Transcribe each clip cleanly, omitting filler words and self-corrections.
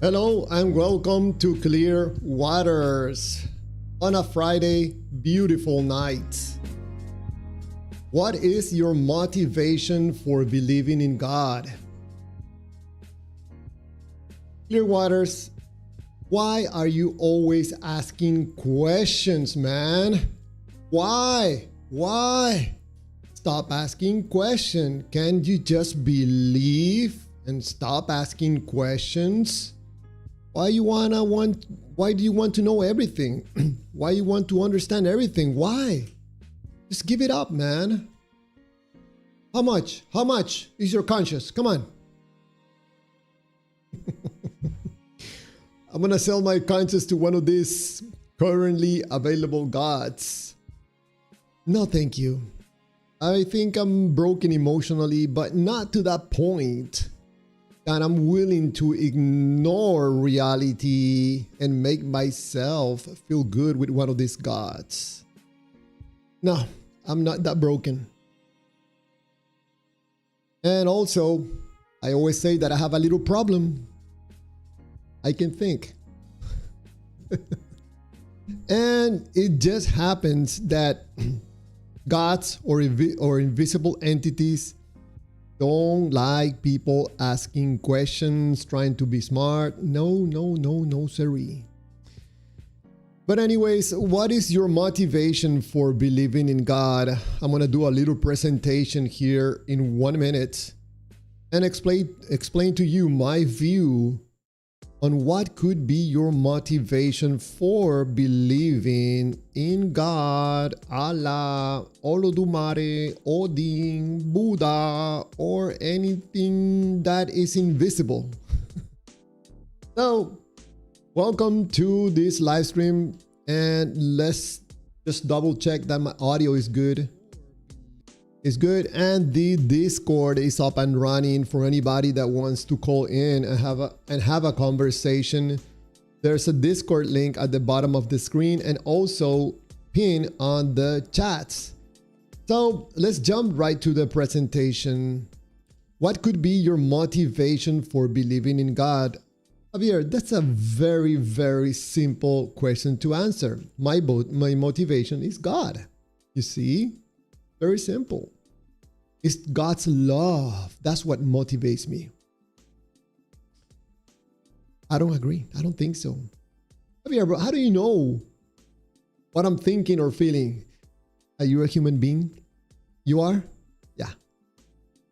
Hello and welcome to Clear Waters on a Friday, beautiful night. What is your motivation for believing in God? Clear Waters, why are you always asking questions, man? Why? Stop asking questions. Can't you just believe and stop asking questions? Why do you want to know everything? Why you want to understand everything? Why? Just give it up, man. How much? How much is your conscience? Come on. I'm gonna sell my conscience to one of these currently available gods. No, thank you. I think I'm broken emotionally, but not to that point that I'm willing to ignore reality and make myself feel good with one of these gods. No, I'm not that broken. And also, I always say that I have a little problem. I can think. And it just happens that gods or invisible entities don't like people asking questions, trying to be smart. No, siree. But anyways, what is your motivation for believing in God? I'm going to do a little presentation here in 1 minute and explain to you my view on what could be your motivation for believing in God, Allah, Olodumare, Odin, Buddha, or anything that is invisible. So, welcome to this live stream, and let's just double check that my audio is good. It's good, and the Discord is up and running for anybody that wants to call in and have a conversation. There's a Discord link at the bottom of the screen and also pinned on the chats. So let's jump right to the presentation. What could be your motivation for believing in God? Javier, that's a very, very simple question to answer. My motivation is God. You see? Very simple. It's God's love. That's what motivates me. I don't agree. I don't think so. Javier, bro, how do you know what I'm thinking or feeling? Are you a human being? You are? Yeah.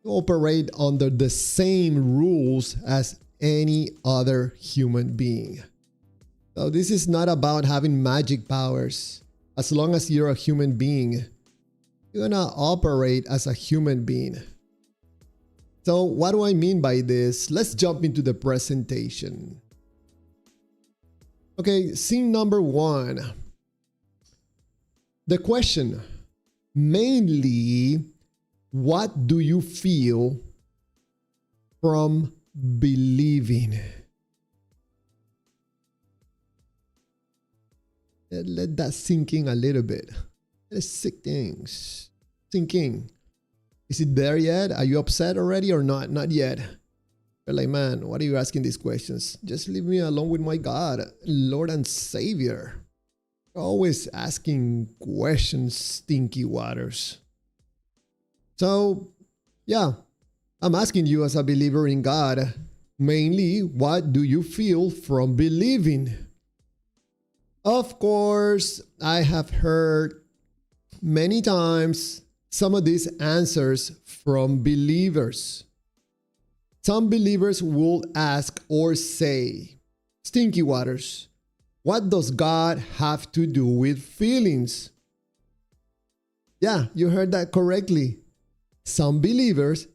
You operate under the same rules as any other human being. So this is not about having magic powers. As long as you're a human being, you're gonna operate as a human being. So what do I mean by this? Let's jump into the presentation. Okay, scene number 1. The question, mainly, what do you feel from believing? Let that sink in a little bit. Let's sink in. Is it there yet? Are you upset already or not? Not yet. You're like, man, what are you asking these questions? Just leave me alone with my God, Lord and Savior. You're always asking questions, stinky waters. So, yeah, I'm asking you as a believer in God, mainly, what do you feel from believing? Of course, I have heard many times some of these answers from believers. Some believers will ask or say, Stinky Waters, what does God have to do with feelings? Yeah, you heard that correctly. Some believers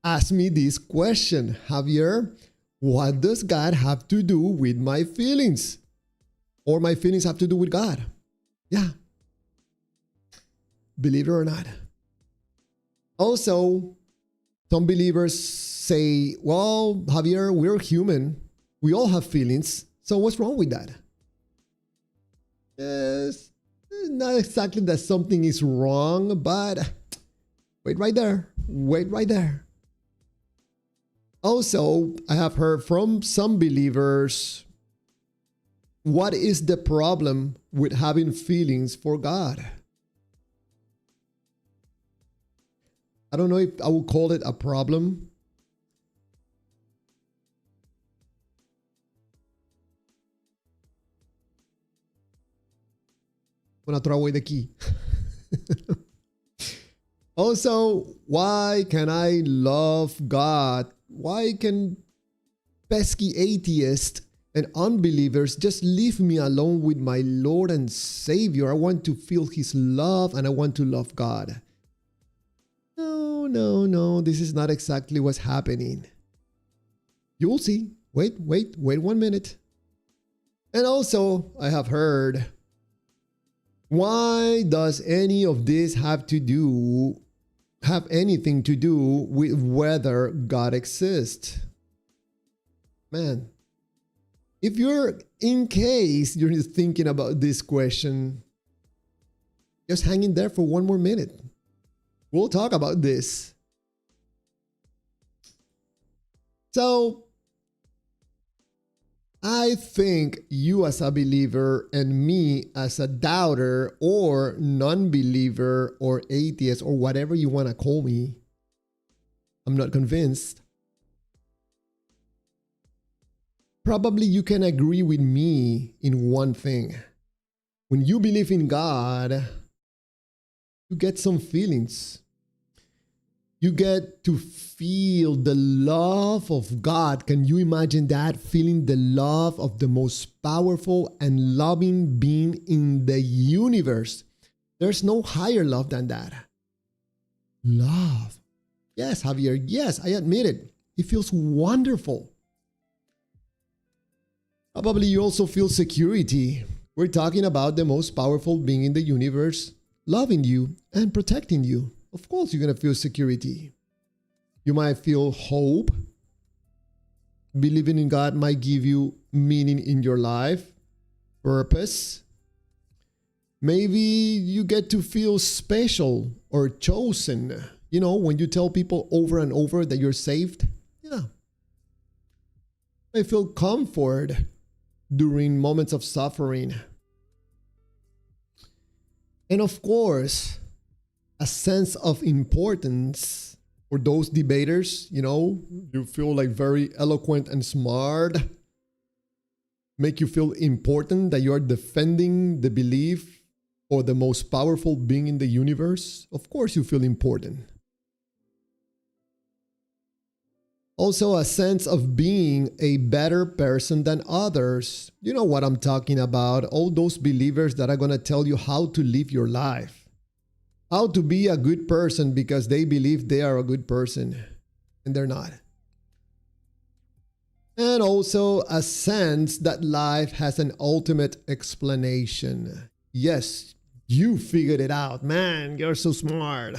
ask me this question, Javier, what does God have to do with my feelings? Or my feelings have to do with God? Yeah. Believe it or not. Also, some believers say, well, Javier, we're human. We all have feelings. So what's wrong with that? Yes, not exactly that something is wrong, but wait right there. Also, I have heard from some believers, what is the problem with having feelings for God? I don't know if I would call it a problem. I'm gonna throw away the key. Also, why can I love God? Why can pesky atheists and unbelievers just leave me alone with my Lord and Savior? I want to feel His love and I want to love God. No, this is not exactly what's happening. You'll see. Wait 1 minute. And also, I have heard, why does any of this have anything to do with whether God exists? Man, if you're, in case you're thinking about this question, just hang in there for 1 more minute. We'll talk about this. So, I think you as a believer and me as a doubter or non-believer or atheist or whatever you want to call me, I'm not convinced. Probably you can agree with me in one thing. When you believe in God, you get some feelings. You get to feel the love of God. Can you imagine that? Feeling the love of the most powerful and loving being in the universe. There's no higher love than that. Love. Yes, Javier. Yes, I admit it. It feels wonderful. Probably you also feel security. We're talking about the most powerful being in the universe loving you and protecting you. Of course, you're going to feel security. You might feel hope. Believing in God might give you meaning in your life, purpose. Maybe you get to feel special or chosen. You know, when you tell people over and over that you're saved. Yeah. I feel comfort during moments of suffering. And of course, a sense of importance for those debaters. You know, you feel like very eloquent and smart. Make you feel important that you are defending the belief or the most powerful being in the universe. Of course you feel important. Also, a sense of being a better person than others. You know what I'm talking about. All those believers that are going to tell you how to live your life. How to be a good person because they believe they are a good person. And they're not. And also a sense that life has an ultimate explanation. Yes, you figured it out. Man, you're so smart.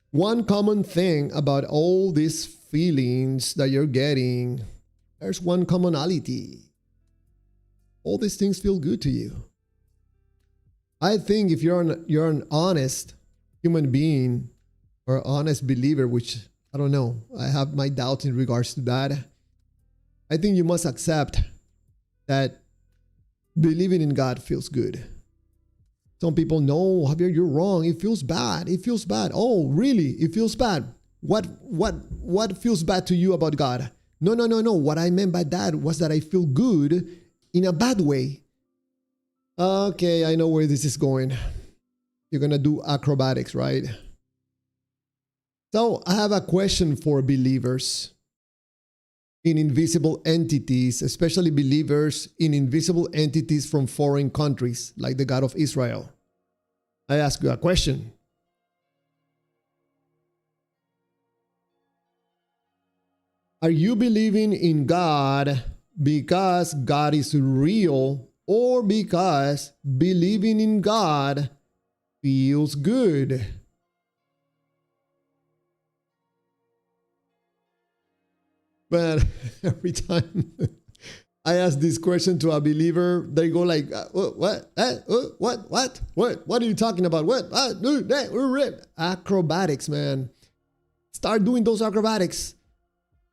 One common thing about all these feelings that you're getting, there's one commonality. All these things feel good to you. I think if you're an honest human being or honest believer, which I don't know, I have my doubts in regards to that. I think you must accept that believing in God feels good. Some people, no, Javier, you're wrong. It feels bad. It feels bad. Oh, really? It feels bad. What feels bad to you about God? No. What I meant by that was that I feel good in a bad way. Okay, I know where this is going. You're going to do acrobatics, right? So I have a question for believers in invisible entities, especially believers in invisible entities from foreign countries, like the God of Israel. I ask you a question. Are you believing in God because God is real or because believing in God feels good? But every time I ask this question to a believer, they go like, what? What are you talking about? What? Acrobatics, man. Start doing those acrobatics.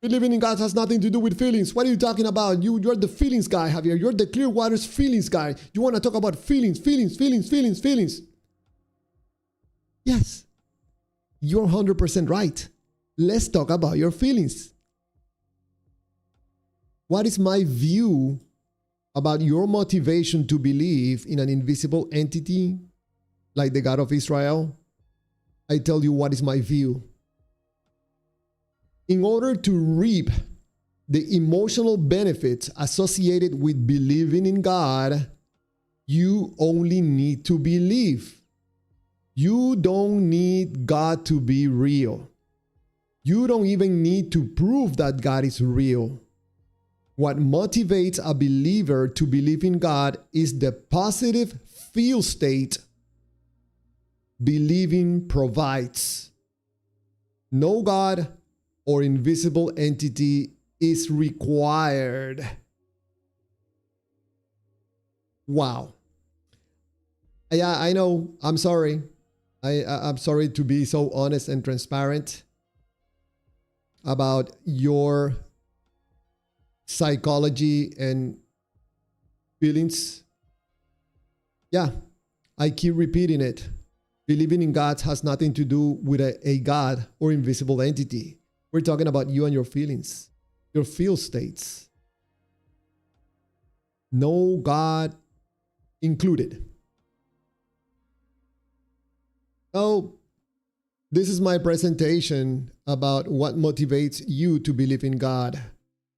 Believing in God has nothing to do with feelings. What are you talking about? You're the feelings guy, Javier. You're the Clearwater's feelings guy. You want to talk about feelings. Yes, you're 100% right. Let's talk about your feelings. What is my view about your motivation to believe in an invisible entity like the God of Israel? I tell you what is my view. In order to reap the emotional benefits associated with believing in God, you only need to believe. You don't need God to be real. You don't even need to prove that God is real. What motivates a believer to believe in God is the positive feel state believing provides. No God or invisible entity is required. Wow. Yeah, I know. I'm sorry. I'm sorry to be so honest and transparent about your psychology and feelings. Yeah, I keep repeating it. Believing in God has nothing to do with a God or invisible entity. We're talking about you and your feelings, your feel states. No God included. So, this is my presentation about what motivates you to believe in God.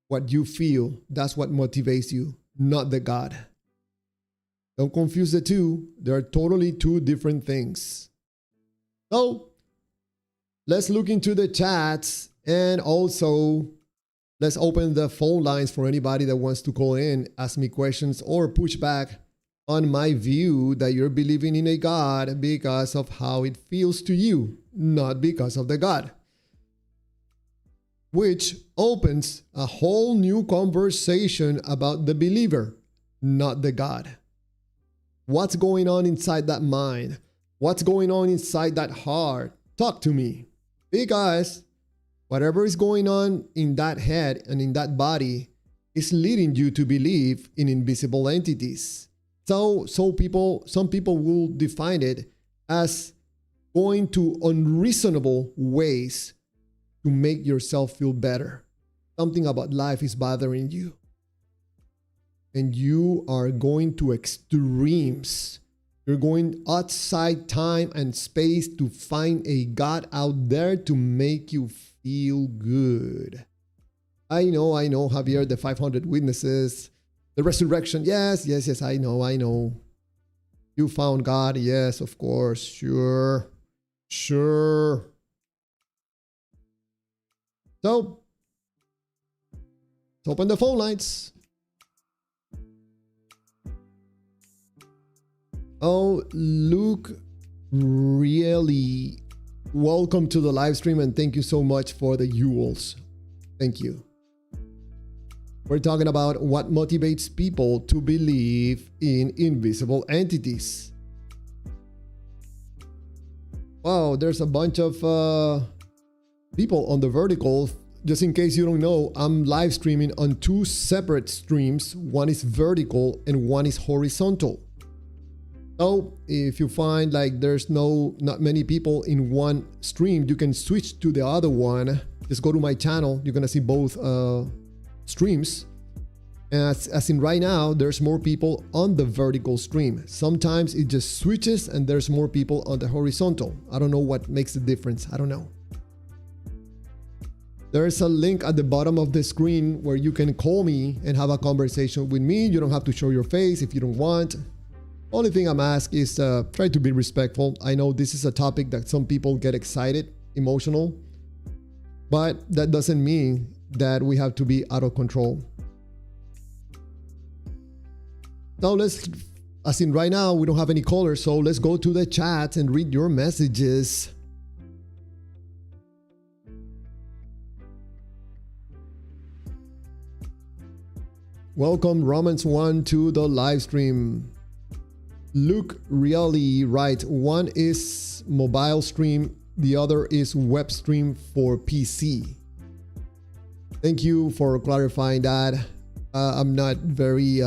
What you feel, that's what motivates you, not the God. Don't confuse the two. They are totally two different things. So, let's look into the chats and also let's open the phone lines for anybody that wants to call in, ask me questions, or push back on my view that you're believing in a God because of how it feels to you, not because of the God. Which opens a whole new conversation about the believer, not the God. What's going on inside that mind? What's going on inside that heart? Talk to me. Because whatever is going on in that head and in that body is leading you to believe in invisible entities. So some people will define it as going to unreasonable ways to make yourself feel better. Something about life is bothering you. And you are going to extremes. You're going outside time and space to find a God out there to make you feel good. I know, Javier, the 500 witnesses, the resurrection. Yes, I know. You found God. Yes, of course. Sure. So, let's open the phone lines. Oh, Luke, really, welcome to the live stream and thank you so much for the jewels. Thank you. We're talking about what motivates people to believe in invisible entities. Wow, there's a bunch of people on the vertical. Just in case you don't know, I'm live streaming on two separate streams. One is vertical and one is horizontal. So if you find like there's not many people in one stream, you can switch to the other one. Just go to my channel. You're gonna see both streams. As in right now, there's more people on the vertical stream. Sometimes it just switches and there's more people on the horizontal. I don't know what makes the difference. I don't know. There's a link at the bottom of the screen where you can call me and have a conversation with me. You don't have to show your face if you don't want. Only thing I'm asking is try to be respectful. I know this is a topic that some people get excited, emotional, but that doesn't mean that we have to be out of control. Now as in right now, we don't have any callers, so let's go to the chat and read your messages. Welcome Romans 1 to the live stream. Luke really right. One is mobile stream, the other is web stream for PC. Thank you for clarifying that. I'm not very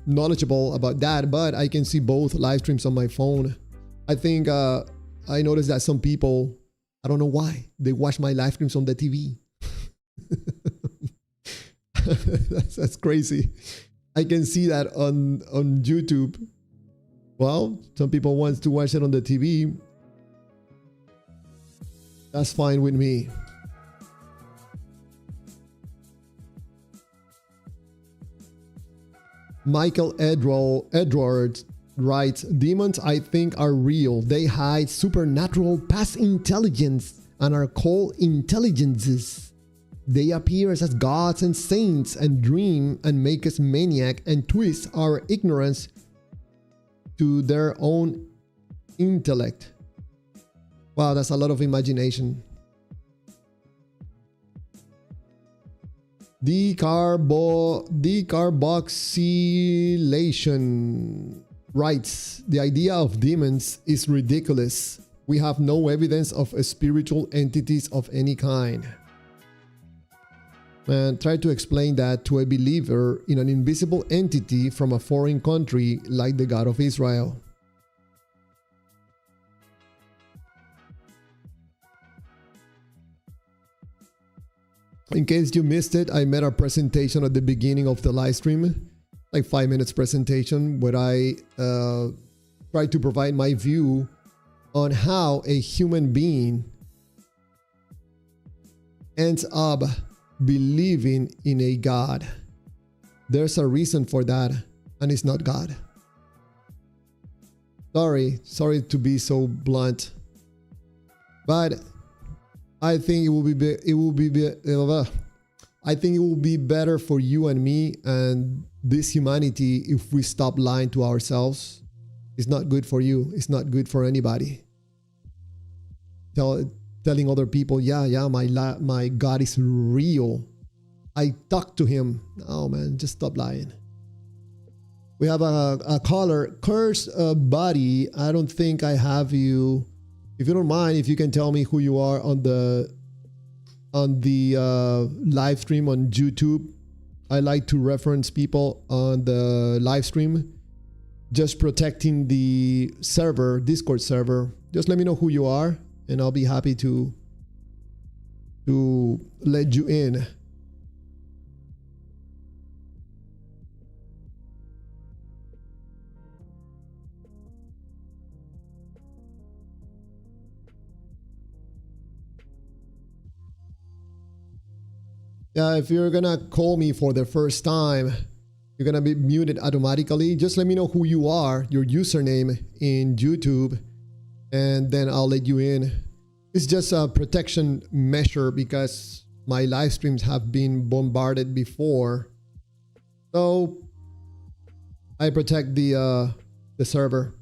knowledgeable about that, but I can see both live streams on my phone. I think I noticed that some people, I don't know why, they watch my live streams on the TV. That's crazy. I can see that on YouTube. Well, some people want to watch it on the TV. That's fine with me. Michael Edwards writes, demons I think are real. They hide supernatural past intelligence and are called intelligences. They appear as gods and saints and dream and make us maniac and twist our ignorance to their own intellect. Wow, that's a lot of imagination. Decarboxylation writes, the idea of demons is ridiculous. We have no evidence of spiritual entities of any kind. And try to explain that to a believer in an invisible entity from a foreign country like the God of Israel. In case you missed it, I made a presentation at the beginning of the live stream, like 5 minutes presentation, where I try to provide my view on how a human being ends up believing in a God. There's a reason for that, and it's not God. Sorry to be so blunt, but I think it will be better for you and me and this humanity if we stop lying to ourselves. It's not good for you. It's not good for anybody. Telling other people, yeah, my God is real. I talk to him. Oh man, just stop lying. We have a caller, Curse Buddy. I don't think I have you. If you don't mind, if you can tell me who you are on the live stream on YouTube. I like to reference people on the live stream, just protecting the server, Discord server. Just let me know who you are, and I'll be happy to let you in. Yeah, if you're gonna call me for the first time, you're gonna be muted automatically. Just let me know who you are, your username in YouTube, and then I'll let you in. It's just a protection measure because my live streams have been bombarded before. So I protect the server.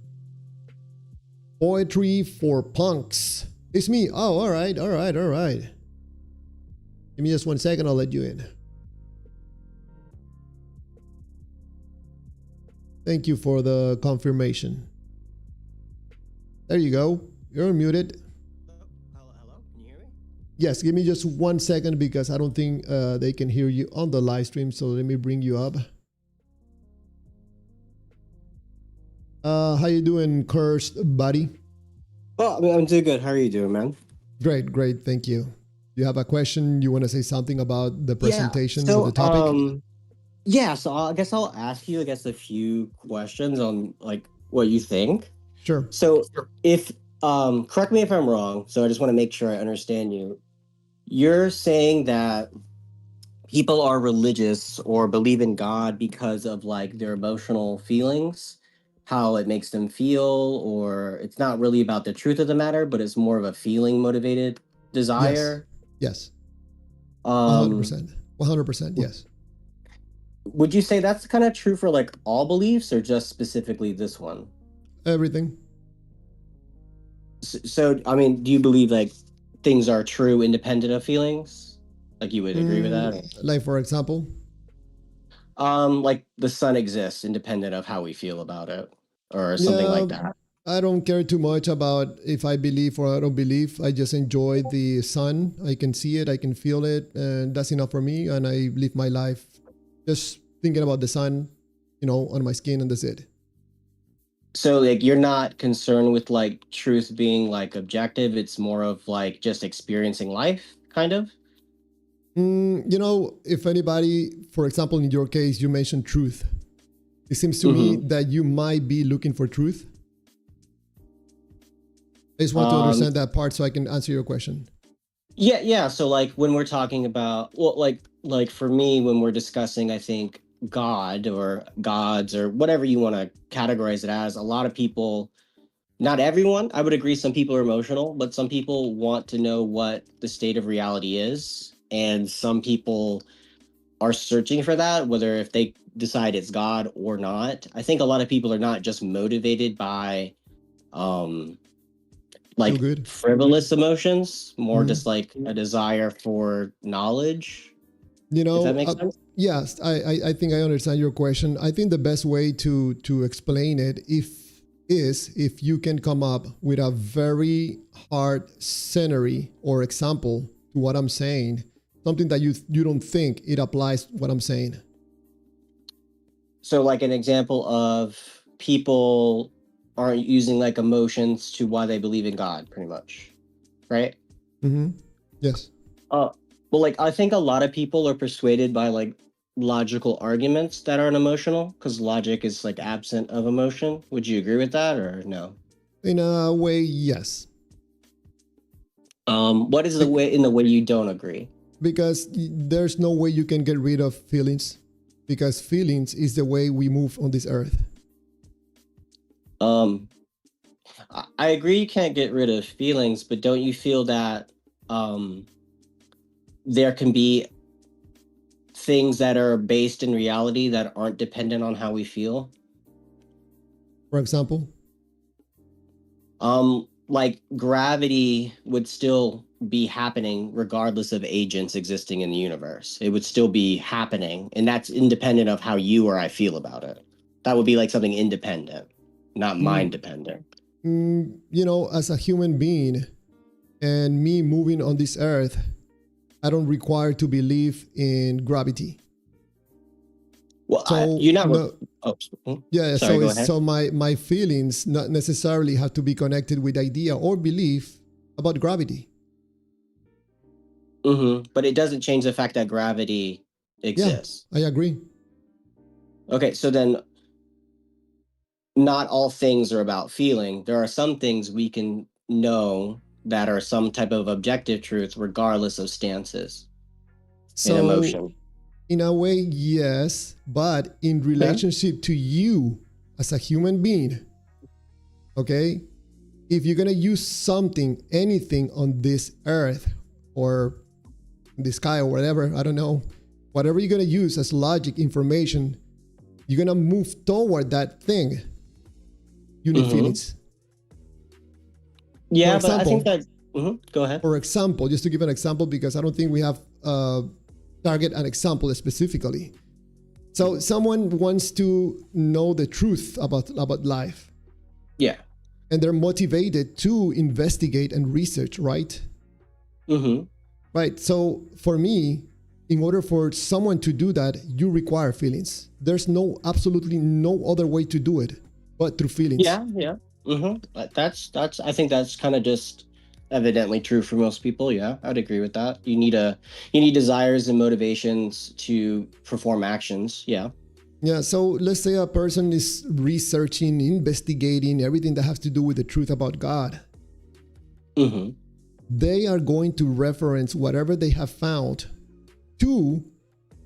Poetry for punks. It's me. Oh, all right. Give me just 1 second, I'll let you in. Thank you for the confirmation. There you go. You're muted. Hello? Can you hear me? Yes, give me just 1 second because I don't think they can hear you on the live stream, so let me bring you up. How you doing, Cursed Buddy? Well, I'm doing good. How are you doing, man? Great, thank you. You have a question? You want to say something about the presentation of the topic? So I guess I'll ask you, a few questions on like what you think. Sure. So if correct me if I'm wrong. So I just want to make sure I understand you. You're saying that people are religious or believe in God because of like their emotional feelings, how it makes them feel, or it's not really about the truth of the matter, but it's more of a feeling motivated desire. Yes. 100%. 100%. Yes. Would you say that's kind of true for like all beliefs or just specifically this one? Everything. So, I mean, do you believe like things are true independent of feelings? Like you would agree with that? Like for example? Like the sun exists independent of how we feel about it or something like that. I don't care too much about if I believe or I don't believe. I just enjoy the sun. I can see it, I can feel it, and that's enough for me. And I live my life just thinking about the sun, on my skin, and that's it. So like you're not concerned with like truth being like objective. It's more of like just experiencing life, kind of. If anybody, for example, in your case, you mentioned truth. It seems to me Mm-hmm. that you might be looking for truth. I just want to Um, understand that part so I can answer your question. yeah, yeah. So like when we're talking about, well, like for me, when we're discussing, I think God or gods or whatever you want to categorize it as, a lot of people, not everyone, I would agree, some people are emotional, but some people want to know what the state of reality is, and some people are searching for that, whether if they decide it's God or not. I think a lot of people are not just motivated by um Feel like good? frivolous emotions, more Hmm. just like a desire for knowledge, You if that know, makes uh, sense. yes, I think I understand your question. I think the best way to explain it if you can come up with a very hard scenery or example to what I'm saying, something that you don't think it applies what I'm saying. So like an example of people aren't using like emotions to why they believe in God, pretty much, right? Mm-hmm. Yes. Uh, well, like I think a lot of people are persuaded by like logical arguments that aren't emotional because logic is like absent of emotion. Would you agree with that or no? In a way, yes. What is the Bec- way in the way you don't agree? because there's no way you can get rid of feelings, because feelings is the way we move on this earth. Um, I agree you can't get rid of feelings, but don't you feel that um there can be things that are based in reality that aren't dependent on how we feel? For example, Like gravity would still be happening regardless of agents existing in the universe. It would still be happening, and that's independent of how you or I feel about it. That would be like something independent, not mind mm, dependent. as a human being and me moving on this earth, I don't require to believe in gravity. Well, So you're not. no, Oh, yeah. sorry. So Go it's ahead. so my feelings not necessarily have to be connected with idea or belief about gravity. But it doesn't change the fact that gravity Yeah, exists. I agree. Okay, so then not all things are about feeling. There are some things we can know that are some type of objective truth, regardless of stances in So emotion. in a way, yes, but in Okay. relationship to you as a human being, okay? If you're gonna use something, anything on this earth or in the sky or whatever, I don't know, whatever you're gonna use as logic information, you're gonna move toward that thing. You need Mm-hmm. feelings. For Yeah, but I think example, that. Go ahead. just to give an example, because I don't think we have target an example specifically. So someone wants to know the truth about life, Yeah. and they're motivated to investigate and research, right? Mm-hmm. Right. So for me, in order for someone to do that, you require feelings. There's absolutely no other way to do it but through feelings. Yeah. Yeah. That's. I think that's kind of just evidently true for most people. Yeah, I'd agree with that. You need desires and motivations to perform actions. Yeah. Yeah. So let's say a person is researching, investigating everything that has to do with the truth about God. Mm-hmm. They are going to reference whatever they have found to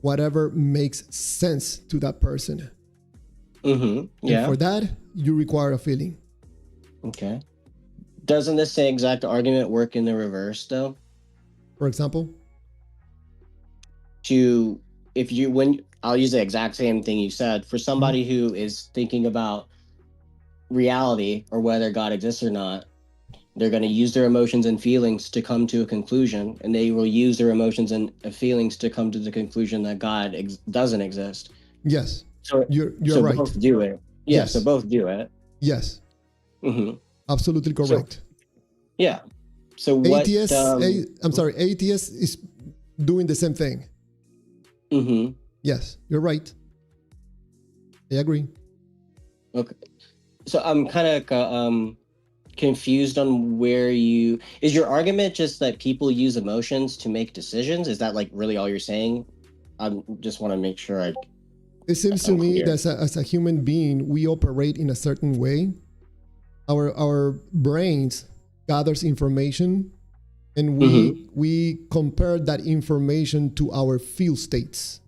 whatever makes sense to that person. Mm-hmm. And Yeah. for that, you require a feeling. Okay. Doesn't the same exact argument work in the reverse though? For example, To if you when I'll use the exact same thing you said for mhm, somebody who is thinking about reality or whether God exists or not, they're going to use their emotions and feelings to come to a conclusion, and they will use their emotions and feelings to come to the conclusion that God doesn't exist. yes, So you're so right. both do it. Yeah, so Yes, both do it. yes. Mm-hmm. Absolutely correct. So, yeah. So what? Atheist is doing the same thing. Mm-hmm. Yes, you're right. I agree. Okay. So I'm kind of confused on is your argument just that people use emotions to make decisions? Is that like really all you're saying? I just want to make sure It seems to I'm me clear. that as a human being, we operate in a certain way. Our brains gathers information, and Mm-hmm. we compare that information to our feel states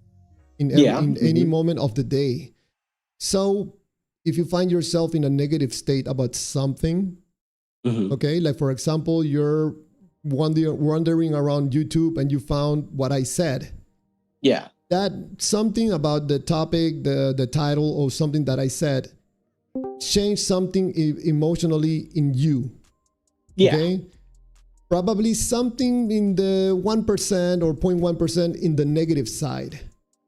Yeah. in any moment of the day. So if you find yourself in a negative state about something, Mm-hmm. okay, like for example, you're wandering around YouTube and you found what I said. Yeah. That something about the topic, the title, or something that I said changed something emotionally in you. Yeah. Okay, probably something in the 1% or 0.1% in the negative side.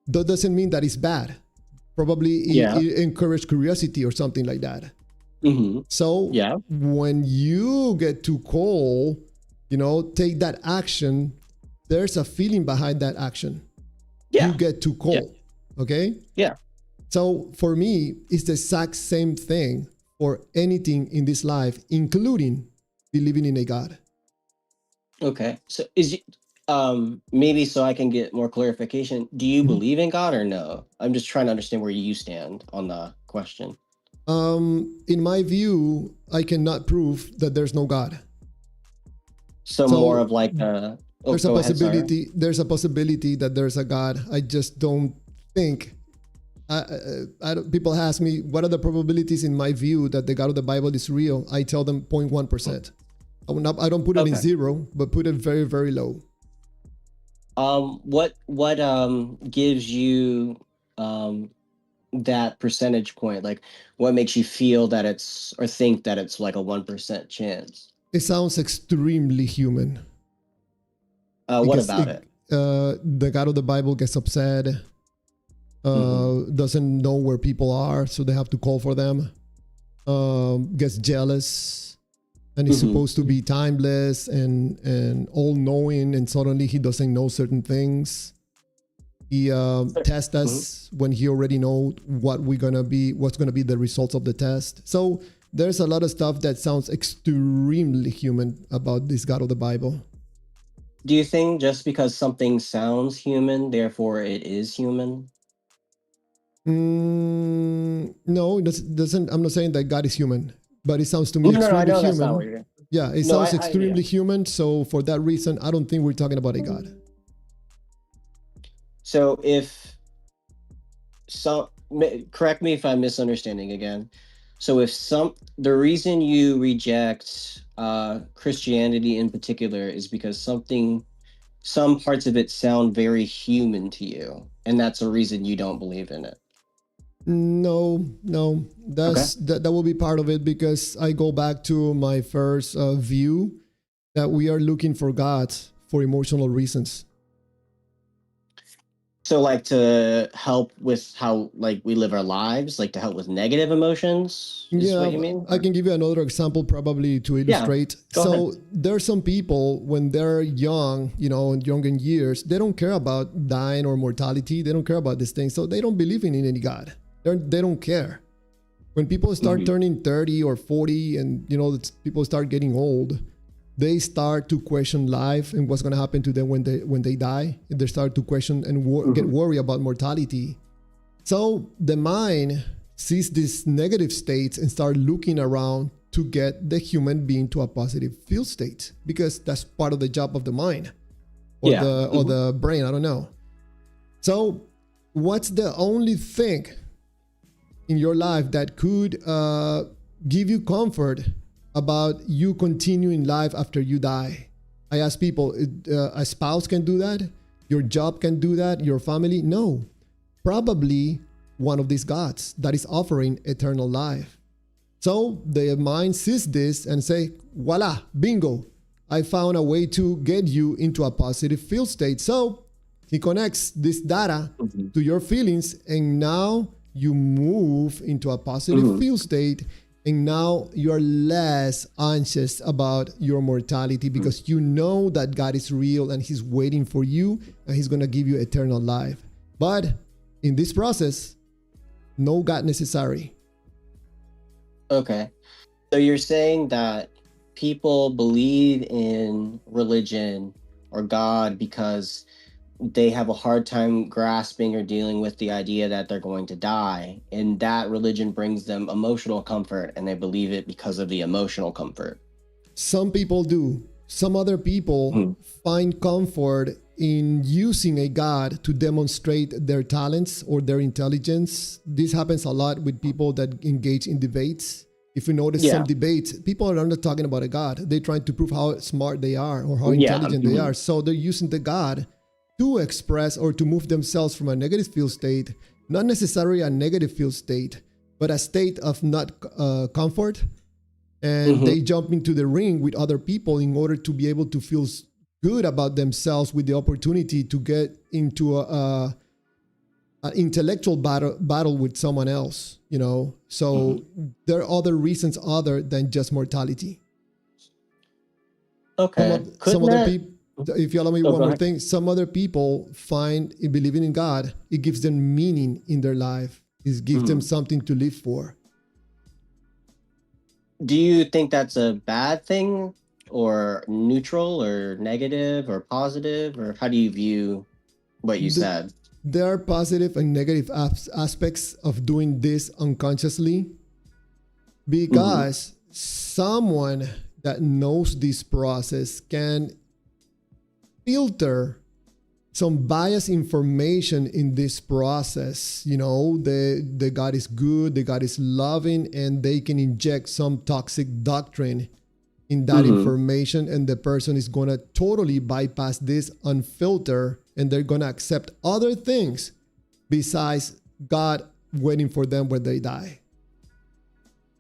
That doesn't mean that it's bad. Probably Yeah. it encouraged curiosity or something like that. Mm-hmm. So Yeah. when you get too cold, take that action, there's a feeling behind that action. Yeah. You get too Yeah. cold. Okay? Yeah. So for me, it's the exact same thing for anything in this life, including believing in a God. Okay. So maybe so I can get more clarification. Do you Mhm. believe in God or no? I'm just trying to understand where you stand on the question. In my view, I cannot prove that there's no God. So more So of like oh, there's a go ahead, sorry. possibility. There's a possibility that there's a God. I just don't think. People ask me what are the probabilities in my view that the God of the Bible is real. I tell them 0.1%. I don't put it in Okay. zero, but put it very, very low. What gives you that percentage point? Like what makes you feel that it's or think that it's like a 1% chance? It sounds extremely human What because about it? the God of the Bible gets upset, doesn't know where people are, so they have to call for them, gets jealous, and is supposed to be timeless and all-knowing, and suddenly he doesn't know certain things. He tests us when he already knows what's gonna be the results of the test. So there's a lot of stuff that sounds extremely human about this God of the Bible. Do you think just because something sounds human, therefore it is human? No, it doesn't. I'm not saying that God is human, but it sounds to me No, I extremely know that's not what human. you're. Yeah, it No, sounds yeah. extremely human. So for that reason, I don't think we're talking about a God. So correct me if I'm misunderstanding again. So if the reason you reject Christianity in particular is because some parts of it sound very human to you, and that's a reason you don't believe in it. No, Okay. that will be part of it because I go back to my first view that we are looking for God for emotional reasons. So like to help with how like we live our lives, like to help with negative emotions is Yeah, what you mean? I can give you another example probably to Yeah, illustrate. go ahead. So there are some people when they're young, young in years, they don't care about dying or mortality. They don't care about these things. So they don't believe in any God. They don't care. When people start turning 30 or 40 and, people start getting old, they start to question life and what's going to happen to them when they die. They start to question and get worried about mortality. So the mind sees these negative states and start looking around to get the human being to a positive feel state because that's part of the job of the mind or the brain. I don't know. So what's the only thing in your life that could give you comfort about you continuing life after you die? I ask people, a spouse can do that? Your job can do that? Your family? No. Probably one of these gods that is offering eternal life. So the mind sees this and say, voila, bingo, I found a way to get you into a positive feel state. So he connects this data to your feelings and now you move into a positive feel state And now you're less anxious about your mortality because you know that God is real and he's waiting for you and he's going to give you eternal life. But in this process, no God necessary. Okay. So you're saying that people believe in religion or God because they have a hard time grasping or dealing with the idea that they're going to die, and that religion brings them emotional comfort, and they believe it because of the emotional comfort. Some people do. Some other people find comfort in using a God to demonstrate their talents or their intelligence. This happens a lot with people that engage in debates. If you notice some debates, people are not talking about a God. They're trying to prove how smart they are or how intelligent they are. So they're using the God to express or to move themselves from a negative field state, not necessarily a negative field state, but a state of not comfort. And they jump into the ring with other people in order to be able to feel good about themselves with the opportunity to get into an intellectual battle with someone else, you know? So there are other reasons other than just mortality. Okay. Some other people, if you allow me one more ahead. thing, some other people find in believing in God, it gives them meaning in their life. It gives them something to live for. Do you think that's a bad thing, or neutral, or negative, or positive, or how do you view what you said? There are positive and negative aspects of doing this unconsciously, because someone that knows this process can filter some biased information in this process. You know, the God is good, the God is loving, and they can inject some toxic doctrine in that information, and the person is going to totally bypass this unfiltered, and they're going to accept other things besides God waiting for them when they die.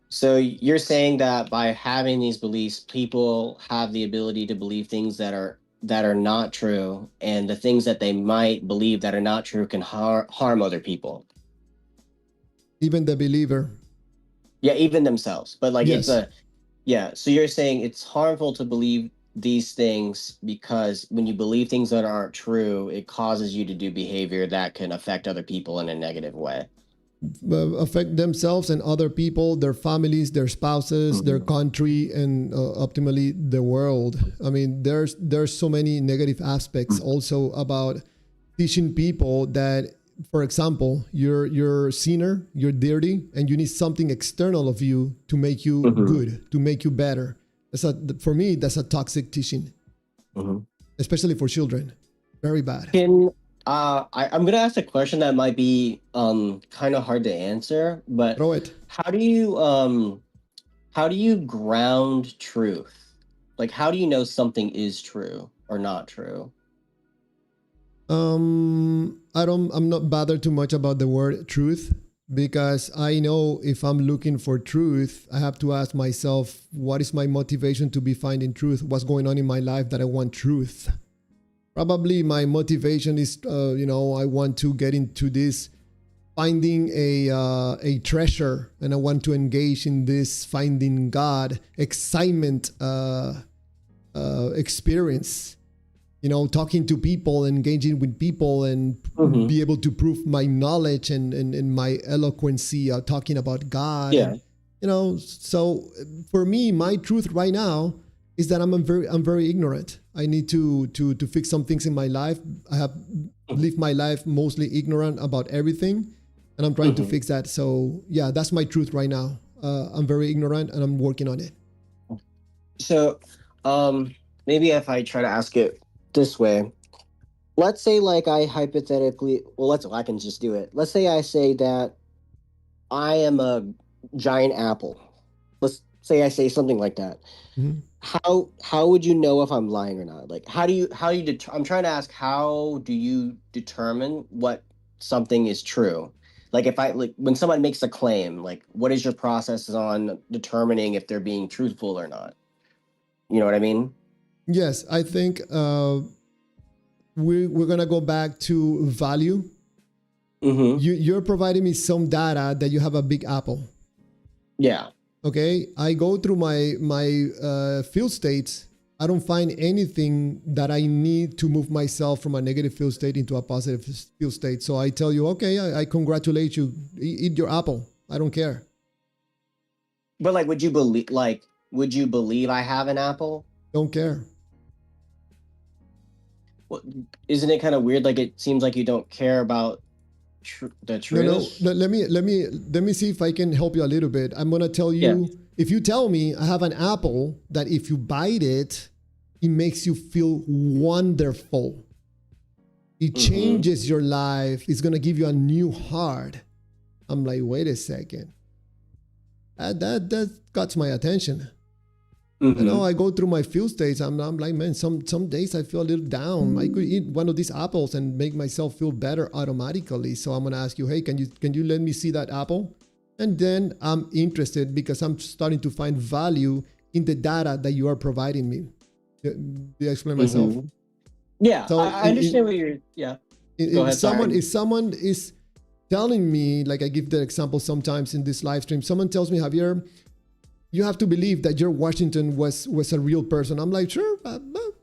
So you're saying that by having these beliefs, people have the ability to believe things that are not true, and the things that they might believe that are not true can harm other people. Even the believer. Yeah, even themselves. But like Yes. So you're saying it's harmful to believe these things because when you believe things that aren't true, it causes you to do behavior that can affect other people in a negative way. Affect themselves and other people, their families, their spouses, their country, and ultimately the world. I mean, there's so many negative aspects also about teaching people that, for example, you're a sinner, you're dirty, and you need something external of you to make you good, to make you better. For me, that's a toxic teaching, especially for children. Very bad. I'm gonna ask a question that might be kind of hard to answer, but Throw it. how do you ground truth? Like, how do you know something is true or not true? I'm not bothered too much about the word truth, because I know if I'm looking for truth, I have to ask myself, what is my motivation to be finding truth? What's going on in my life that I want truth? Probably my motivation is, I want to get into this finding a treasure, and I want to engage in this finding God excitement experience. You know, talking to people, engaging with people, and be able to prove my knowledge and my eloquency, talking about God. Yeah. And, you know, so for me, my truth right now is that I'm very ignorant. I need to fix some things in my life. I have lived my life mostly ignorant about everything, and I'm trying to fix that. So yeah, that's my truth right now. I'm very ignorant, and I'm working on it. So, maybe if I try to ask it this way, let's say like I can just do it. Let's say I say that I am a giant apple. Let's say I say something like that. How would you know if I'm lying or not? Like, I'm trying to ask, how do you determine what something is true? Like, when someone makes a claim, like, what is your process on determining if they're being truthful or not? You know what I mean? Yes, I think we're gonna go back to value. You're providing me some data that you have a big apple. Yeah. Okay, I go through my field states. I don't find anything that I need to move myself from a negative field state into a positive field state. So I tell you, okay, I congratulate you. Eat your apple. I don't care. But like, would you believe I have an apple? Don't care. Well, isn't it kind of weird? Like, it seems like you don't care about the truth. No. Let me see if I can help you a little bit. I'm gonna tell you. Yeah. If you tell me I have an apple that if you bite it, it makes you feel wonderful. It changes your life. It's gonna give you a new heart. I'm like, wait a second. That got my attention. You know, I go through my field states. I'm like, man, some days I feel a little down. I could eat one of these apples and make myself feel better automatically. So I'm gonna ask you, hey, can you let me see that apple? And then I'm interested because I'm starting to find value in the data that you are providing me. Do I explain myself? Yeah, So I understand what you're. Yeah. Go ahead, If someone is telling me, like I give the example sometimes in this live stream, someone tells me, Javier, you have to believe that George Washington was a real person. I'm like, sure,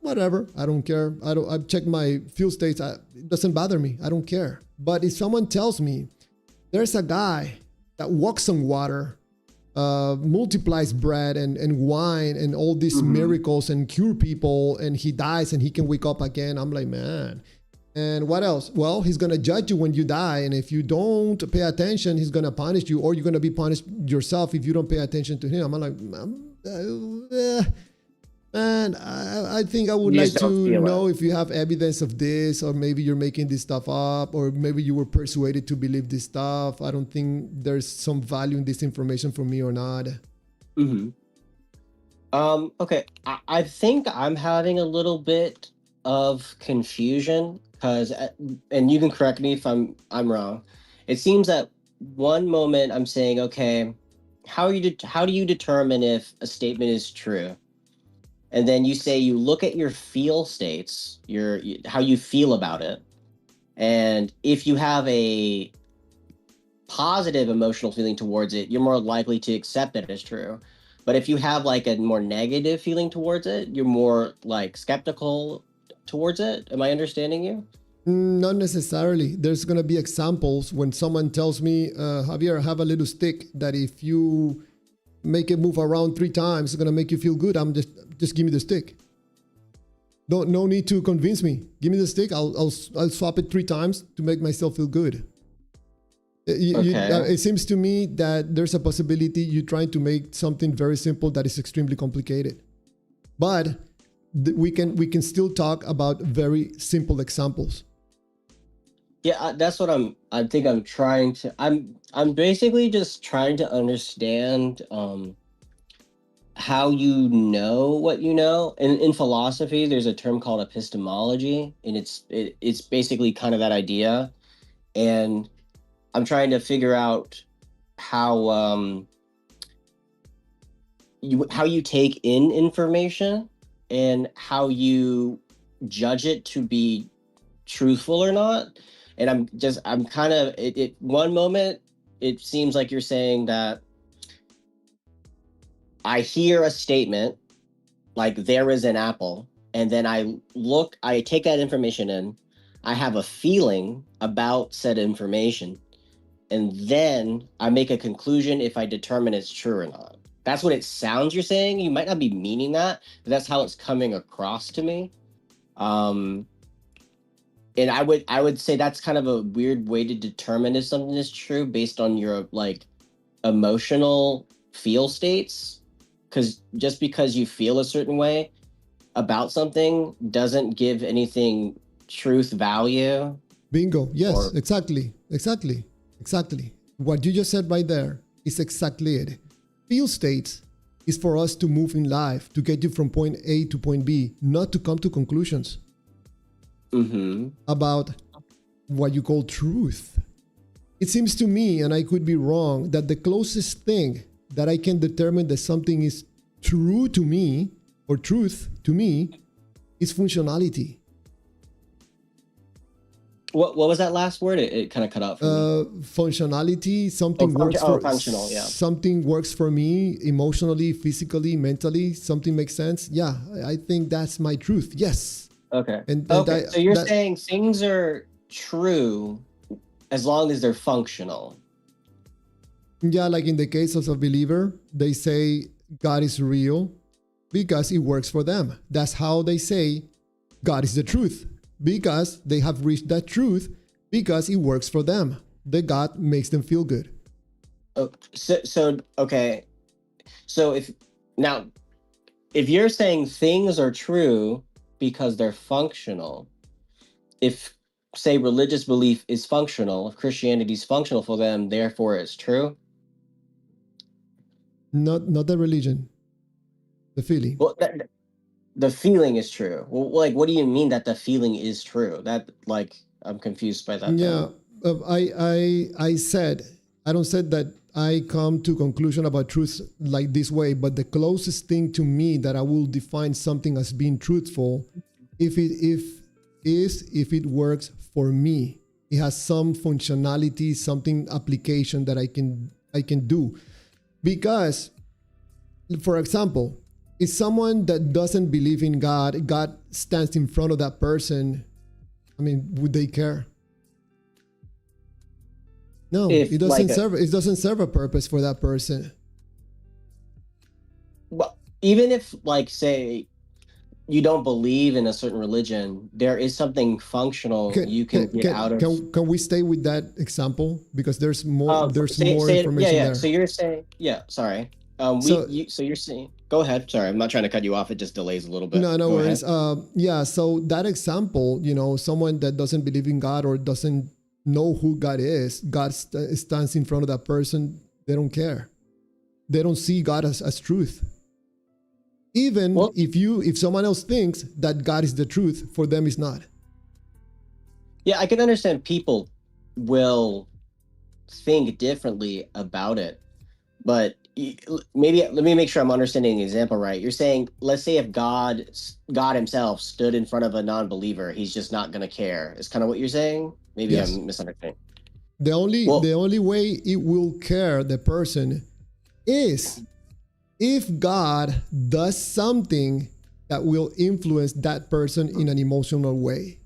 whatever. I don't care. I've checked my field states. It doesn't bother me. I don't care. But if someone tells me there's a guy that walks on water, multiplies bread and wine and all these miracles and cure people, and he dies and he can wake up again, I'm like, man. And what else? Well, he's going to judge you when you die. And if you don't pay attention, he's going to punish you, or you're going to be punished yourself if you don't pay attention to him. I'm like, man, I think I would like to know if you have evidence of this, or maybe you're making this stuff up, or maybe you were persuaded to believe this stuff. I don't think there's some value in this information for me or not. Okay. I think I'm having a little bit of confusion because, and you can correct me if I'm wrong. It seems that one moment I'm saying, okay, how do you determine if a statement is true? And then you say you look at your feel states, how you feel about it. And if you have a positive emotional feeling towards it, you're more likely to accept it as true. But if you have like a more negative feeling towards it, you're more like skeptical towards it. Am I understanding you? Not necessarily. There's going to be examples when someone tells me, Javier, I have a little stick that if you make it move around 3 times, it's going to make you feel good. I'm just give me the stick. No need to convince me. Give me the stick. I'll swap it 3 times to make myself feel good. It seems to me that there's a possibility you're trying to make something very simple that is extremely complicated. But we can still talk about very simple examples. Yeah, that's what I think I'm trying to. I'm basically just trying to understand how you know what you know. In philosophy, there's a term called epistemology, and it's basically kind of that idea. And I'm trying to figure out how you take in information and how you judge it to be truthful or not. And I'm kind of one moment it seems like you're saying that I hear a statement like there is an apple, and then I take that information in, I have a feeling about said information, and then I make a conclusion if I determine it's true or not. That's what it sounds you're saying. You might not be meaning that, but that's how it's coming across to me. And I would say that's kind of a weird way to determine if something is true based on your like emotional feel states. Because just because you feel a certain way about something doesn't give anything truth value. Bingo. Yes, exactly. What you just said right there is exactly it. Feel states is for us to move in life, to get you from point A to point B, not to come to conclusions about what you call truth. It seems to me, and I could be wrong, that the closest thing that I can determine that something is true to me or truth to me is functionality. What was that last word? It kind of cut out for me. Functionality. Functional. Yeah. Something works for me emotionally, physically, mentally. Something makes sense. Yeah, I think that's my truth. Yes. Okay. And Okay. So you're saying things are true as long as they're functional. yeah, like in the case of a believer, they say God is real because it works for them. That's how they say God is the truth, because they have reached that truth because it works for them. The God makes them feel good. Oh, so okay. So if you're saying things are true because they're functional, if say religious belief is functional, if Christianity is functional for them, therefore it's true. Not the religion, the feeling. Well, the feeling is true. Well, like, what do you mean that the feeling is true? That, like, I'm confused by that Yeah, then. I said, I don't said that I come to conclusion about truth like this way, but the closest thing to me that I will define something as being truthful, if it works for me, it has some functionality, something application that I can do. Because, for example, if someone that doesn't believe in God, God stands in front of that person, I mean, would they care? No, If like it doesn't serve a purpose for that person. well, even if, like, say you don't believe in a certain religion, there is something functional you can get out of. Can we stay with that example, because there's more Say it. Yeah, information yeah. there. So you're saying, yeah. Sorry. So So you're saying. Go ahead. Sorry, I'm not trying to cut you off. It just delays a little bit. no Go worries. ahead. Yeah. So that example, someone that doesn't believe in God or doesn't know who God is, God stands in front of that person. They don't care. They don't see God as truth. Even Well, if someone else thinks that God is the truth, for them it's not. yeah, I can understand people will think differently about it, but maybe let me make sure I'm understanding the example right. You're saying, let's say if God himself stood in front of a non-believer, he's just not going to care. Is kind of what you're saying? Maybe Yes. I'm misunderstanding. The only way it will care the person is if God does something that will influence that person in an emotional way.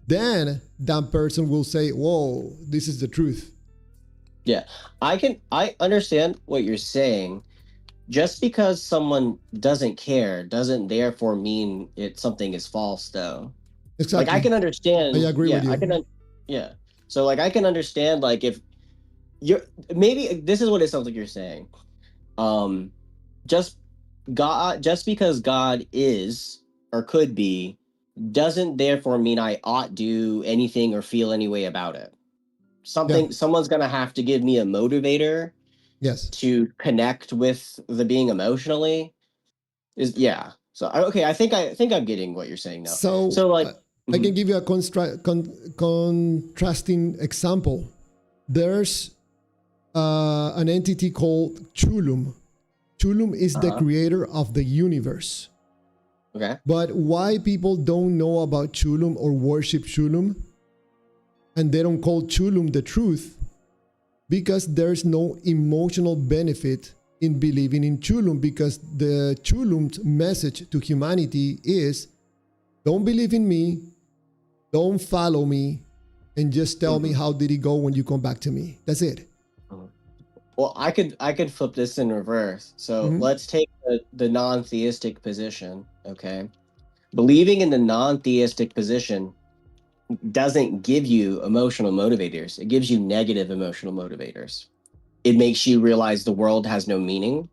Then that person will say, "Whoa, this is the truth." Yeah, I understand what you're saying. Just because someone doesn't care doesn't therefore mean something is false, though. Like, I Exactly. can I understand. agree with Yeah, you. yeah. So, like, I can understand, like, if you're maybe this is what it sounds like you're saying. Um, just just because God is or could be doesn't therefore mean I ought do anything or feel any way about it. Yeah. Someone's gonna have to give me a motivator Yes. to connect with the being emotionally. Is yeah. So okay, I think I'm getting what you're saying now. So So, like, I mhm. can give you a contrasting example. There's an entity called Chulum. Chulum is the Uh-huh. creator of the universe. Okay. But why people don't know about Chulum or worship Chulum, and they don't call Chulum the truth? Because there's no emotional benefit in believing in Chulum, because the Chulum's message to humanity is, don't believe in me, don't follow me, and just tell me Mhm. how did it go when you come back to me. That's it. Mhm. Well, I could flip this in reverse. So Mm-hmm. let's take the non-theistic position. Okay. Believing in the non-theistic position doesn't give you emotional motivators. It gives you negative emotional motivators. It makes you realize the world has no meaning.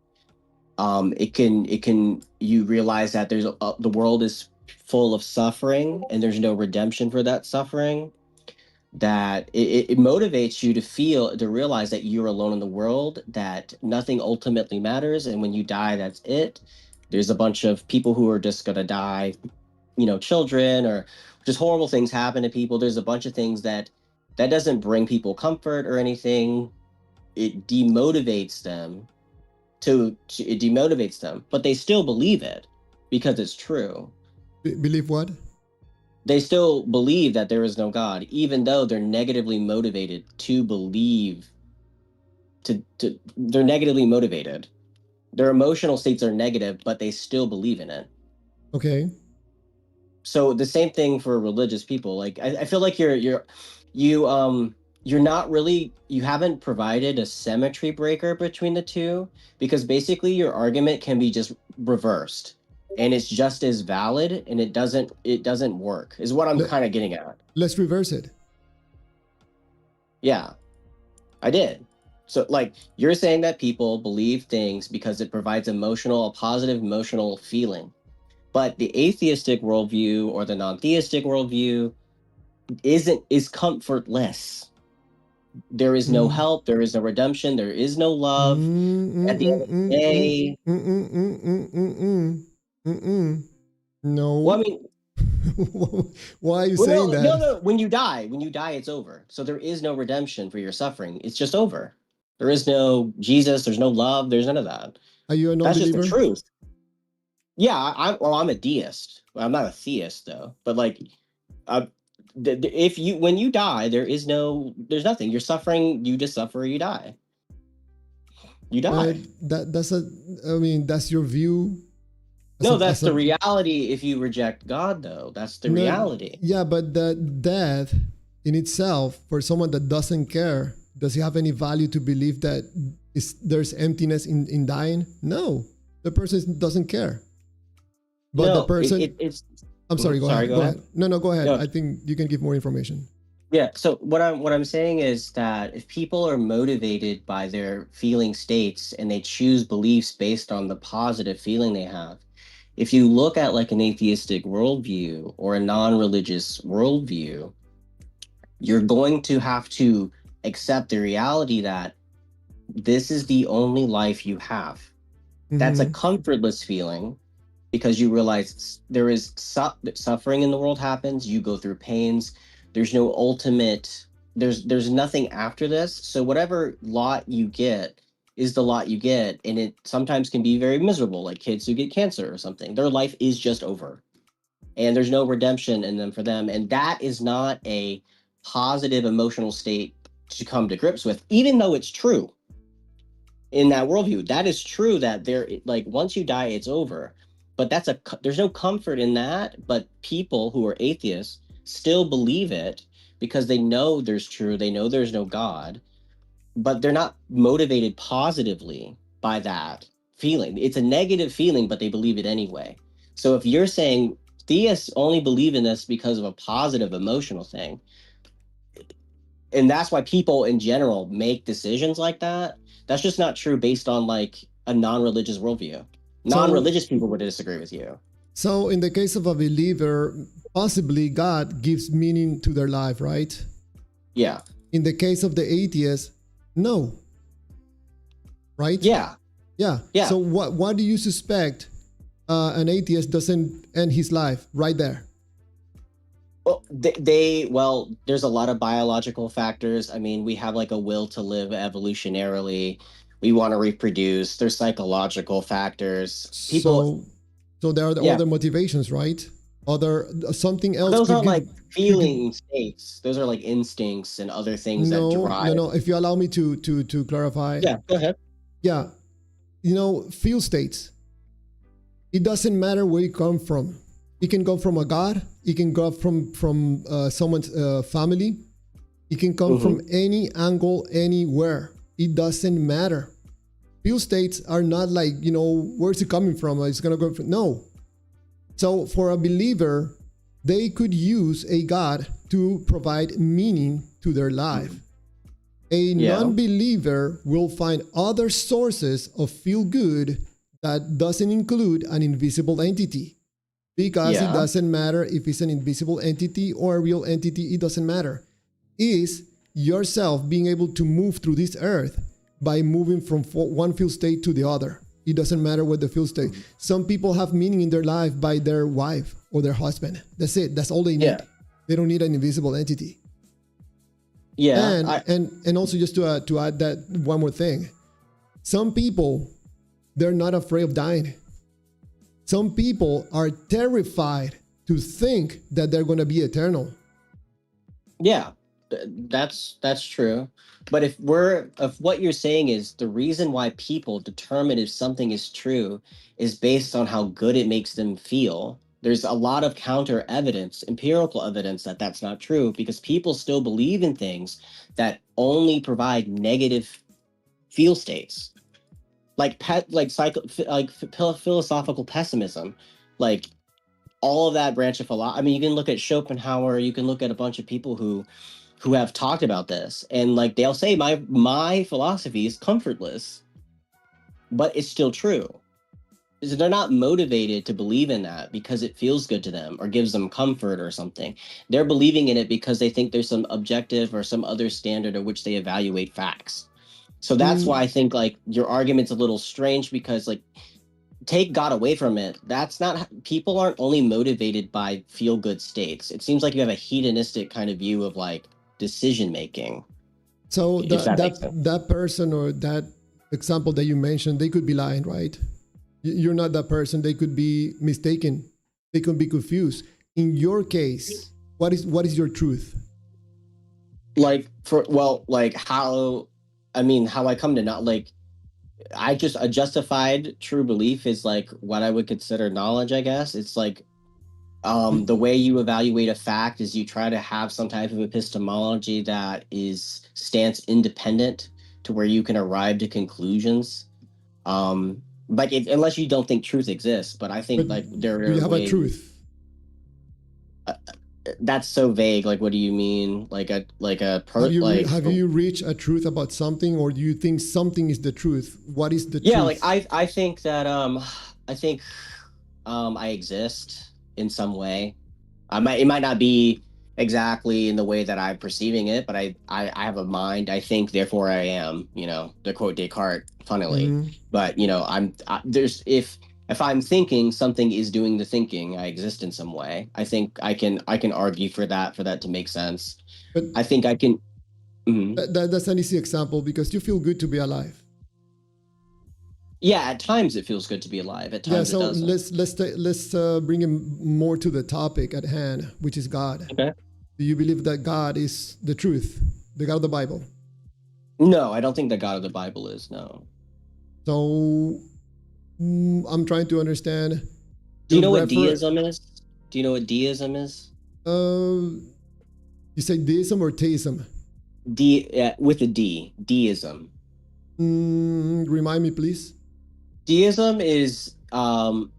It can you realize that the world is full of suffering and there's no redemption for that suffering. That it motivates you to realize that you're alone in the world, that nothing ultimately matters, and when you die, that's it. There's a bunch of people who are just gonna die, children, or just horrible things happen to people. There's a bunch of things that doesn't bring people comfort or anything. It demotivates them it demotivates them, but they still believe it because it's true. Believe what? they still believe that there is no God, even though they're negatively motivated to believe. They're negatively motivated. Their emotional states are negative, but they still believe in it. Okay. So the same thing for religious people. Like I feel like you're not really, you haven't provided a symmetry breaker between the two, because basically your argument can be just reversed and it's just as valid, and it doesn't work is what I'm Let, kind of getting at. let's reverse it. Yeah, I did. So like you're saying that people believe things because it provides a positive emotional feeling. But the atheistic worldview or the non-theistic worldview is comfortless. There is no Mm. help, there is no redemption, there is no love. Mm, At mm, the end mm, of the mm, mm, day, mm, mm, mm, mm, mm, mm, mm. well, I No. mean, Why are you well, saying no, no, that? no. When you die, it's over. So there is no redemption for your suffering. It's just over. There is no Jesus. There's no love. There's none of that. Are you a That's just the non-believer? truth. Yeah, I'm a deist. I'm not a theist though. But like, uh, if you when you die, there's nothing. You're suffering. You just suffer. You die. You But die. that's a, I mean, that's your view No, that's as the a, reality. If you reject God, though, that's the no, reality. yeah, but the death in itself, for someone that doesn't care, does he have any value to believe that there's emptiness in dying? No, the person doesn't care. But the No, person, it's. I'm sorry, go Sorry, ahead. go Go ahead. ahead. No, go ahead. No, I think you can give more information. yeah. So what I'm saying is that if people are motivated by their feeling states and they choose beliefs based on the positive feeling they have, if you look at like an atheistic worldview or a non-religious worldview, you're going to have to accept the reality that this is the only life you have. That's a Mm-hmm. comfortless feeling because you realize there is suffering in the world happens. You go through pains. There's no ultimate. There's nothing after this. So whatever lot you get is the lot you get, and it sometimes can be very miserable. Like kids who get cancer or something, their life is just over, and there's no redemption in them for them. And that is not a positive emotional state to come to grips with, even though it's true in that worldview. That is true that there, like, once you die, it's over. But there's no comfort in that. But people who are atheists still believe it because they know there's true. They know there's no God, but they're not motivated positively by that feeling. It's a negative feeling, but they believe it anyway. So if you're saying theists only believe in this because of a positive emotional thing, and that's why people in general make decisions like that, that's just not true based on like a non-religious worldview. So, Non-religious people would disagree with you. so in the case of a believer, possibly God gives meaning to their life, right? Yeah. In the case of the atheist, no, right? Yeah. Yeah. Yeah. So what do you suspect an atheist doesn't end his life right there? Well, well, there's a lot of biological factors. I mean, we have like a will to live evolutionarily. We want to reproduce. There's psychological factors. People, So, so there are the yeah, other motivations, right? Other something else those could aren't give like could give. feeling states. Those are like instincts and other things that No, no, drive. no. If you allow me to clarify, Yeah, go ahead. yeah, feel states. It doesn't matter where you come from. It can come from a god. It can come from someone's family. It can come Hmm. from any angle, anywhere. It doesn't matter. Feel states are not like, where's it coming from? It's gonna go from, no. So for a believer, they could use a god to provide meaning to their life. A Yeah. non-believer will find other sources of feel good that doesn't include an invisible entity, because it Yeah. doesn't matter if it's an invisible entity or a real entity. It doesn't matter. Is yourself being able to move through this earth by moving from one field state to the other. It doesn't matter what the field state. Some people have meaning in their life by their wife or their husband. That's it. That's all they Yeah. need. They don't need an invisible entity. Yeah. And also, just to add that one more thing, some people, they're not afraid of dying. Some people are terrified to think that they're going to be eternal. Yeah, that's true. But if what you're saying is the reason why people determine if something is true is based on how good it makes them feel, there's a lot of counter evidence, empirical evidence that that's not true because people still believe in things that only provide negative feel states, like philosophical pessimism, like all of that branch of philosophy. I mean, you can look at Schopenhauer, you can look at a bunch of people who have talked about this, and like they'll say my philosophy is comfortless, but it's still true. So they're not motivated to believe in that because it feels good to them or gives them comfort or something. They're believing in it because they think there's some objective or some other standard at which they evaluate facts. So that's why I think like your argument's a little strange because like take God away from it. That's not, people aren't only motivated by feel good states. It seems like you have a hedonistic kind of view of like decision making. So that person or that example that you mentioned, they could be lying, right? You're not that person. They could be mistaken. They could be confused. In your case, what is your truth? Like how I come to not like, a justified true belief is like what I would consider knowledge, I guess. It's like the way you evaluate a fact is you try to have some type of epistemology that is stance independent to where you can arrive to conclusions. Like unless you don't think truth exists, but I think like there are you have a truth. That's so vague. Like, what do you mean? Have you reached a truth about something, or do you think something is the truth? What is the truth? Yeah, like I think that I exist in some way. It might not be exactly in the way that I'm perceiving it, but I have a mind. I think, therefore I am. You know, to quote Descartes, funnily. But you know, if I'm thinking, something is doing the thinking. I exist in some way. I think I can argue for that to make sense. But I think I can. That's an easy example because you feel good to be alive. Yeah, at times it feels good to be alive. At times, it doesn't. Let's bring him more to the topic at hand, which is God. Okay. Do you believe that God is the truth, the God of the Bible? No, I don't think the God of the Bible is. No. So I'm trying to understand. Do you know what deism is? Do you know what deism is? You say deism or theism? With a D. Deism. Remind me, please. Deism is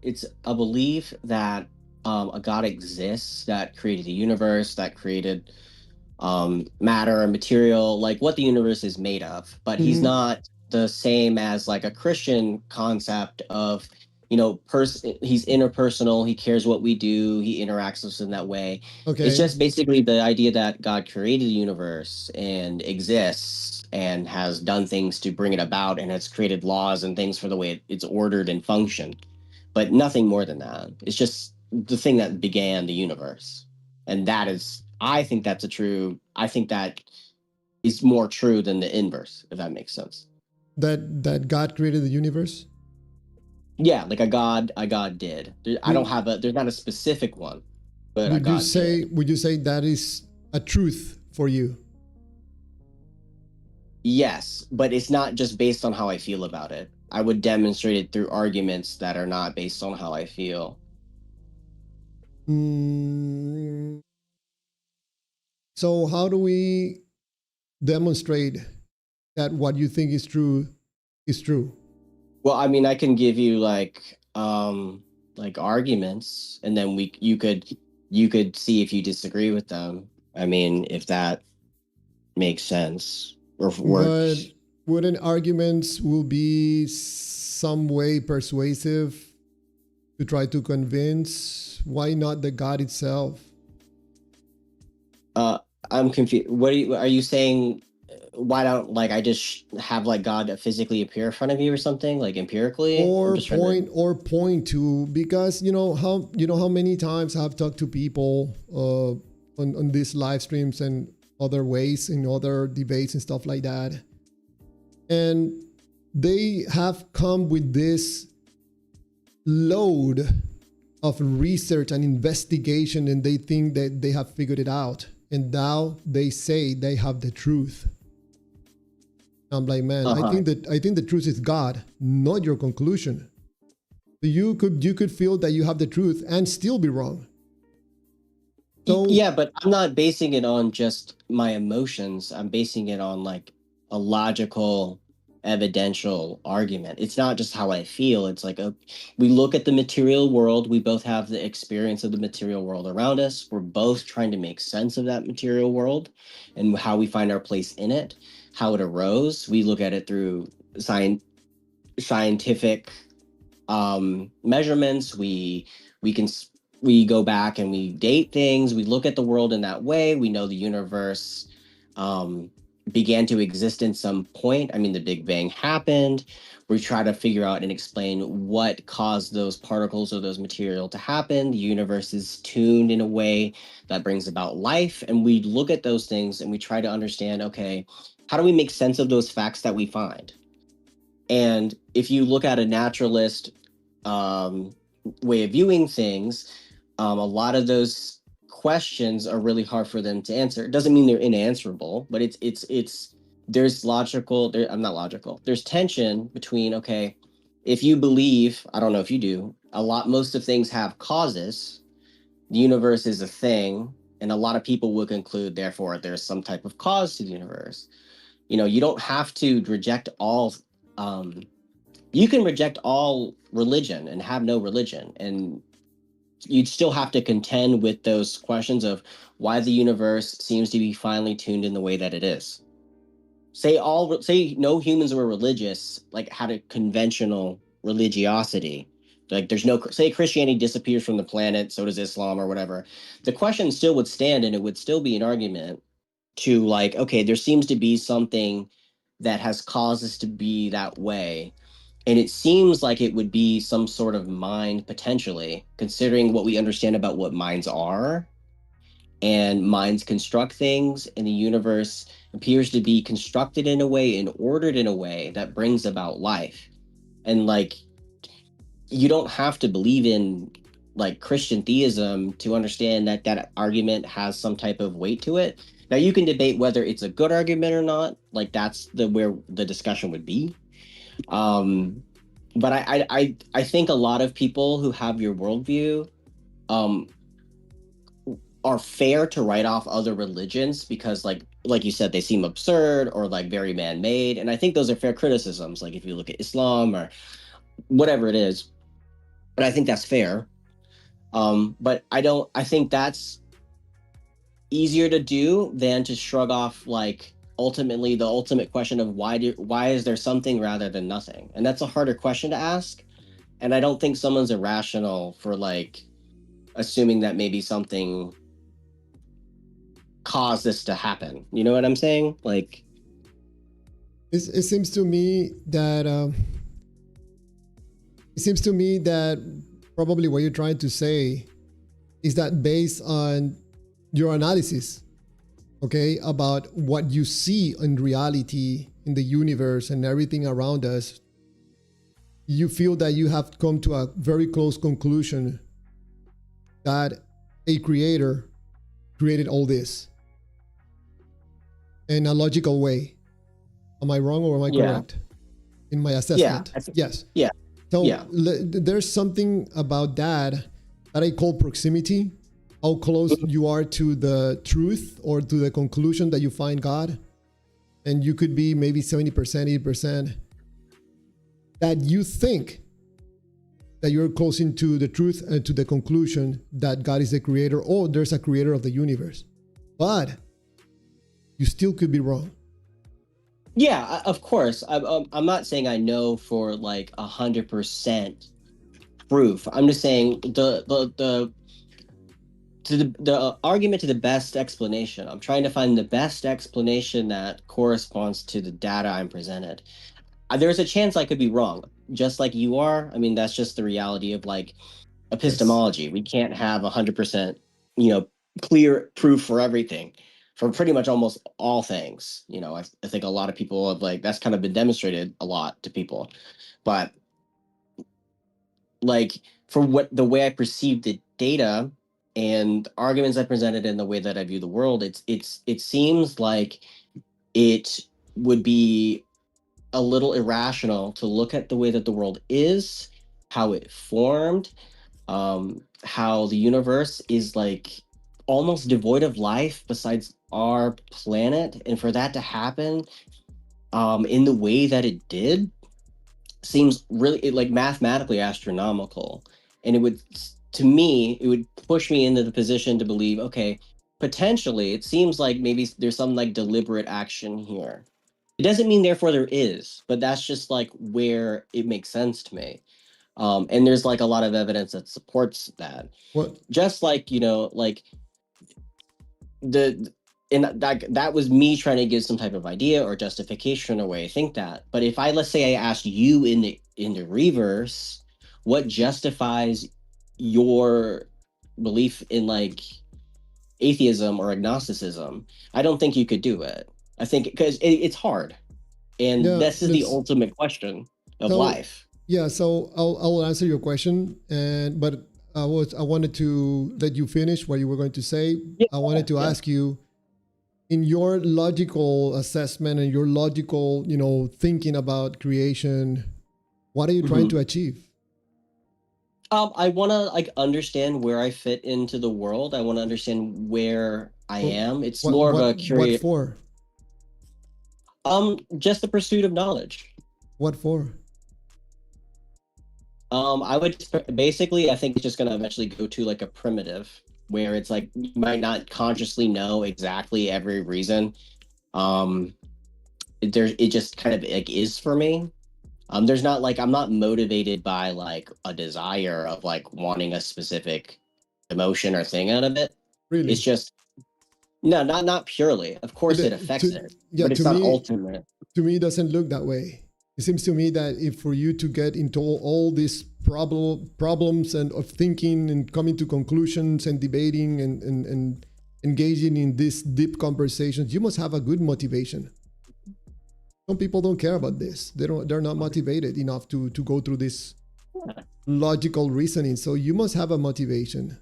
it's a belief that a God exists that created the universe, that created matter and material, like what the universe is made of. But he's not the same as like a Christian concept of, you know, he's interpersonal, he cares what we do, he interacts with us in that way. Okay. It's just basically the idea that God created the universe and exists and has done things to bring it about and has created laws and things for the way it's ordered and functioned, but nothing more than that. It's just the thing that began the universe. And that is, I think that is more true than the inverse, if that makes sense. That God created the universe? Yeah, like a God did. There's not a specific one, but would you say that is a truth for you? Yes, but it's not just based on how I feel about it. I would demonstrate it through arguments that are not based on how I feel. So how do we demonstrate that what you think is true is true? Well, I mean, I can give you like arguments, and then you could see if you disagree with them. I mean, if that makes sense or if it works. But wouldn't arguments will be some way persuasive to try to convince? Why not the God itself? I'm confused. What are you saying? Why don't I just have God physically appear in front of you or something, like empirically, or point to, because you know how many times I've talked to people on these live streams and other ways in other debates and stuff like that, and they have come with this load of research and investigation, and they think that they have figured it out. And now they say they have the truth. I'm like, man, I think the truth is God, not your conclusion. You could feel that you have the truth and still be wrong. So yeah, but I'm not basing it on just my emotions. I'm basing it on like a logical, evidential argument. It's not just how I feel. It's like we look at the material world. We both have the experience of the material world around us. We're both trying to make sense of that material world and how we find our place in it, how it arose. We look at it through scientific measurements. We go back and we date things. We look at the world in that way. We know the universe began to exist in some point. I mean, the Big Bang happened. We try to figure out and explain what caused those particles or those material to happen. The universe is tuned in a way that brings about life. And we look at those things and we try to understand, okay, how do we make sense of those facts that we find? And if you look at a naturalist way of viewing things, a lot of those questions are really hard for them to answer. It doesn't mean they're unanswerable, but there's logical. I'm not logical. There's tension between, okay, if you believe, I don't know if you do, most of things have causes. The universe is a thing, and a lot of people would conclude, therefore, there's some type of cause to the universe. You don't have to reject all. You can reject all religion and have no religion, and you'd still have to contend with those questions of why the universe seems to be finely tuned in the way that it is. Say no humans were religious, like had a conventional religiosity. Like there's no, say Christianity disappears from the planet, so does Islam or whatever. The question still would stand, and it would still be an argument to like, okay, there seems to be something that has caused us to be that way. And it seems like it would be some sort of mind potentially, considering what we understand about what minds are. And minds construct things, and the universe appears to be constructed in a way and ordered in a way that brings about life. And like, you don't have to believe in like Christian theism to understand that that argument has some type of weight to it. Now you can debate whether it's a good argument or not. Like that's where the discussion would be. But I think a lot of people who have your worldview are fair to write off other religions because like you said, they seem absurd or like very man-made. And I think those are fair criticisms. Like if you look at Islam or whatever it is, but I think that's fair. But I think that's easier to do than to shrug off like ultimately the ultimate question of why is there something rather than nothing? And that's a harder question to ask. And I don't think someone's irrational for like assuming that maybe something caused this to happen. You know what I'm saying? Like it seems to me that probably what you're trying to say is that based on your analysis, okay, about what you see in reality in the universe and everything around us, you feel that you have come to a very close conclusion that a creator created all this in a logical way. Am I wrong or am I correct in my assessment? Yes. Yeah. So there's something about that I call proximity, how close you are to the truth or to the conclusion that you find God. And you could be maybe 70%, 80%, that you think that you're close into the truth and to the conclusion that God is the creator or there's a creator of the universe. But you still could be wrong. Yeah, of course. I'm not saying I know for like 100% proof. I'm just saying the argument to the best explanation. I'm trying to find the best explanation that corresponds to the data I'm presented. There's a chance I could be wrong, just like you are. I mean, that's just the reality of like epistemology. We can't have 100%, clear proof for everything, for pretty much almost all things. I think a lot of people have like that's kind of been demonstrated a lot to people, but like for what the way I perceive the data and arguments I presented in the way that I view the world, it seems like it would be a little irrational to look at the way that the world is, how it formed, how the universe is like almost devoid of life besides our planet, and for that to happen in the way that it did seems really like mathematically astronomical, and it would, to me, it would push me into the position to believe, okay, potentially it seems like maybe there's some like deliberate action here. It doesn't mean therefore there is, but that's just like where it makes sense to me. And there's like a lot of evidence that supports that. What? Just like, like the and that was me trying to give some type of idea or justification or way I think that. But if I, let's say I asked you in the reverse, what justifies your belief in like atheism or agnosticism, I don't think you could do it. I think because it's hard, and Yeah, this is the ultimate question of so life. yeah, so I'll answer your question, and but I wanted to let you finish what you were going to say. Yeah, I wanted to yeah. ask you, in your logical assessment and your logical, thinking about creation, what are you trying Mhm. to achieve? I want to like understand where I fit into the world. I want to understand where I What am. It's what more of what a what curious, for? just the pursuit of knowledge. What for? I would basically, I think it's just going to eventually go to like a primitive where it's like you might not consciously know exactly every reason. Um, it just kind of like is for me. There's not like I'm not motivated by like a desire of like wanting a specific emotion or thing out of it. It's Really? just no, not purely. Of course, it affects it, Yeah, but it's not ultimate. to me, it doesn't look that way. It seems to me that if for you to get into all these problems and of thinking and coming to conclusions and debating and engaging in these deep conversations, you must have a good motivation. Some people don't care about this. They're not motivated enough to go through this Yeah. logical reasoning. So you must have a motivation.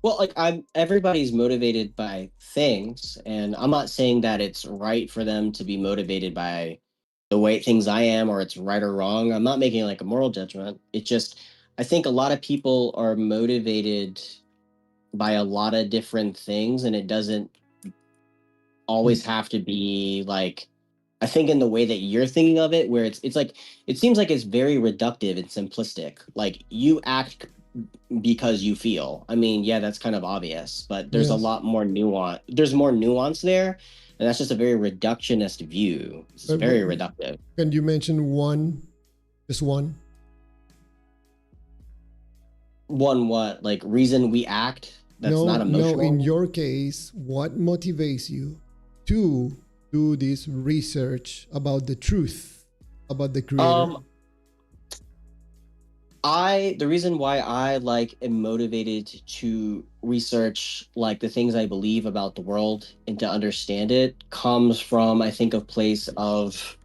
Well, like everybody's motivated by things, and I'm not saying that it's right for them to be motivated by the way things I am, or it's right or wrong. I'm not making like a moral judgment. It just, I think a lot of people are motivated by a lot of different things, and it doesn't always have to be like, I think in the way that you're thinking of it, where it's like it seems like it's very reductive and simplistic. Like you act because you feel. I mean, yeah, that's kind of obvious, but there's a Yes. lot more nuance. There's more nuance there, and that's just a very reductionist view. It's But very reductive. can you mention one, just one? One what? Like reason we act that's not No, no. In emotional? your case, what motivates you to do this research about the truth about the creator? Um, the reason why I like am motivated to research like the things I believe about the world and to understand it comes from, I think, a place of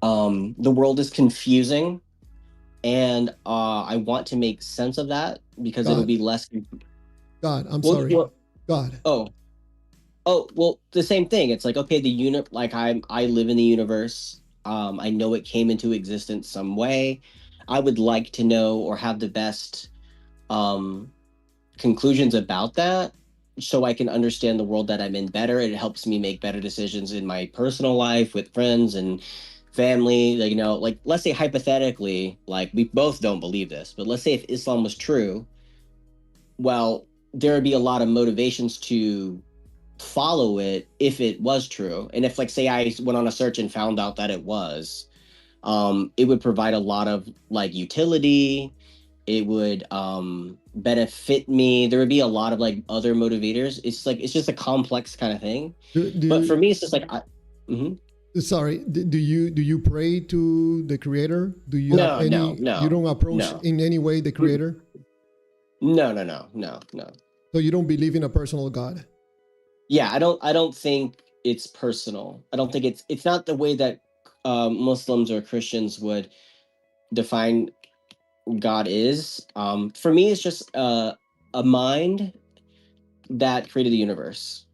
the world is confusing, and I want to make sense of that because it'll God, be less. God, I'm Well, sorry. well, God. oh, well, the same thing. It's like, okay, the unit, like I live in the universe. I know it came into existence some way. I would like to know or have the best um conclusions about that so I can understand the world that I'm in better. It helps me make better decisions in my personal life with friends and family. Like, like let's say hypothetically, like we both don't believe this, but let's say if Islam was true, well, there would be a lot of motivations to follow it if it was true. And if like say I went on a search and found out that it was, it would provide a lot of like utility. It would benefit me. There would be a lot of like other motivators. It's like it's just a complex kind of thing. But for Do, me, it's just like mhm. sorry, do you pray to the creator? Do you have No, no, any, you no, don't approach no, in any way the Mm, creator? no, no, no, no, no. So you don't believe in a personal God? Yeah, I don't think it's personal. I don't think it's not the way that Muslims or Christians would define God is. For me, it's just a mind that created the universe,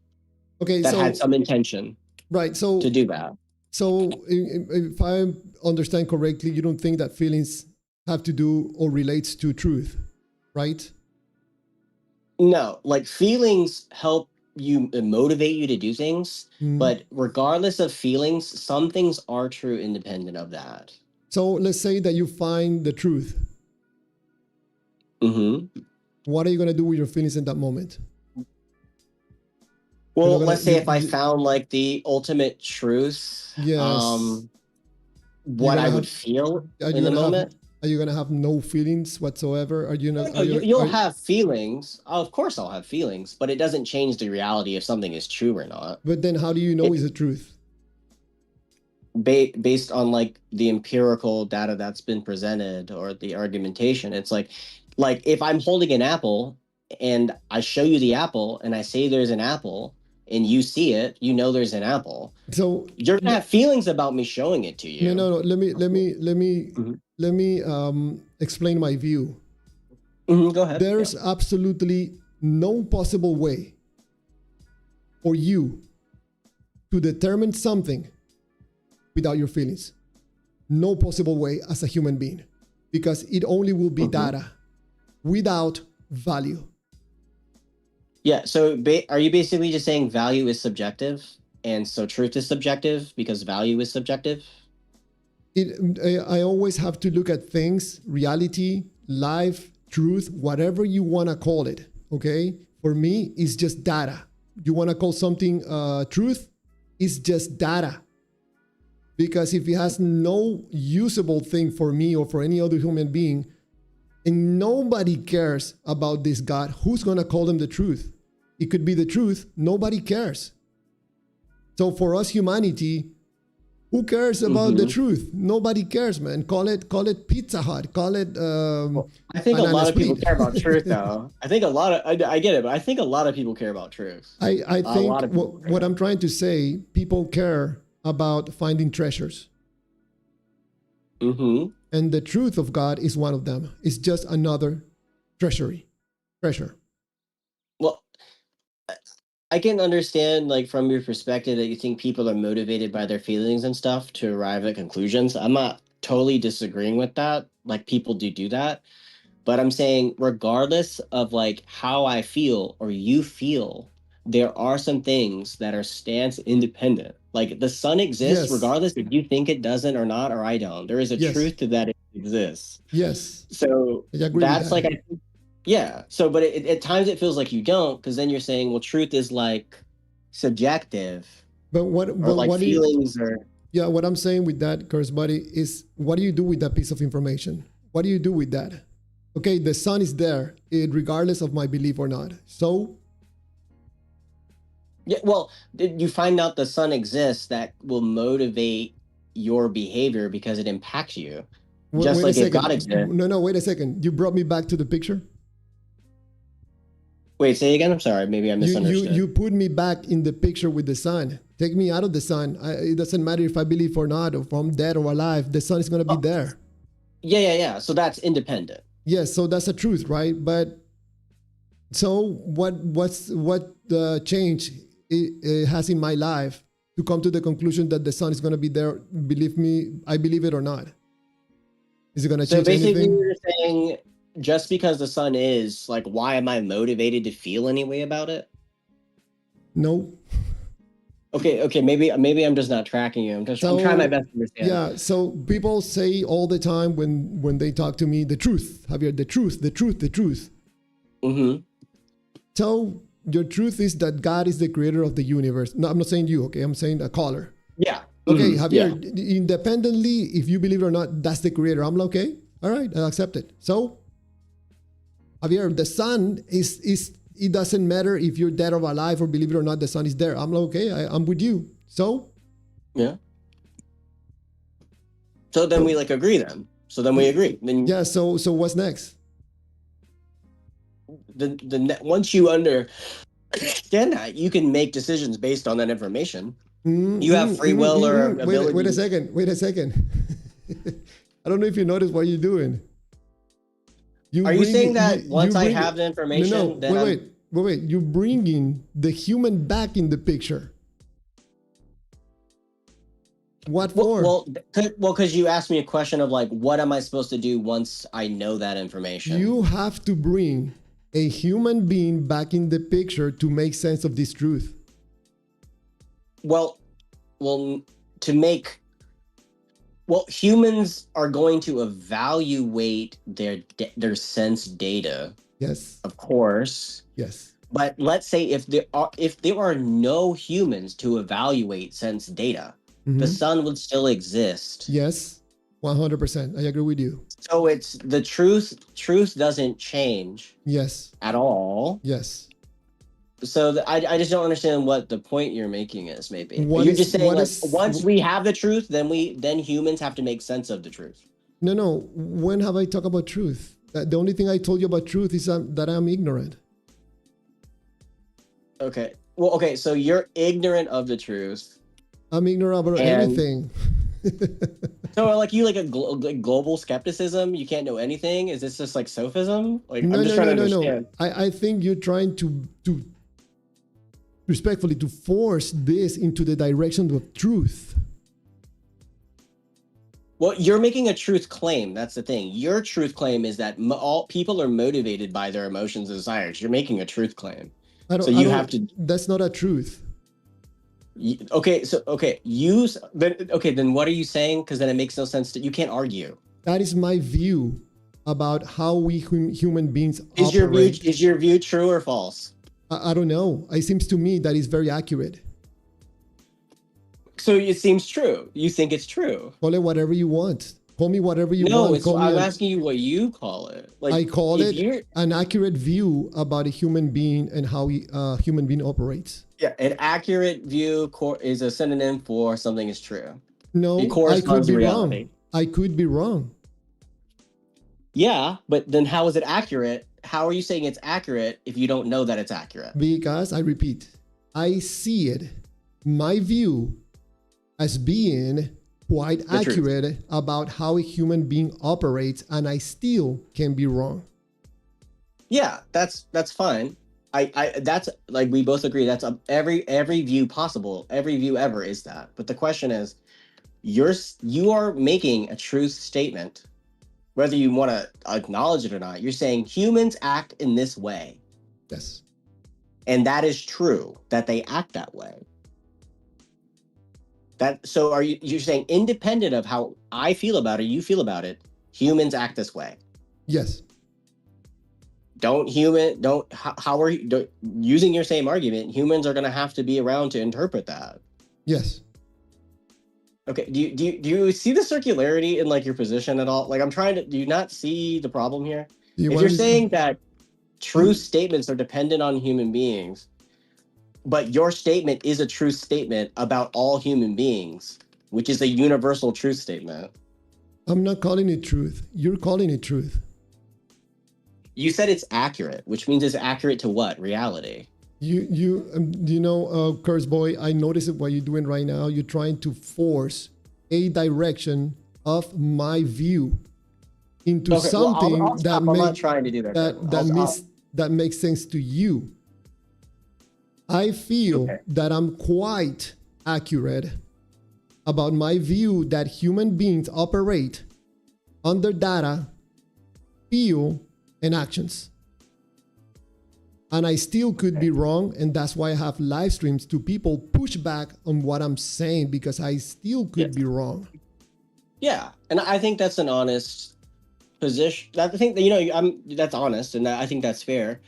Okay, that had so some intention right, to do that. so if I understand correctly, you don't think that feelings have to do or relates to truth, right? No, like feelings help you motivate you to do things, Mm. but regardless of feelings, some things are true independent of that. So let's say that you find the truth. Mm-hmm. What are you gonna do with your feelings in that moment? You're not Well, gonna. let's say if I found like the ultimate truth, Yes. You're what I gonna would have. feel Are you in the gonna have? moment. Are you gonna have no feelings whatsoever? Are you No, not? no, Are you? you'll have feelings. Of course, I'll have feelings, but it doesn't change the reality if something is true or not. But then, how do you know It is the truth? based on like the empirical data that's been presented or the argumentation. It's like if I'm holding an apple and I show you the apple and I say there's an apple and you see it, you know there's an apple. So You're gonna have feelings about me showing it to no, you. no, no. Mhm. Let me explain my view. Go ahead. Yeah. There's absolutely no possible way for you to determine something without your feelings. No possible way as a human being, because it only will be data without value. Yeah. So are you basically just saying value is subjective, and so truth is subjective because value is subjective? I always have to look at things, reality, life, truth, whatever you want to call it. Okay. For me, it's just data. You want to call something truth? It's just data. Because if it has no usable thing for me or for any other human being, and nobody cares about this God, who's going to call them the truth? It could be the truth. Nobody cares. So for us, humanity, who cares about the truth? Nobody cares, man. Call it Pizza Hut. Call it Well, I think a banana lot of people split. care about truth, though. I think a lot of I get it, but I think a lot of people care about truth. I A lot think of people what care. I'm trying to say, people care about finding treasures. Mm-hmm. And the truth of God is one of them. It's just another treasure. Well, I can understand, like, from your perspective that you think people are motivated by their feelings and stuff to arrive at conclusions. I'm not totally disagreeing with that. Like, people do that. But I'm saying, regardless of like how I feel or you feel, there are some things that are stance independent. Like the sun exists Yes, regardless if you think it doesn't or not, or I don't. There is a yes, truth to that it exists. yes. So I agree with that's that. like, yeah. So, but at times it feels like you don't, because then you're saying, well, truth is like subjective, or But like what do you? feelings, or Yeah, what I'm saying with that, curse buddy, is what do you do with that piece of information? What do you do with that? Okay, the sun is there, regardless of my belief or not. So yeah. Well, did you find out the sun exists, that will motivate your behavior because it impacts you. Just wait a like if God second. exists. No, no, wait a second. You brought me back to the picture. Wait, say again. I'm sorry. Maybe I You misunderstood. put me back in the picture with the sun. Take me out of the sun. It doesn't matter if I believe or not, or if I'm dead or alive. The sun is gonna be Oh, there. yeah. So that's independent. Yes, so that's the truth, right? But so what the change it has in my life to come to the conclusion that the sun is gonna be there? Believe me, I believe it or not. Is it gonna So change basically, anything? you're saying just because the sun is, like, why am I motivated to feel any way about it? No. Okay. Maybe I'm just not tracking you. I'm trying my So best to understand. yeah, so people say all the time when they talk to me, the truth, Javier, the truth, the truth, the truth. Mm-hmm. So your truth is that God is the creator of the universe. No, I'm not saying you, okay? I'm saying a caller. Yeah. Okay, Yeah. Javier, independently, if you believe it or not, that's the creator. I'm like, okay, all right, I'll accept it. So, Javier, the sun is it doesn't matter if you're dead or alive or believe it or not, the sun is there. I'm like, okay, I'm with you. So, Yeah. So then we so like agree then. So then we agree. Then yeah, so what's next? once you understand that, you can make decisions based on that information. You have free will or Wait, ability wait a to. second. Wait a second. I don't know if you noticed what you're doing. Are you saying that once I have the information, no, then wait. You're bringing the human back in the picture. What for? Well, because you asked me a question of like, what am I supposed to do once I know that information? You have to bring a human being back in the picture to make sense of this truth. Well, humans are going to evaluate their sense data. Yes. Of course. Yes. But let's say if there are no humans to evaluate sense data, the sun would still exist. Yes, 100%. I agree with you. So it's the truth. Truth doesn't change. Yes. At all. Yes. So I just don't understand what the point you're making is. Maybe you're just saying like once we have the truth, then humans have to make sense of the truth. No. When have I talked about truth? The only thing I told you about truth is that I'm ignorant. Okay. Well, okay. So you're ignorant of the truth. I'm ignorant about anything. So like you like a global skepticism? You can't know anything? Is this just like sophism? Like I'm just trying to understand. I think you're trying to respectfully to force this into the direction of truth. Well, you're making a truth claim. That's the thing. Your truth claim is that all people are motivated by their emotions and desires. You're making a truth claim. That's not a truth. Okay, then what are you saying? Because then it makes no sense. You can't argue. That is my view about how we human beings operate. Is your view true or false? I don't know. It seems to me that is very accurate. So it seems true. You think it's true. Call it whatever you want. Call me whatever you want. No, I'm asking you what you call it. Like I call it an accurate view about a human being and how a human being operates. Yeah, an accurate view is a synonym for something is true. No, I could be wrong. I could be wrong. Yeah, but then how is it accurate? How are you saying it's accurate if you don't know that it's accurate? Because, I repeat, I see it, my view, as being quite accurate about how a human being operates, and I still can be wrong. Yeah, that's fine. I that's like we both agree that's every view possible, every view ever is that. But the question is, you are making a truth statement, whether you want to acknowledge it or not. You're saying humans act in this way. Yes. And that is true that they act that way. So you're saying independent of how I feel about it, you feel about it, humans act this way? Yes. How are you using your same argument? Humans are going to have to be around to interpret that. Yes. Okay. Do you see the circularity in like your position at all? Like do you not see the problem here? If you're saying that true statements are dependent on human beings, but your statement is a truth statement about all human beings, which is a universal truth statement. I'm not calling it truth. You're calling it truth. You said it's accurate, which means it's accurate to what? Reality. Curse boy, I notice what you're doing right now. You're trying to force a direction of my view into something I'm not trying to do that. That makes sense to you. I feel that I'm quite accurate about my view that human beings operate under data, feel, and actions. And I still could be wrong, and that's why I have live streams to people push back on what I'm saying, because I still could be wrong. Yeah, and I think that's an honest position. I think that's honest, and I think that's fair.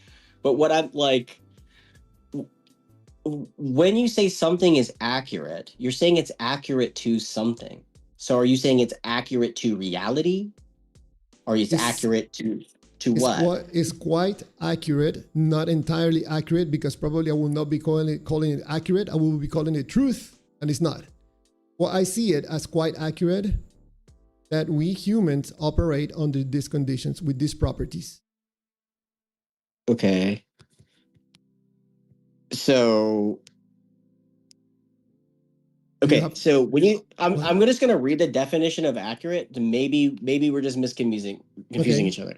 But what I'm like, when you say something is accurate, you're saying it's accurate to something. So are you saying it's accurate to reality, or it's accurate to what? It's quite accurate, not entirely accurate, because probably I will not be calling it accurate. I will be calling it truth, and it's not. Well, I see it as quite accurate that we humans operate under these conditions with these properties. Okay. So so when I'm just gonna read the definition of accurate. Maybe we're just confusing each other.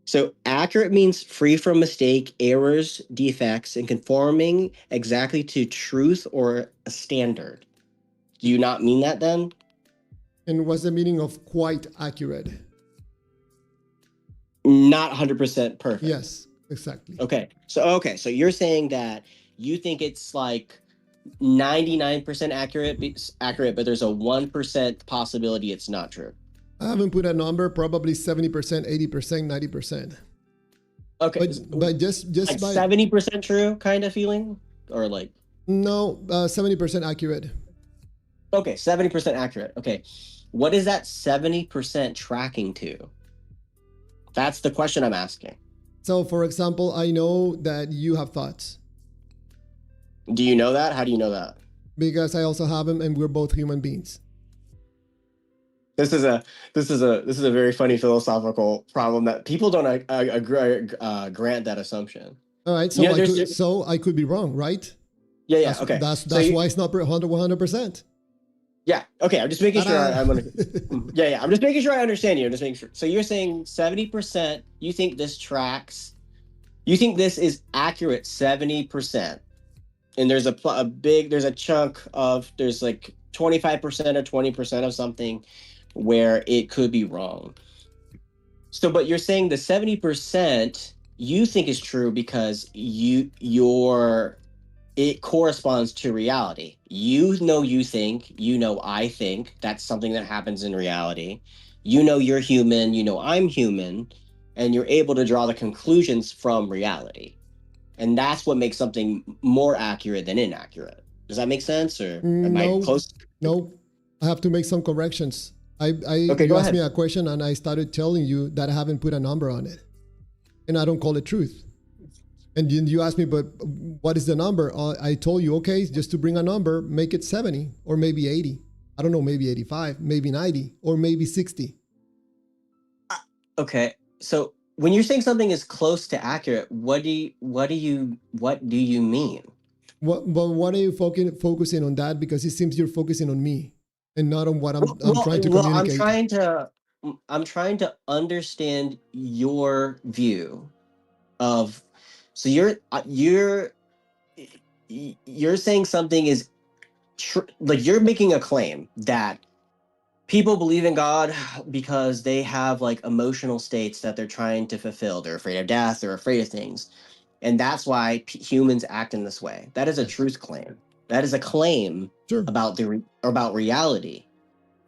So accurate means free from mistake, errors, defects, and conforming exactly to truth or a standard. Do you not mean that then? And what's the meaning of quite accurate? Not 100% perfect. Yes, exactly. Okay. So you're saying that you think it's like 99% accurate, but there's a 1% possibility it's not true. I haven't put a number, probably 70%, 80%, 90%. Okay. But just Like by 70% true kind of feeling? Or like no, 70% accurate. okay, 70% accurate. Okay. What is that 70% tracking to? That's the question I'm asking. So for example, I know that you have thoughts. Do you know that? How do you know that? Because I also have them and we're both human beings. This is a very funny philosophical problem that people don't grant that assumption. All right, so I could be wrong, right? Yeah, that's, okay. That's why it's not 100%. Yeah, okay. I'm just making sure I'm gonna. Yeah. I'm just making sure I understand you. I'm just making sure. So you're saying 70%. You think this tracks? You think this is accurate 70%? And there's there's a chunk of there's like 25% or 20% of something where it could be wrong. So, but you're saying the 70% you think is true because it corresponds to reality. You think, I think that's something that happens in reality. You're human, I'm human, and you're able to draw the conclusions from reality. And that's what makes something more accurate than inaccurate. Does that make sense? Or am I close? No, I have to make some corrections. Okay, you go asked ahead. me a question and I started telling you that I haven't put a number on it. And I don't call it truth. And you asked me, but what is the number? I told you, okay, just to bring a number, make it 70 or maybe 80. I don't know, maybe 85, maybe 90, or maybe 60. Okay, so when you're saying something is close to accurate, what do you mean? What are you focusing on that? Because it seems you're focusing on me and not on what I'm trying to communicate. I'm trying to understand your view of. So you're saying something is like you're making a claim that people believe in God because they have like emotional states that they're trying to fulfill. They're afraid of death, they're afraid of things. And that's why humans act in this way. That is a truth claim. That is a claim about reality.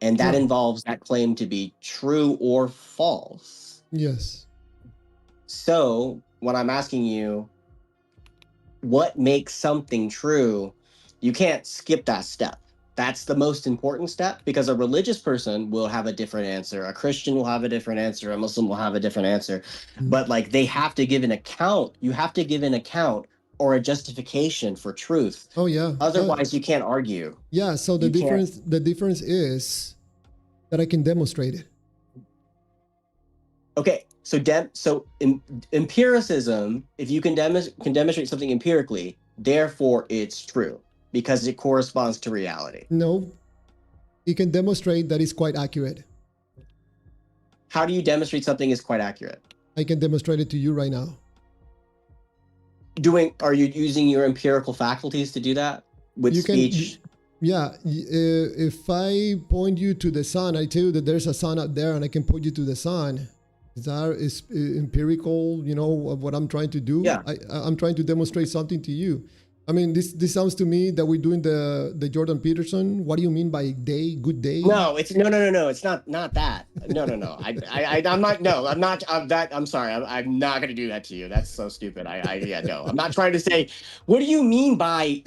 And that involves that claim to be true or false. Yes. So, when I'm asking you, what makes something true, you can't skip that step. That's the most important step because a religious person will have a different answer. A Christian will have a different answer. A Muslim will have a different answer. But like they have to give an account. You have to give an account or a justification for truth. Oh yeah. Otherwise, you can't argue. Yeah. So the difference is that I can demonstrate it. Okay. So empiricism, if you can demonstrate something empirically, therefore it's true. Because it corresponds to reality. No, it can demonstrate that it's quite accurate. How do you demonstrate something is quite accurate? I can demonstrate it to you right now. Are you using your empirical faculties to do that with speech? Yeah, if I point you to the sun, I tell you that there's a sun out there and I can point you to the sun. That is empirical, what I'm trying to do. Yeah. I'm trying to demonstrate something to you. I mean, this sounds to me that we're doing the Jordan Peterson. What do you mean by day? Good day? No, it's no. It's not that. No. I'm not. No, I'm not. I'm sorry. I'm not gonna do that to you. That's so stupid. No. I'm not trying to say. What do you mean by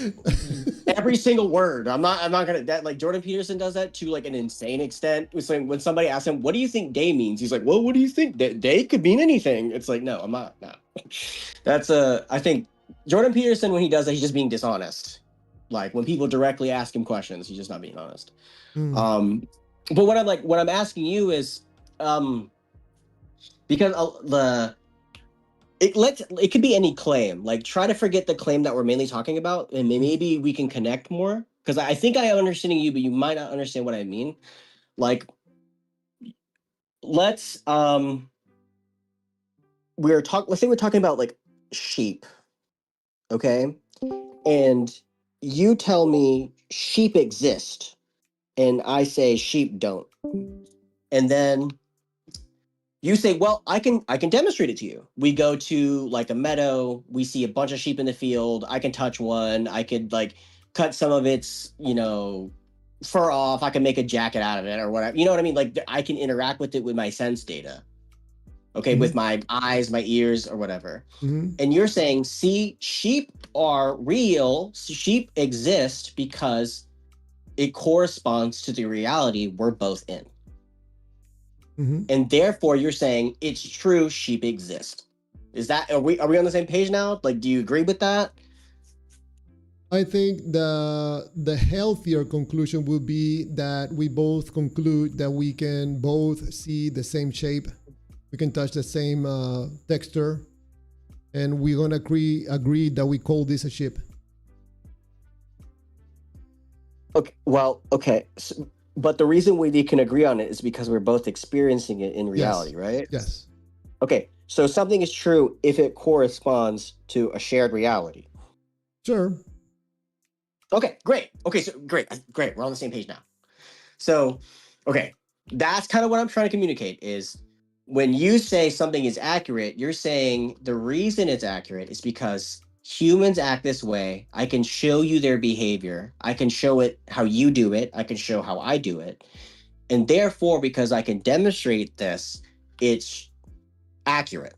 every single word? I'm not gonna. That like Jordan Peterson does that to like an insane extent. When somebody asks him, "What do you think day means?" He's like, "Well, what do you think? Day could mean anything." It's like, no, I'm not. No. That's I think. Jordan Peterson, when he does that, he's just being dishonest. Like when people directly ask him questions, he's just not being honest. But what I'm asking you is, because it could be any claim. Like try to forget the claim that we're mainly talking about, and maybe we can connect more. Because I think I am understanding you, but you might not understand what I mean. Like, let's let's say we're talking about like sheep, okay? And you tell me sheep exist, and I say sheep don't. And then you say, well, I can demonstrate it to you. We go to like a meadow, we see a bunch of sheep in the field, I can touch one, I could like cut some of its, fur off, I can make a jacket out of it or whatever. You know what I mean? Like I can interact with it with my sense data. Okay, with my eyes, my ears, or whatever. And you're saying, see, sheep are real, sheep exist because it corresponds to the reality we're both in. And therefore you're saying it's true, sheep exist. Are we on the same page now? Like, do you agree with that? I think the healthier conclusion would be that we both conclude that we can both see the same shape, we can touch the same texture, and we're gonna agree that we call this a sheep. Okay. Well, okay. So, but the reason we can agree on it is because we're both experiencing it in reality, right? Yes. Okay. So something is true if it corresponds to a shared reality. Sure. Okay, great. Okay, so great. We're on the same page now. So, okay, that's kind of what I'm trying to communicate is when you say something is accurate, you're saying the reason it's accurate is because humans act this way. I can show you their behavior. I can show it how you do it. I can show how I do it. And therefore, because I can demonstrate this, it's accurate.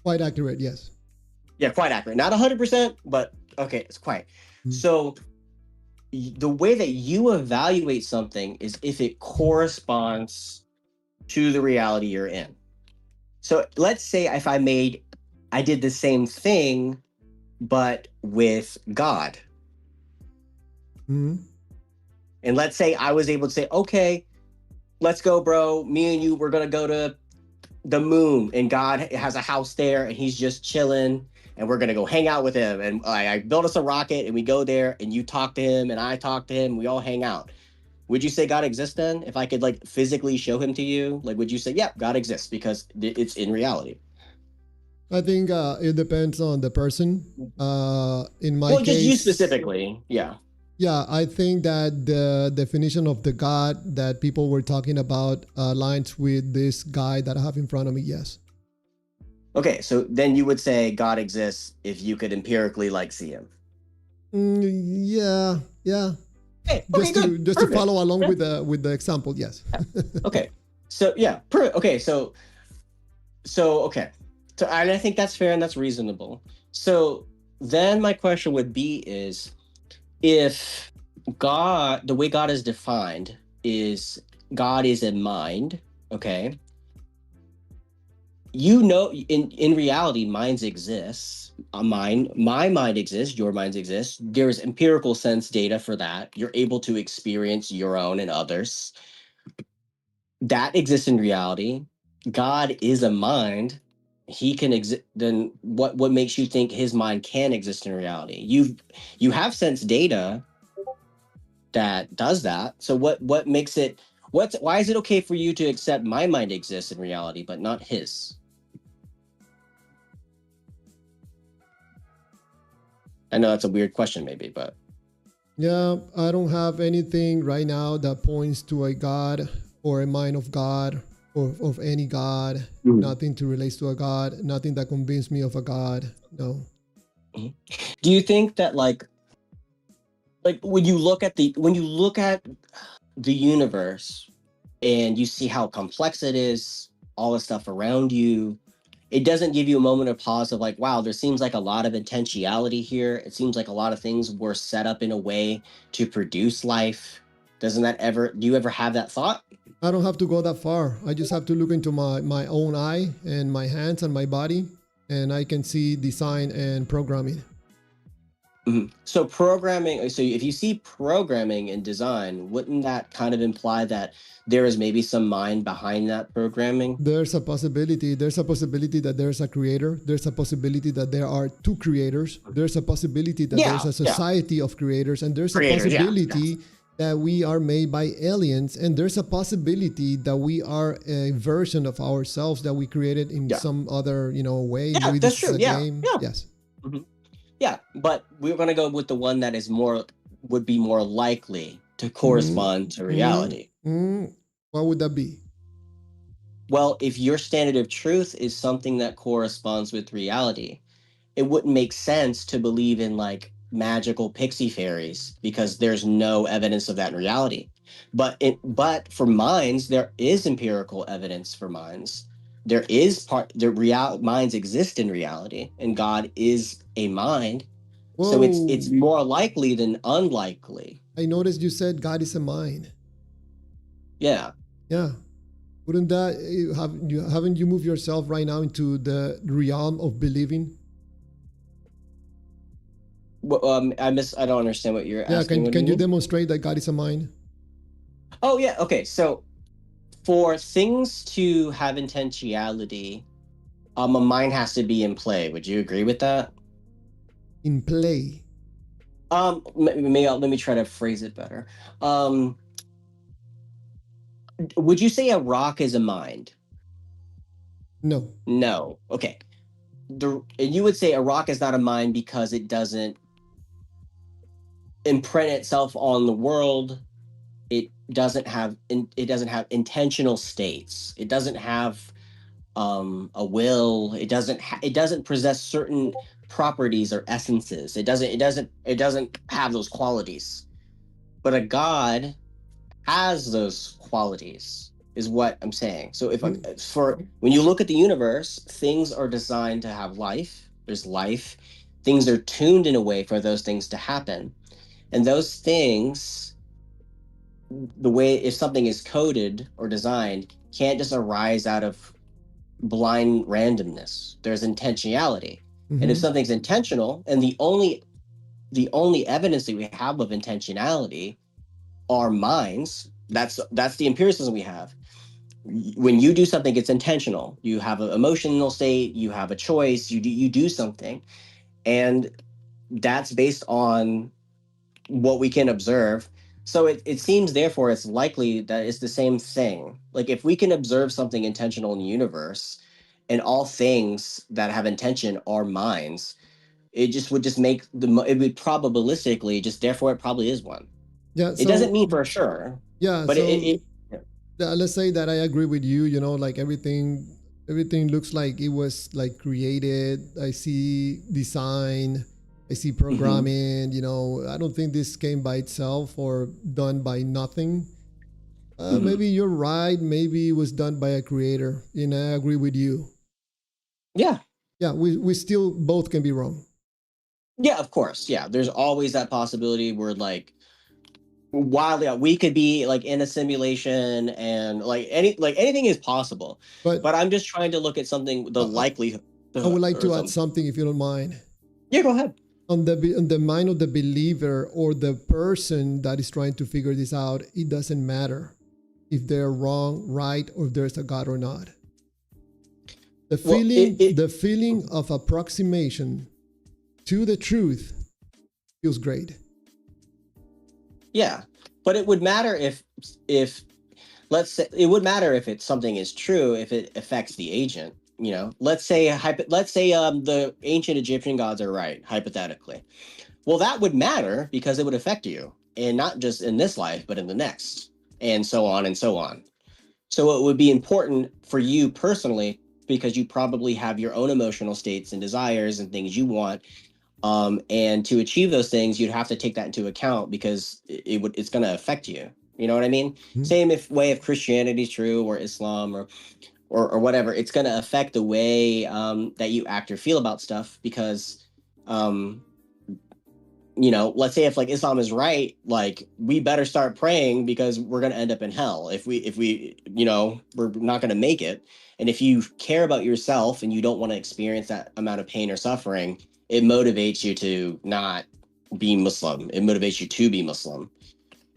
Quite accurate, yes. Yeah, quite accurate. Not 100%, but okay, it's quite. So the way that you evaluate something is if it corresponds to the reality you're in. So let's say if I did the same thing, but with God. And let's say I was able to say, okay, let's go, bro. Me and you, we're going to go to the moon, and God has a house there and he's just chilling. And we're going to go hang out with him. And I built us a rocket and we go there and you talk to him and I talk to him. We all hang out. Would you say God exists then? If I could like physically show him to you, like, would you say, yeah, God exists because it's in reality? I think it depends on the person. In my case, just you specifically. Yeah. Yeah, I think that the definition of the God that people were talking about aligns with this guy that I have in front of me. Yes. Okay, so then you would say God exists if you could empirically like see him. Yeah. Hey, just to follow along with the example, yes. Okay, so yeah, okay, so okay, so and I think that's fair and that's reasonable. So then my question would be is if God, the way God is defined is God is a mind, okay? In reality, minds exist. My mind exists, your minds exist. There's empirical sense data for that. You're able to experience your own and others. That exists in reality. God is a mind. He can exist. Then what makes you think his mind can exist in reality? You have sense data that does that. So what makes it why is it okay for you to accept my mind exists in reality but not his? I know that's a weird question, maybe, but yeah, I don't have anything right now that points to a God or a mind of God or of any God. Nothing to relate to a God. Nothing that convinced me of a God. No. Do you think that like when you look at the universe and you see how complex it is, all the stuff around you, it doesn't give you a moment of pause of like, wow, there seems like a lot of intentionality here. It seems like a lot of things were set up in a way to produce life. Do you ever have that thought? I don't have to go that far. I just have to look into my own eye and my hands and my body, and I can see design and programming. So programming, so if you see programming and design, wouldn't that kind of imply that there is maybe some mind behind that programming? There's a possibility. There's a possibility that there's a creator. There's a possibility that there are two creators. There's a possibility that there's a society of creators. And there's a possibility that we are made by aliens, and there's a possibility that we are a version of ourselves that we created in Yeah. some other, way. Yeah, Maybe that's this is true. a Yeah. game. Yeah. Yes. Mhm. Yeah, but we're going to go with the one that is would be more likely to Mm, correspond to mm, reality. what would that be? Well, if your standard of truth is something that corresponds with reality, it wouldn't make sense to believe in like magical pixie fairies because there's no evidence of that in reality. But for minds, there is empirical evidence for minds. There is the real minds exist in reality, and God is a mind. So it's Whoa! more likely than unlikely. I noticed you said God is a mind. Yeah. Yeah. Wouldn't that haven't you moved yourself right now into the realm of believing? Well, I don't understand what you're Yeah. asking. What do Can you you mean? demonstrate that God is a mind? Oh yeah. Okay. So for things to have intentionality, a mind has to be in play. Would you agree with that? In play? Maybe let me try to phrase it better. Um, would you say a rock is a mind? No. No. Okay. You would say a rock is not a mind because it doesn't imprint itself on the world. It doesn't have intentional states. It doesn't have a will. It doesn't possess certain properties or essences. It doesn't have those qualities. But a god has those qualities is what I'm saying. So if Mm, for when you look at the universe, things are designed to have life. There's life. Things are tuned in a way for those things to happen. And those things, the way if something is coded or designed, can't just arise out of blind randomness. There's intentionality. And if mm-hmm. something's intentional, and the only evidence that we have of intentionality are minds, that's the empiricism we have. When you do something, it's intentional. You have an emotional state, you have a choice, you do something, and that's based on what we can observe. So it seems therefore it's likely that it's the same thing. Like if we can observe something intentional in the universe, and all things that have intention are minds, it just would just make it would probabilistically just therefore it probably is one. Yeah. It doesn't mean for sure, Yeah. but So it let's say that I agree with you. Like everything looks like it was like created. I see design. I see mhm, programming. I don't think this came by itself or done by nothing. mhm. Maybe you're right. Maybe it was done by a creator. I agree with you. Yeah. Yeah, we still both can be wrong. Yeah, of course. Yeah, there's always that possibility where wildly we could be like in a simulation and anything is possible. But But I'm just trying to look at something the uh, likelihood I would like or to add something. something, if you don't mind. Yeah, go ahead. On the mind of the believer or the person that is trying to figure this out, it doesn't matter if they're wrong, right, or if there's a God or not. The Well, feeling, the feeling of approximation to the truth feels great. yeah, but it would matter if let's say it would matter if it's something is true if it affects the agent. Let's say the ancient Egyptian gods are right hypothetically. Well, that would matter because it would affect you, and not just in this life, but in the next, and so on and so on. So it would be important for you personally because you probably have your own emotional states and desires and things you want. And to achieve those things, you'd have to take that into account because it's going to affect you. You know what I mean? Hmm? Same if way of Christianity is true or Islam or whatever. It's going to affect the way that you act or feel about stuff because um, let's say if like Islam is right, like we better start praying because we're going to end up in hell if we we're not going to make it. And if you care about yourself and you don't want to experience that amount of pain or suffering, it motivates you to not be Muslim. It motivates you to be Muslim.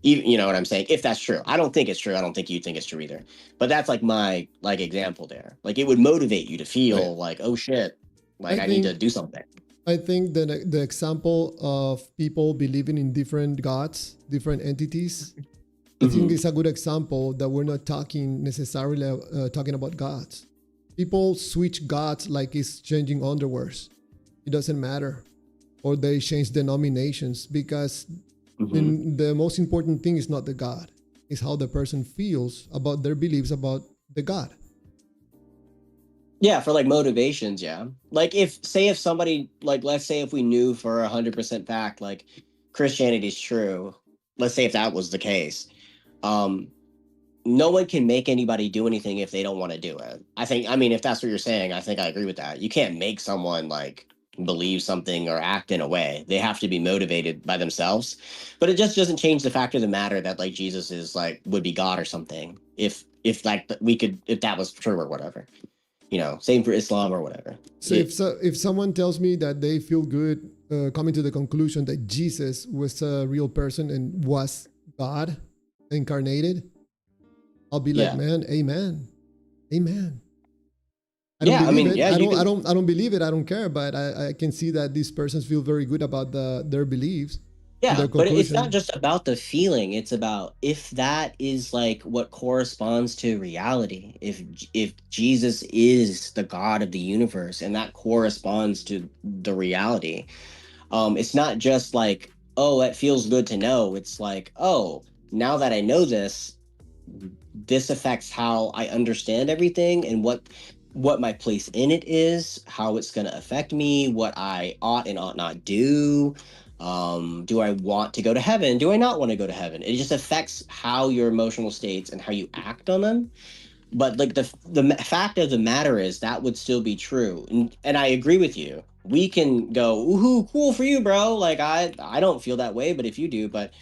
You know what I'm saying? If that's true, I don't think it's true. I don't think you think it's true either. But that's like my example there. Like it would motivate you to I, feel like, oh shit, I like I need to think do something. I think that the example of people believing in different gods, different entities, I think it's a good example that we're not talking necessarily talking about gods. People switch gods like it's changing underwears. It doesn't matter. Or they change denominations because the most important thing is not the God. It's how the person feels about their beliefs about the God. Yeah, for like motivations, yeah. Like if somebody, like let's say if we knew for 100% fact like Christianity is true, let's say if that was the case, no one can make anybody do anything if they don't want to do it. I mean, if that's what you're saying, I think I agree with that. You can't make someone like believe something or act in a way. They have to be motivated by themselves. But it just doesn't change the fact of the matter that like Jesus is like would be God or something. If like we could, if that was true or whatever. You know, same for Islam or whatever. So if someone tells me that they feel good coming to the conclusion that Jesus was a real person and was God incarnated, I'll be like, man, amen, amen. I don't believe it. I don't believe it. I don't care. But I can see that these persons feel very good about their beliefs. Yeah, but it's not just about the feeling. It's about if that is like what corresponds to reality. If Jesus is the God of the universe and that corresponds to the reality, it's not just like, oh, it feels good to know. It's like, oh, now that I know this, this affects how I understand everything and what my place in it is, how it's going to affect me, what I ought and ought not do. Do I want to go to heaven? Do I not want to go to heaven? It just affects how your emotional states and how you act on them. But like the fact of the matter is that would still be true. And I agree with you. We can go, ooh, cool for you, bro. Like I don't feel that way, but if you do, but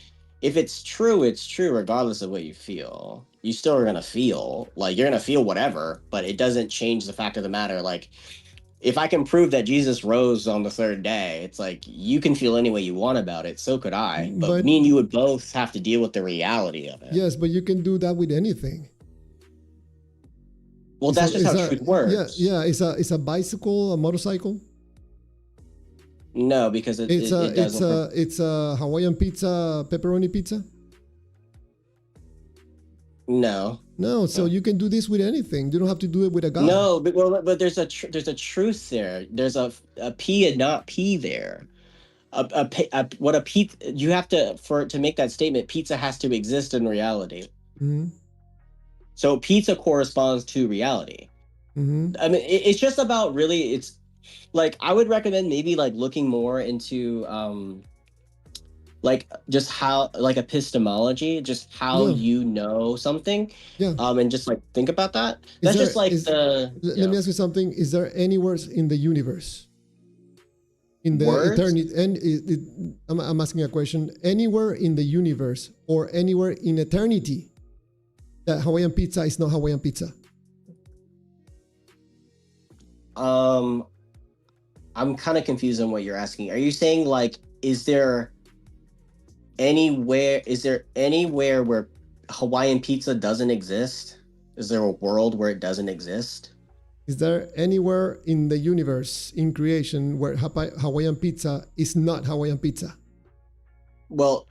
if it's true regardless of what you feel. You still are gonna feel like you're gonna feel whatever, but it doesn't change the fact of the matter. Like if I can prove that Jesus rose on the third day, it's like you can feel any way you want about it. So could I. But me and you would both have to deal with the reality of it. Yes, but you can do that with anything. Well, that's just how truth works. Yeah. It's a bicycle, a motorcycle. No, because it's a Hawaiian pizza, pepperoni pizza. No. So you can do this with anything. You don't have to do it with a God. No, but there's a truth there. There's a P and not P there. What a pizza you have to make that statement. Pizza has to exist in reality. So pizza corresponds to reality. I mean, it's just about really. It's like I would recommend maybe like looking more into like just how like epistemology, just how you know something, and just like think about that. That's just like let me ask you something. Is there anywhere in the universe, in the eternity, and I'm asking a question, anywhere in the universe or anywhere in eternity that Hawaiian pizza is not Hawaiian pizza? I'm kind of confused on what you're asking. Are you saying like, is there anywhere where Hawaiian pizza doesn't exist? Is there a world where it doesn't exist? Is there anywhere in the universe, in creation, where Hawaiian pizza is not Hawaiian pizza? Well,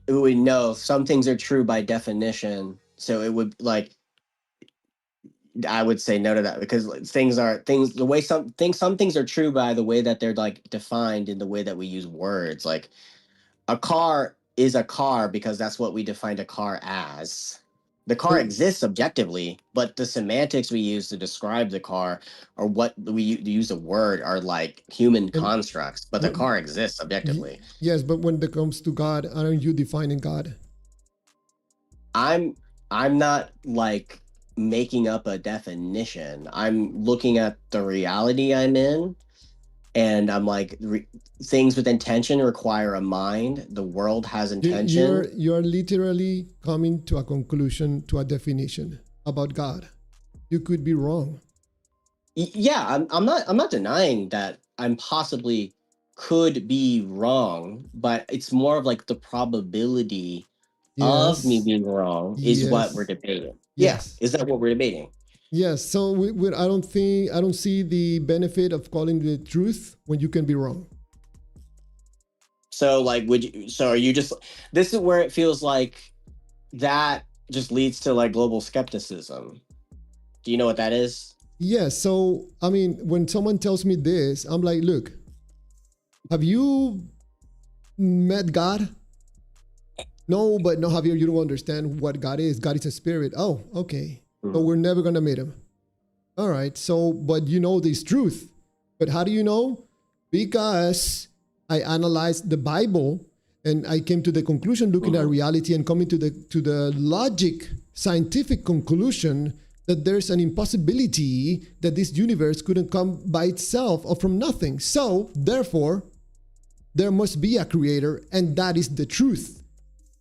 we know some things are true by definition. So it would like, I would say no to that because some things are true by the way that they're like defined in the way that we use words. Like a car is a car because that's what we defined a car as. The car exists objectively, but the semantics we use to describe the car or what we use the word are like human constructs, but the car exists objectively. Yes, but when it comes to God, aren't you defining God? I'm not like making up a definition. I'm looking at the reality I'm in, and I'm like, things with intention require a mind. The world has intention. You're literally coming to a conclusion, to a definition about God. You could be wrong. Yeah, I'm not denying that I'm possibly could be wrong, but it's more of like the probability of me being wrong is what we're debating. Yes. Yeah, is that what we're debating? Yes. So I don't see the benefit of calling the truth when you can be wrong. So like, are you just, this is where it feels like that just leads to like global skepticism. Do you know what that is? Yes. So I mean, when someone tells me this, I'm like, look, have you met God? No, but no, Javier, you don't understand what God is. God is a spirit. Oh, okay. So we're never gonna meet him. All right. So, but you know this truth. But how do you know? Because I analyzed the Bible and I came to the conclusion, looking at reality and coming to the logic, scientific conclusion that there's an impossibility that this universe couldn't come by itself or from nothing. So, therefore, there must be a creator, and that is the truth.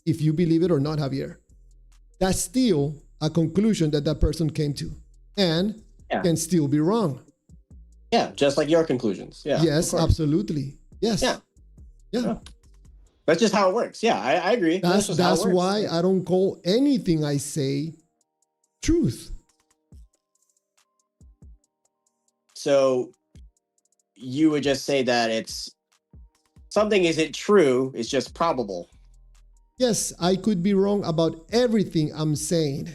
If you believe it or not, Javier, that's still a conclusion that that person came to, and can still be wrong. Yeah, just like your conclusions. Yeah. Yes, absolutely. Yes. Yeah. That's just how it works. Yeah, I agree. That's why I don't call anything I say truth. So you would just say that it's something isn't true, it's just probable. Yes, I could be wrong about everything I'm saying.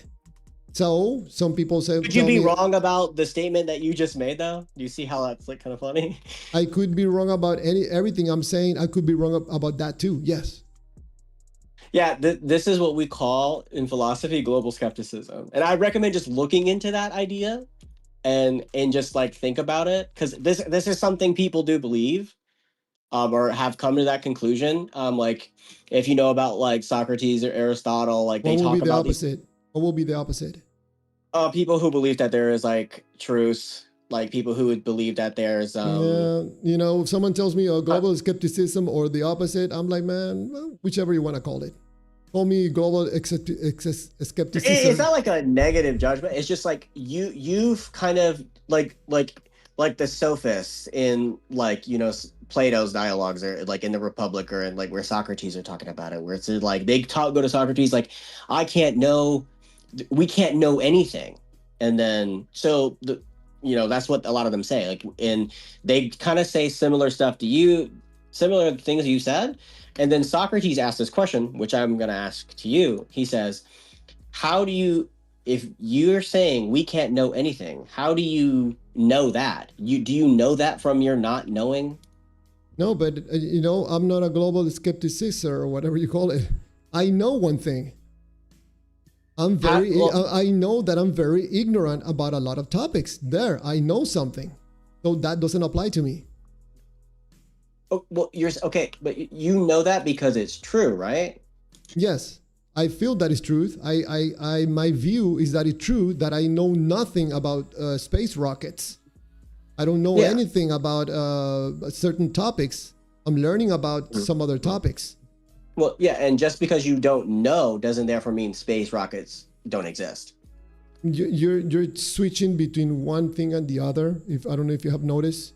So some people say, could you be wrong about the statement that you just made though? Do you see how that's like kind of funny? I could be wrong about everything I'm saying. I could be wrong about that too. Yes. Yeah, this is what we call in philosophy global skepticism. And I recommend just looking into that idea and just like think about it, because this is something people do believe. Or have come to that conclusion. Like if you know about like Socrates or Aristotle, like they talk about what will be the opposite? People who believe that there is like truth, like people who would believe that there's you know, if someone tells me global skepticism or the opposite, I'm like, man, well, whichever you want to call it. Call me global skepticism. It's not like a negative judgment. It's just like you've kind of like the sophists in like, you know, Plato's dialogues, or like in the Republic, or in like where Socrates are talking about it, where it's like they go to Socrates like, we can't know anything, and then so you know, that's what a lot of them say, like, and they kind of say similar stuff to you, similar things you said, and then Socrates asked this question, which I'm going to ask to you. He says, how do you, if you're saying we can't know anything, how do you know that? Do you know that from your not knowing? No, but you know, I'm not a global skepticist or whatever you call it. I know one thing. I know that I'm very ignorant about a lot of topics. I know something. So that doesn't apply to me. Oh, well, you're okay, but you know that because it's true, right? Yes. I feel that is truth. My view is that it's true that I know nothing about space rockets. I don't know anything about certain topics. I'm learning about some other topics. Well, yeah, and just because you don't know doesn't therefore mean space rockets don't exist. You're switching between one thing and the other. If I don't know if you have noticed.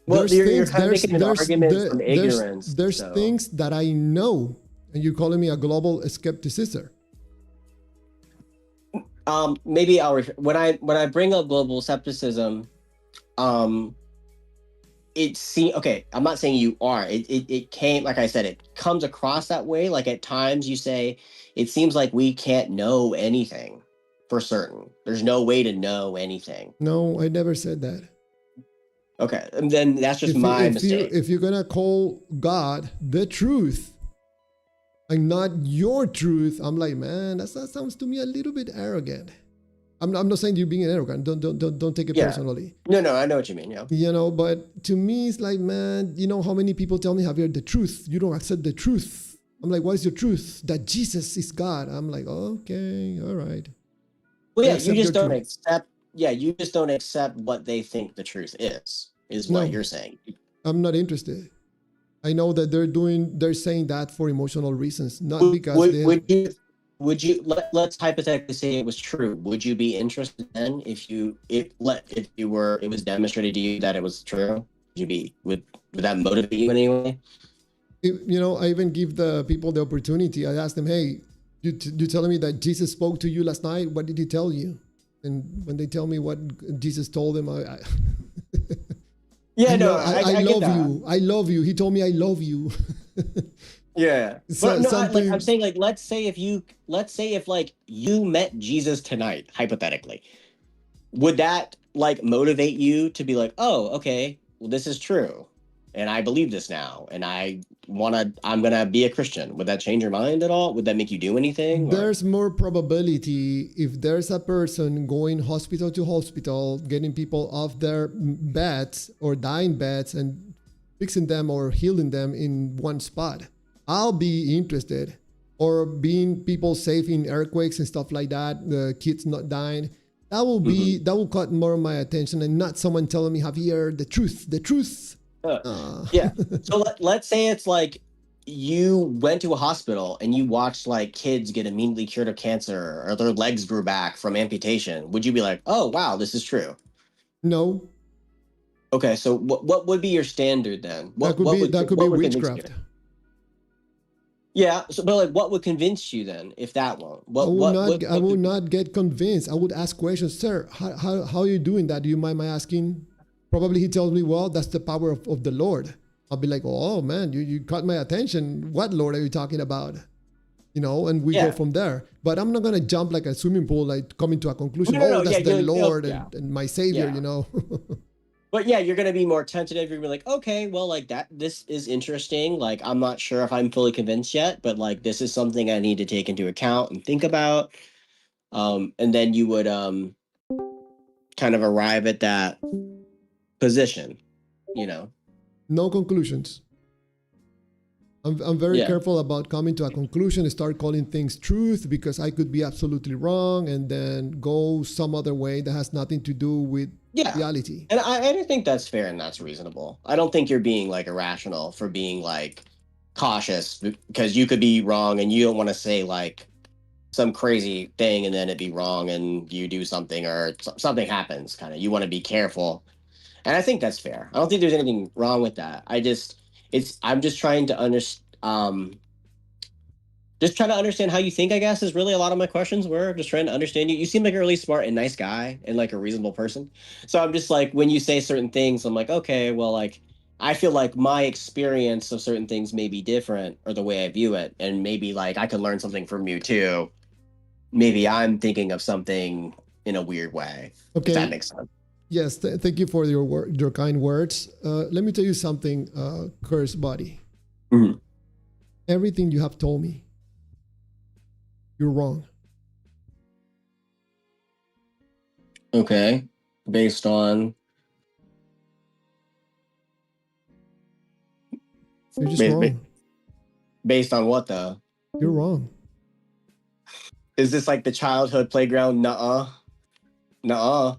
Well, you're kind of making an argument from ignorance. There's things that I know, and you're calling me a global skepticist. Maybe when I bring up global skepticism, okay, I'm not saying you are. It came, like I said, it comes across that way. Like at times you say, it seems like we can't know anything for certain. There's no way to know anything. No, I never said that. Okay, and then that's just my mistake. If you're gonna call God the truth and not your truth, I'm like, man, that sounds to me a little bit arrogant. I'm not saying you're being arrogant. Don't take it personally. No, I know what you mean. Yeah. You know, but to me, it's like, man, you know how many people tell me, Javier, the truth. You don't accept the truth. I'm like, what is your truth? That Jesus is God. I'm like, okay, all right. Well, yeah, you just don't accept. Yeah, you just don't accept what they think the truth is what you're saying. I'm not interested. I know that they're saying that for emotional reasons, not because would you let's hypothetically say it was true. Would you be interested then if it was demonstrated to you that it was true? Would that motivate you in any way? You know, I even give the people the opportunity. I ask them, hey, you telling me that Jesus spoke to you last night? What did he tell you? And when they tell me what Jesus told them, Yeah, no, I I get love that. you. I love you. He told me I love you. Yeah, but So, no, like I'm something. saying, like let's say if like you met Jesus tonight, hypothetically, would that like motivate you to be like, oh, okay, well, this is true, and I believe this now, and I'm gonna be a Christian. Would that change your mind at all? Would that make you do anything? Or There's more probability if there's a person going hospital to hospital, getting people off their beds or dying beds and fixing them or healing them in one spot. I'll be interested. Or being people safe in earthquakes and stuff like that, the kids not dying. Mhm. That will cut more of my attention and not someone telling me, Javier, the truth, the truth. Uh, Uh, yeah. So let's say it's like you went to a hospital and you watched like kids get immediately cured of cancer or their legs grew back from amputation. Would you be like, oh wow, this is true? no, Okay, so what would be your standard then? that could be What would convince you? witchcraft. Yeah, so but like what would convince you then if that won't? I What will could, not get convinced. I would ask questions, sir. How are you doing that? Do you mind my asking? Probably he tells me, well, that's the power of the Lord. I'll be like, oh man, you caught my attention. What Lord are you talking about? And we go yeah. from there. But I'm not gonna jump like a swimming pool, like coming to a conclusion. Oh, No, that's yeah, the you'll Lord yeah. and my Savior. Yeah. You know. But yeah, you're gonna be more tentative. You're gonna be like, okay, well, like that. This is interesting. Like, I'm not sure if I'm fully convinced yet, but like, this is something I need to take into account and think about. And then you would kind of arrive at that position. You know? No conclusions. I'm very Yeah. careful about coming to a conclusion and start calling things truth because I could be absolutely wrong and then go some other way that has nothing to do with Yeah. reality. And I do think that's fair and that's reasonable. I don't think you're being like irrational for being like cautious because you could be wrong and you don't want to say like some crazy thing and then it be wrong and you do something or something happens kind of. You want to be careful. And I think that's fair. I don't think there's anything wrong with that. I'm just trying to understand just trying to understand how you think, I guess, is really a lot of my questions were. Just trying to understand you. You seem like a really smart and nice guy and like a reasonable person. So I'm just like, when you say certain things, I'm like, okay, well, like, I feel like my experience of certain things may be different or the way I view it. And maybe like I could learn something from you too. Maybe I'm thinking of something in a weird way, if that Okay. makes sense. Yes. Thank you for your kind words. Let me tell you something, cursed body. Mhm. Everything you have told me, you're wrong. Okay. Based on, You're just ba- ba- wrong. based on what though? You're wrong. Is this like the childhood playground? Nuh-uh. Nuh-uh.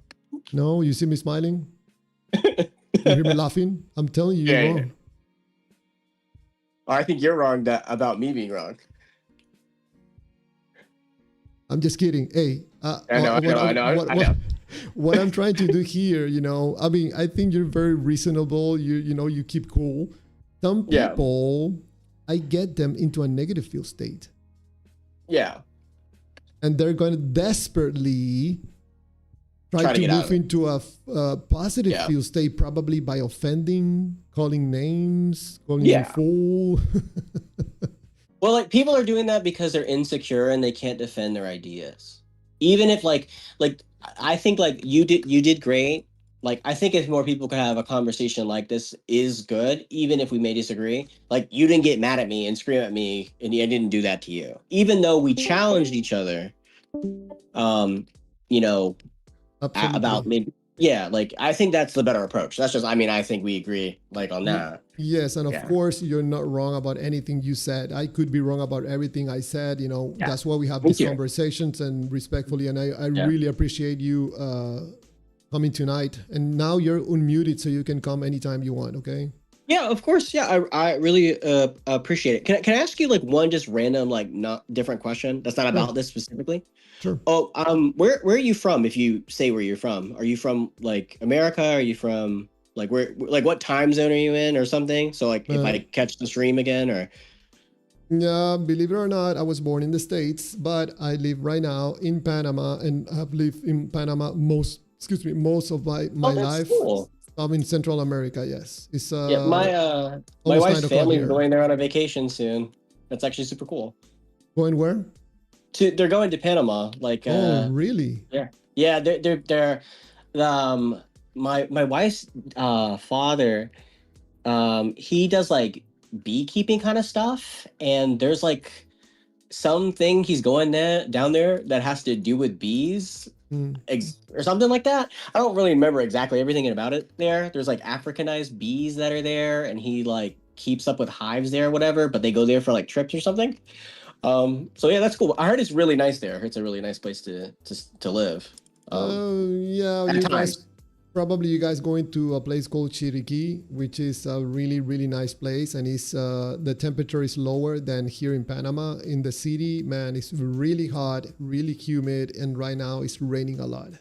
No, you see me smiling? You hear me laughing? I'm telling you, you're Yeah, yeah. wrong. I think you're wrong about me being wrong. I'm just kidding. Hey, I know. what I'm trying to do here, I mean, I think you're very reasonable. You keep cool. Some Yeah, people, I get them into a negative feel state, yeah. and they're going to desperately try Try to to get out move of it. into a positive Yeah, feel state, probably by offending, calling names, calling you yeah. fool. Well, like people are doing that because they're insecure and they can't defend their ideas. Even if like I think like you did great. Like I think if more people could have a conversation like this is good, even if we may disagree. Like you didn't get mad at me and scream at me, and I didn't do that to you. Even though we challenged each other, um, you know, about Absolutely. maybe yeah, like I think that's the better approach. That's just I mean I think we agree like on that. Yes, and of Yeah. course, you're not wrong about anything you said. I could be wrong about everything I said. Yeah. That's why we have Thank these you. conversations and respectfully. And I Yeah. really appreciate you coming tonight. And now you're unmuted, so you can come anytime you want. Okay. Yeah, of course. Yeah, I really appreciate it. Can I ask you like one just random like not different question that's not Sure. about this specifically? Sure. Oh, where are you from? If you say where you're from, are you from like America? Are you from like where like what time zone are you in or something? So like if I Uh, catch the stream again or Yeah, believe it or not, I was born in the States, but I live right now in Panama and have lived in Panama most of my Oh, that's life. cool. I'm in Central America, yes. It's Yeah, my almost wife's 9 o'clock family's here. going there on a vacation soon. That's actually super cool. Going where? They're going to Panama. Like, Oh, really? yeah, they're um my wife's father, he does like beekeeping kind of stuff, and there's like something he's going there down there that has to do with bees, Mm. or something like that. I don't really remember exactly everything about it there. There's like Africanized bees that are there, and he like keeps up with hives there or whatever, but they go there for like trips or something. So yeah, that's cool. I heard it's really nice there. It's a really nice place to live. Yeah, At times. you guys going to a place called Chiriquí, which is a really, really nice place, and it's the temperature is lower than here in Panama. In the city, man, it's really hot, really humid, and right now it's raining a lot.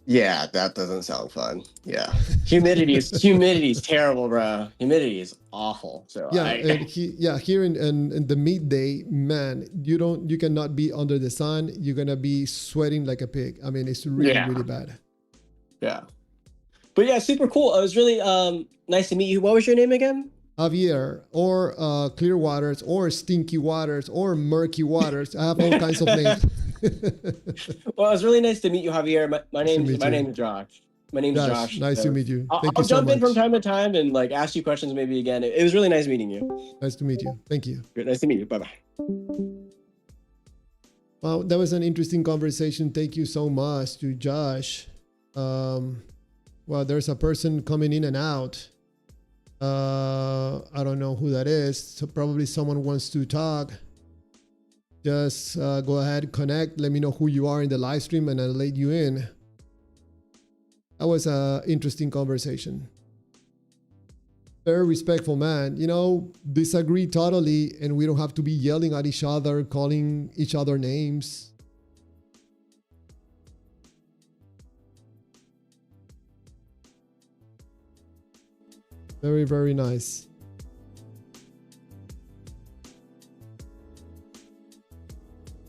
Yeah, that doesn't sound fun. Yeah, humidity is terrible, bro. Humidity is awful. So Yeah, here in the midday, man, you cannot be under the sun. You're gonna be sweating like a pig. I mean, it's really, yeah, really bad. yeah. But yeah, super cool. It was really nice to meet you. What was your name again? Javier, or clear waters, or stinky waters, or murky waters. I have all kinds of names. Well, it was really nice to meet you, Javier. My name's Josh. My name's Josh. Nice to meet you. Thank I'll you so jump in much. from time to time and like ask you questions maybe again. It was really nice meeting you. Nice to meet you. Thank you. Good. Nice to meet you. Bye bye. Well, that was an interesting conversation. Thank you so much to Josh. Well, there's a person coming in and out. I don't know who that is. So probably someone wants to talk. Just go ahead, connect. Let me know who you are in the live stream and I'll let you in. That was an interesting conversation. Very respectful, man. You know, disagree totally, and we don't have to be yelling at each other, calling each other names. Very, very nice.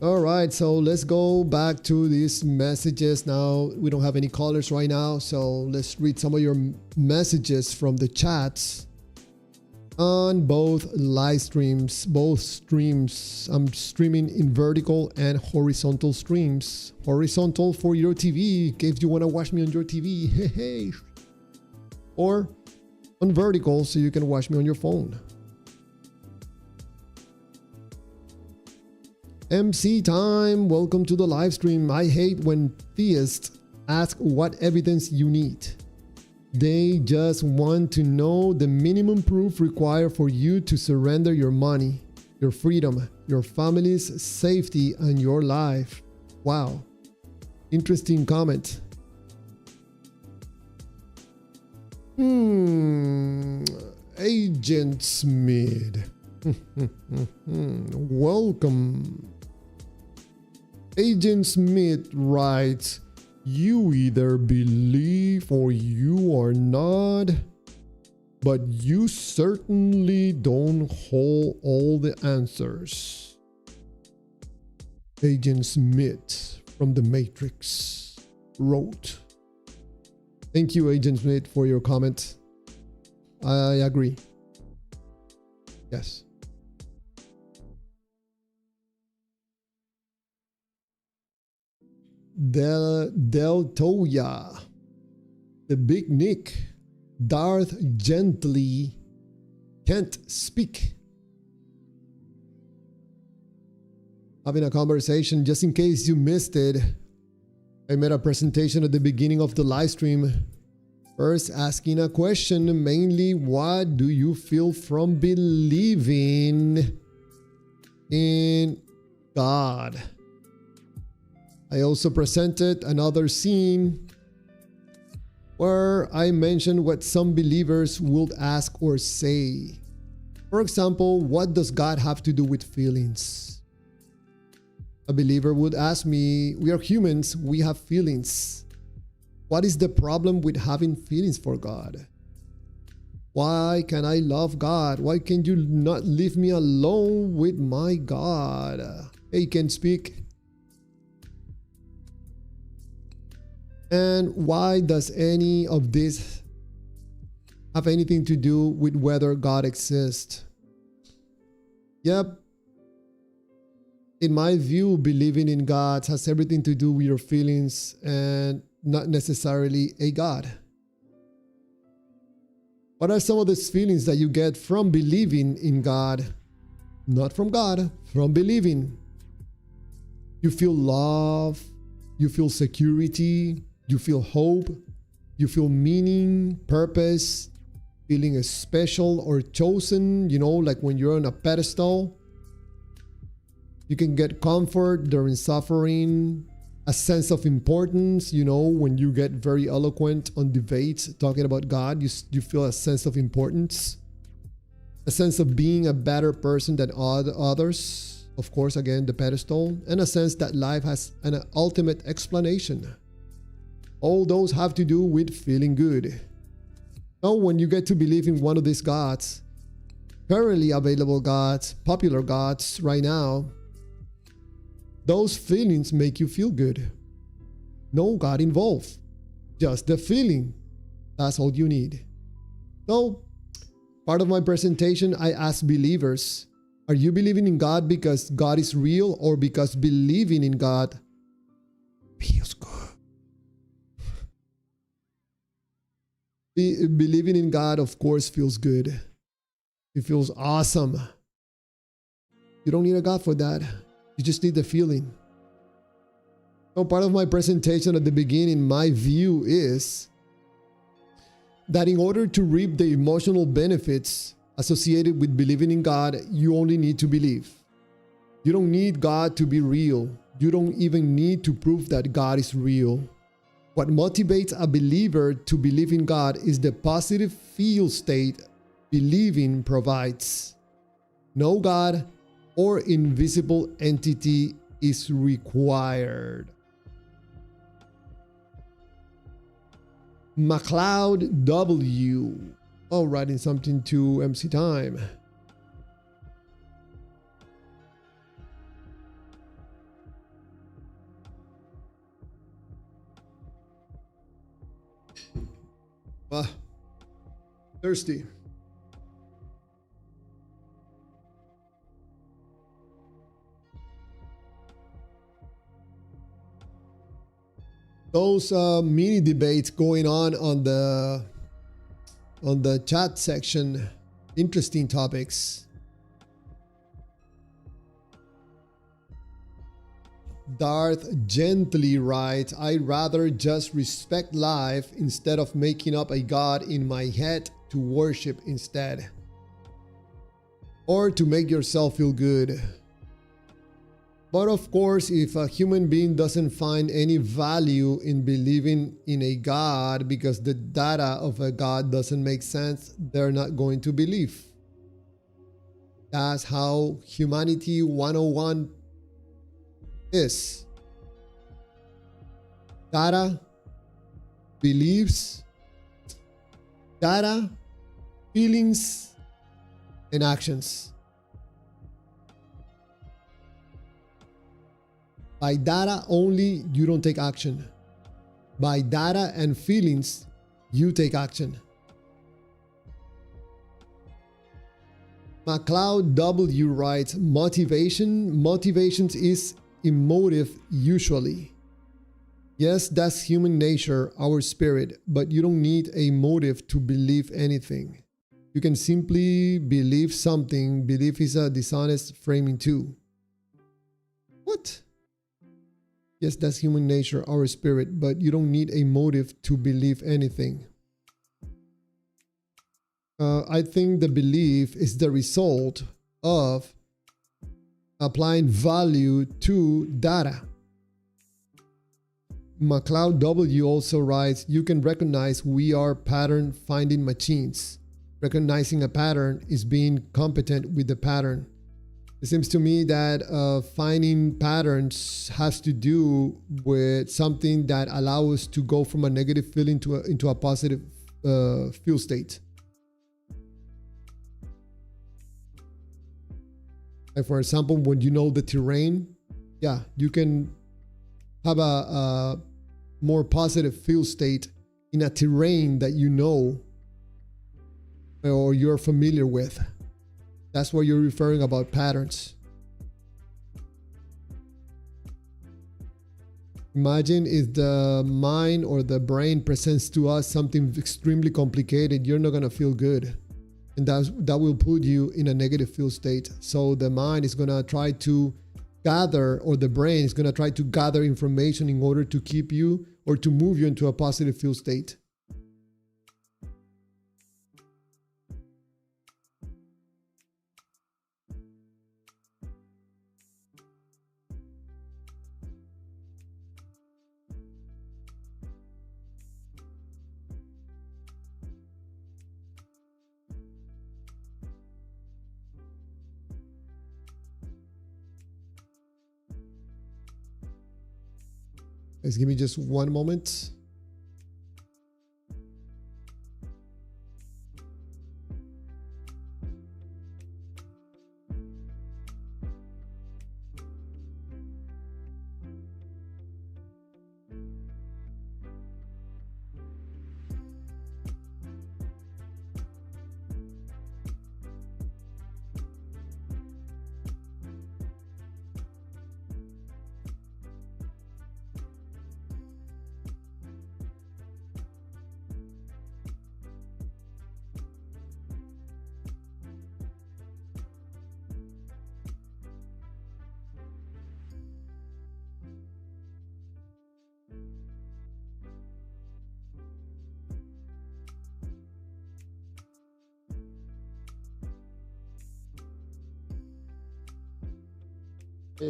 All right, so let's go back to these messages now. We don't have any callers right now, so let's read some of your messages from the chats on both live streams, both streams. I'm streaming in vertical and horizontal streams. Horizontal for your TV, in case you want to watch me on your TV, hey. Or on vertical, so you can watch me on your phone. MC time, welcome to the live stream. I hate when theists ask what evidence you need. They just want to know the minimum proof required for you to surrender your money, your freedom, your family's safety, and your life. Wow. Interesting comment. Agent Smith. Welcome. Agent Smith writes, you either believe or you are not, but you certainly don't hold all the answers. Agent Smith from the Matrix wrote. Thank you, Agent Smith, for your comment. I agree. Yes. Del Toya, the Big Nick, Darth Gently, can't speak. Having a conversation, just in case you missed it, I made a presentation at the beginning of the live stream. First, asking a question, mainly, what do you feel from believing in God? I also presented another scene where I mentioned what some believers would ask or say. For example, what does God have to do with feelings? A believer would ask me, we are humans, we have feelings. What is the problem with having feelings for God? Why can I love God? Why can you not leave me alone with my God? Hey, can speak. And why does any of this have anything to do with whether God exists? Yep. In my view, believing in God has everything to do with your feelings and not necessarily a God. What are some of these feelings that you get from believing in God? Not from God, from believing. You feel love, you feel security, you feel hope, you feel meaning, purpose, feeling special or chosen, like when you're on a pedestal. You can get comfort during suffering, a sense of importance, when you get very eloquent on debates talking about God, you feel a sense of importance, a sense of being a better person than others, of course, again, the pedestal, and a sense that life has an ultimate explanation. All those have to do with feeling good. Now, when you get to believe in one of these gods, currently available gods, popular gods right now, those feelings make you feel good. No God involved. Just the feeling. That's all you need. So, part of my presentation, I asked believers, are you believing in God because God is real or because believing in God feels good? Believing in God, of course, feels good. It feels awesome. You don't need a God for that. You just need the feeling. So part of my presentation at the beginning, my view is that in order to reap the emotional benefits associated with believing in God, you only need to believe. You don't need God to be real. You don't even need to prove that God is real. What motivates a believer to believe in God is the positive feel state believing provides. No God or invisible entity is required. MacLeod W. Oh, writing something to MC Time. Thirsty. Those mini debates going on the chat section, interesting topics. Darth gently writes, I'd rather just respect life instead of making up a God in my head to worship instead. Or to make yourself feel good. But of course, if a human being doesn't find any value in believing in a God because the data of a God doesn't make sense, they're not going to believe. That's how humanity 101 is. Data, beliefs, data, feelings, and actions. By data only, you don't take action. By data and feelings, you take action. MacLeod W. writes, motivations is emotive usually. Yes, that's human nature, our spirit, but you don't need a motive to believe anything. You can simply believe something. Belief is a dishonest framing too. What? Yes, that's human nature, our spirit, but you don't need a motive to believe anything. I think the belief is the result of applying value to data. MacLeod W. also writes, you can recognize we are pattern finding machines. Recognizing a pattern is being competent with the pattern. It seems to me that finding patterns has to do with something that allows us to go from a negative feeling into a positive feel state. Like for example, when you know the terrain, yeah, you can have a more positive feel state in a terrain that you know or you're familiar with. That's what you're referring about patterns. Imagine if the mind or the brain presents to us something extremely complicated, you're not going to feel good. And that will put you in a negative feel state. So the mind is going to try to gather, or the brain is going to try to gather information in order to keep you or to move you into a positive feel state. Guys, give me just one moment.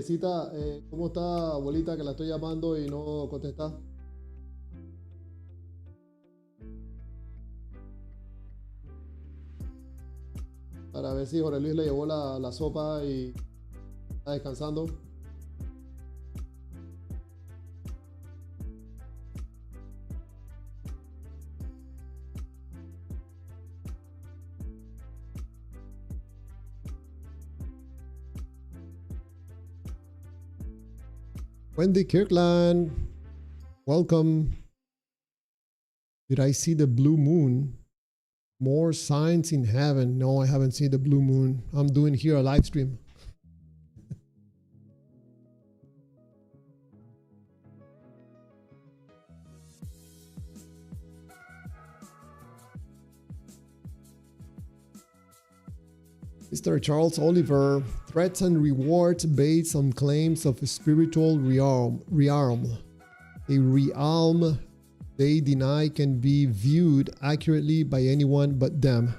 Cita, ¿cómo está, abuelita, que la estoy llamando y no contesta? Para ver si Jorge Luis le llevó la sopa y está descansando. Wendy Kirkland, welcome. Did I see the blue moon? More signs in heaven. No, I haven't seen the blue moon. I'm doing here a live stream. Mr. Charles Oliver, threats and rewards based on claims of a spiritual realm. A realm they deny can be viewed accurately by anyone but them.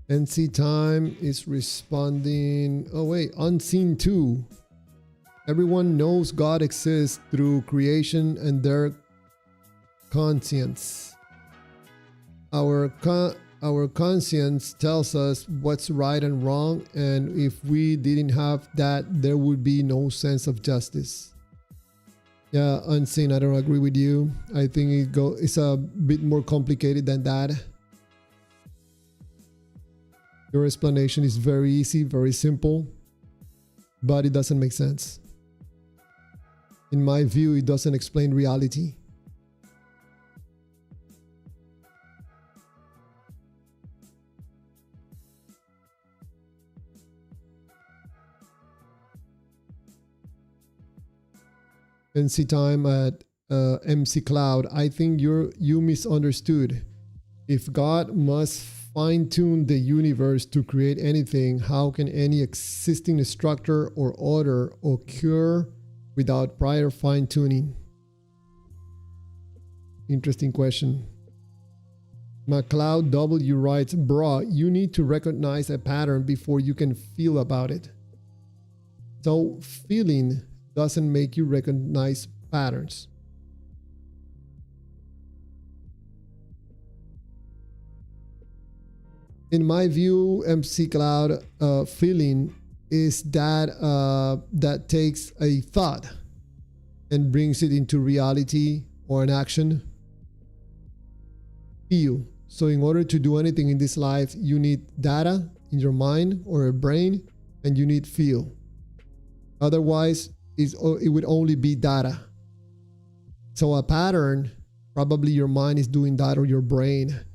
NC Time is responding. Oh wait, Unseen 2. Everyone knows God exists through creation and their conscience. Our conscience tells us what's right and wrong, and if we didn't have that, there would be no sense of justice. Yeah, Unseen, I don't agree with you. I think it's a bit more complicated than that. Your explanation is very easy, very simple, but it doesn't make sense. In my view, it doesn't explain reality. NC Time at MC Cloud. I think you misunderstood. If God must fine-tune the universe to create anything, how can any existing structure or order occur without prior fine-tuning? Interesting question. McLeod W writes, bruh, you need to recognize a pattern before you can feel about it. So feeling doesn't make you recognize patterns. In my view, MC Cloud feeling is that that takes a thought and brings it into reality or an action. Feel. So in order to do anything in this life, you need data in your mind or a brain, and you need feel. Otherwise, it would only be data. So a pattern, probably your mind is doing that or your brain.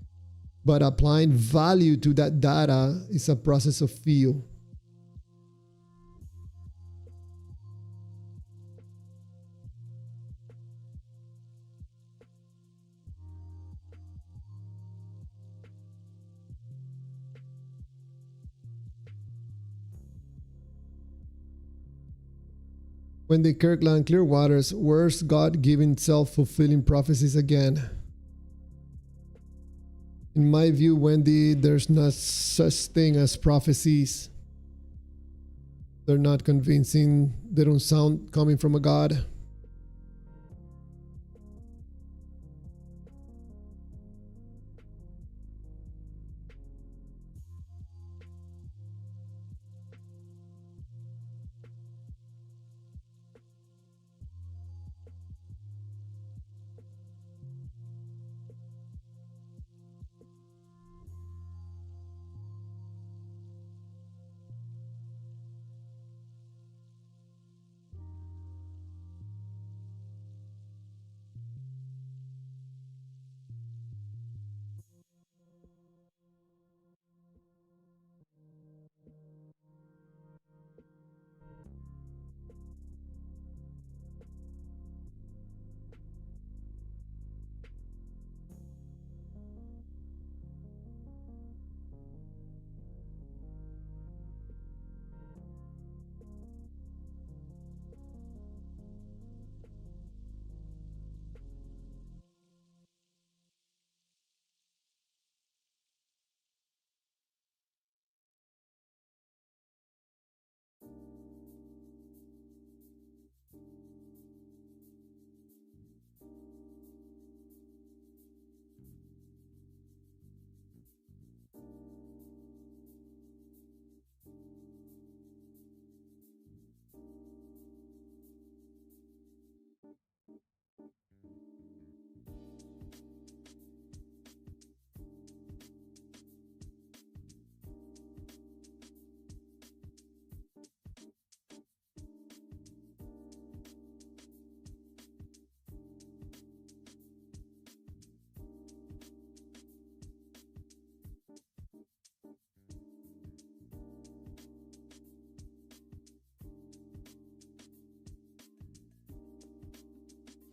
But applying value to that data is a process of feel. When the Kirkland Clearwaters, where's God giving self-fulfilling prophecies again? In my view, Wendy, there's no such thing as prophecies. They're not convincing. They don't sound coming from a God.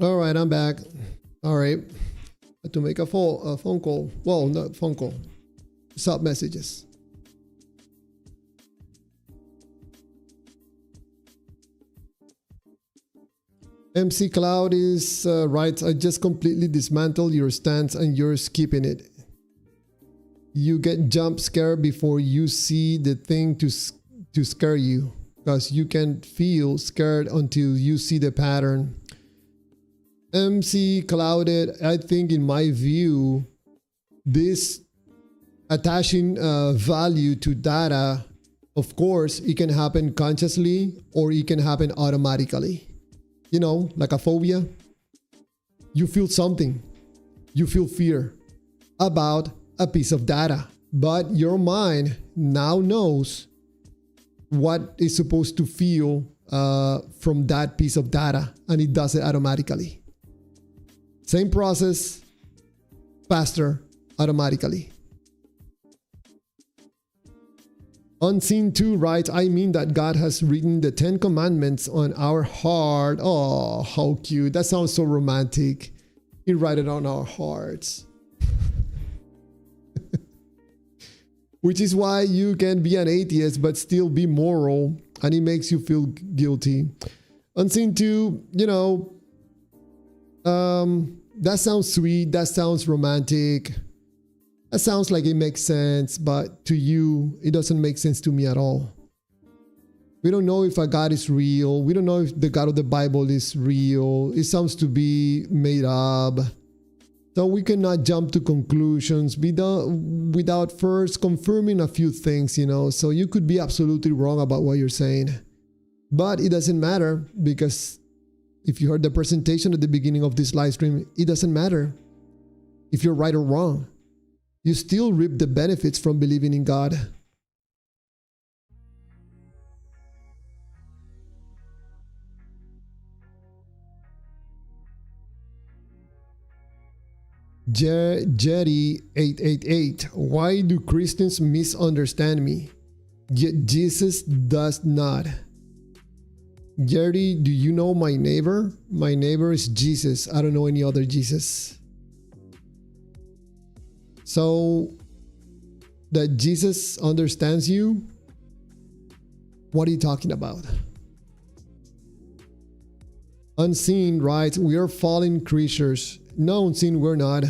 All right, I'm back. All right, to make a phone call. Well, not phone call. Sub messages. MC Cloud is writes, I just completely dismantled your stance and you're skipping it. You get jump scared before you see the thing to scare you, because you can feel scared until you see the pattern. MC Clouded, I think in my view, this attaching value to data, of course, it can happen consciously or it can happen automatically. You know, like a phobia. You feel something. You feel fear about a piece of data, but your mind now knows what is supposed to feel from that piece of data, and it does it automatically. Same process, faster, automatically. Unseen 2 writes, I mean that God has written the 10 commandments on our heart. Oh, how cute. That sounds so romantic. He write it on our hearts. Which is why you can be an atheist but still be moral, and it makes you feel guilty. Unseen 2, you know, that sounds sweet, that sounds romantic, that sounds like it makes sense, but to you, it doesn't make sense to me at all. We don't know if a God is real. We don't know if the God of the Bible is real. It sounds to be made up. So we cannot jump to conclusions without first confirming a few things, So you could be absolutely wrong about what you're saying. But it doesn't matter, because if you heard the presentation at the beginning of this live stream, it doesn't matter if you're right or wrong. You still reap the benefits from believing in God. Jerry888, why do Christians misunderstand me? Jesus does not. Jerry, do you know my neighbor? My neighbor is Jesus. I don't know any other Jesus. So, that Jesus understands you? What are you talking about? Unseen, right? We are fallen creatures. No, unseen, we're not.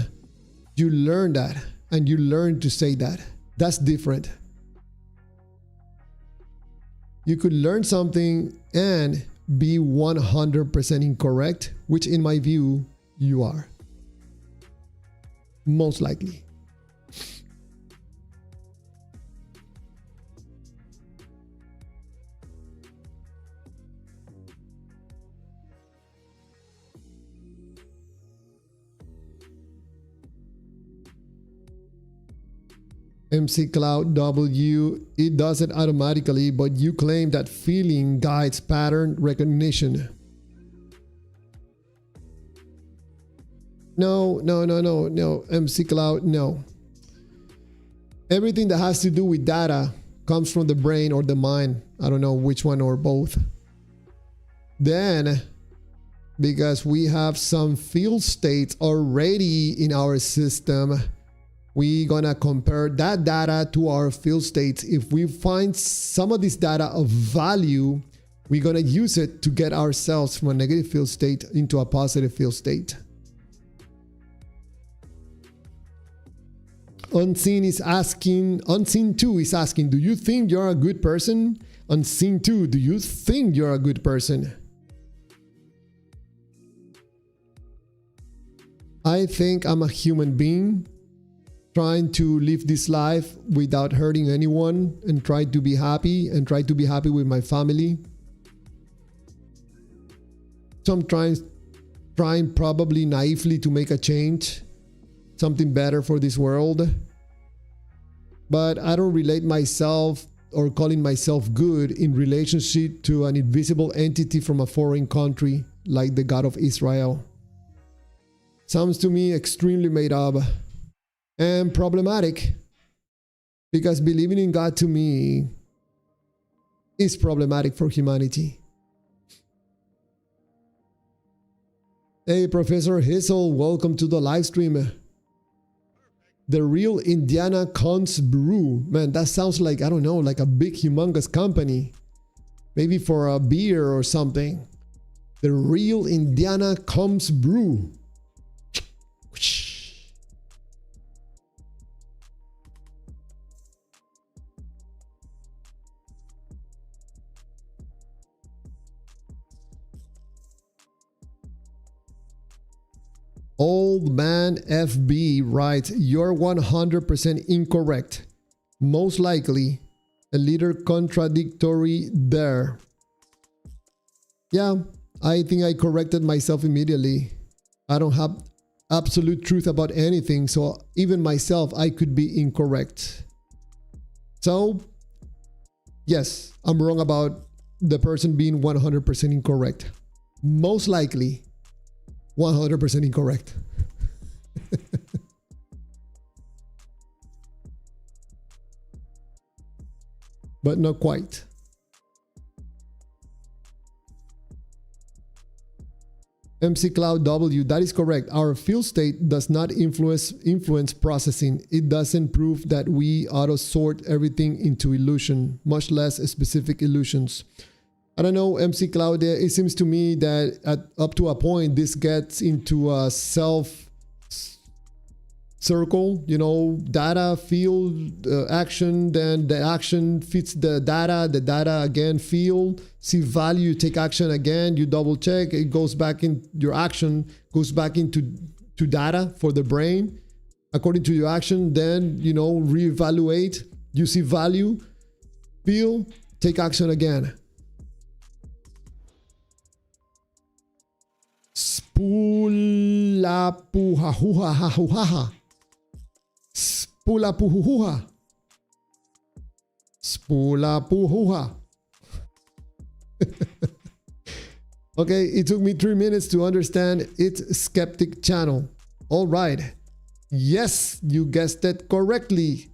You learn that, and you learn to say that. That's different. You could learn something and be 100% incorrect, which in my view, you are. Most likely. MC Cloud W, it does it automatically, but you claim that feeling guides pattern recognition. No, MC Cloud, no. Everything that has to do with data comes from the brain or the mind. I don't know which one or both. Then, because we have some field states already in our system, we're gonna compare that data to our field states. If we find some of this data of value, we're gonna use it to get ourselves from a negative field state into a positive field state. Unseen 2 is asking, do you think you're a good person? Unseen 2, do you think you're a good person? I think I'm a human being trying to live this life without hurting anyone and try to be happy with my family. So I'm trying probably naively to make a change, something better for this world. But I don't relate myself or calling myself good in relationship to an invisible entity from a foreign country like the God of Israel. Sounds to me extremely made up and problematic, because believing in God to me is problematic for humanity. Hey, Professor Hazel, welcome to the live stream. The Real Indiana Cons Brew. Man, that sounds like, I don't know, like a big humongous company. Maybe for a beer or something. The Real Indiana Cons Brew. Old Man FB writes, you're 100% incorrect. Most likely, a little contradictory there. Yeah, I think I corrected myself immediately. I don't have absolute truth about anything, so even myself, I could be incorrect. So, yes, I'm wrong about the person being 100% incorrect. Most likely, 100% incorrect. But not quite. MC Cloud W, that is correct. Our field state does not influence processing. It doesn't prove that we auto sort everything into illusion, much less specific illusions. I don't know, MC Cloud, it seems to me that up to a point, this gets into a self circle, data, field, action, then the action fits the data again, field, see value, take action again, you double check, it goes back in, your action goes back into to data for the brain. According to your action, then, reevaluate. You see value, feel, take action again. Spulapuhahuhahuhaha. Spulapuhuhuha. Spulapuhuha. Okay, it took me 3 minutes to understand its skeptic channel. All right. Yes, you guessed it correctly.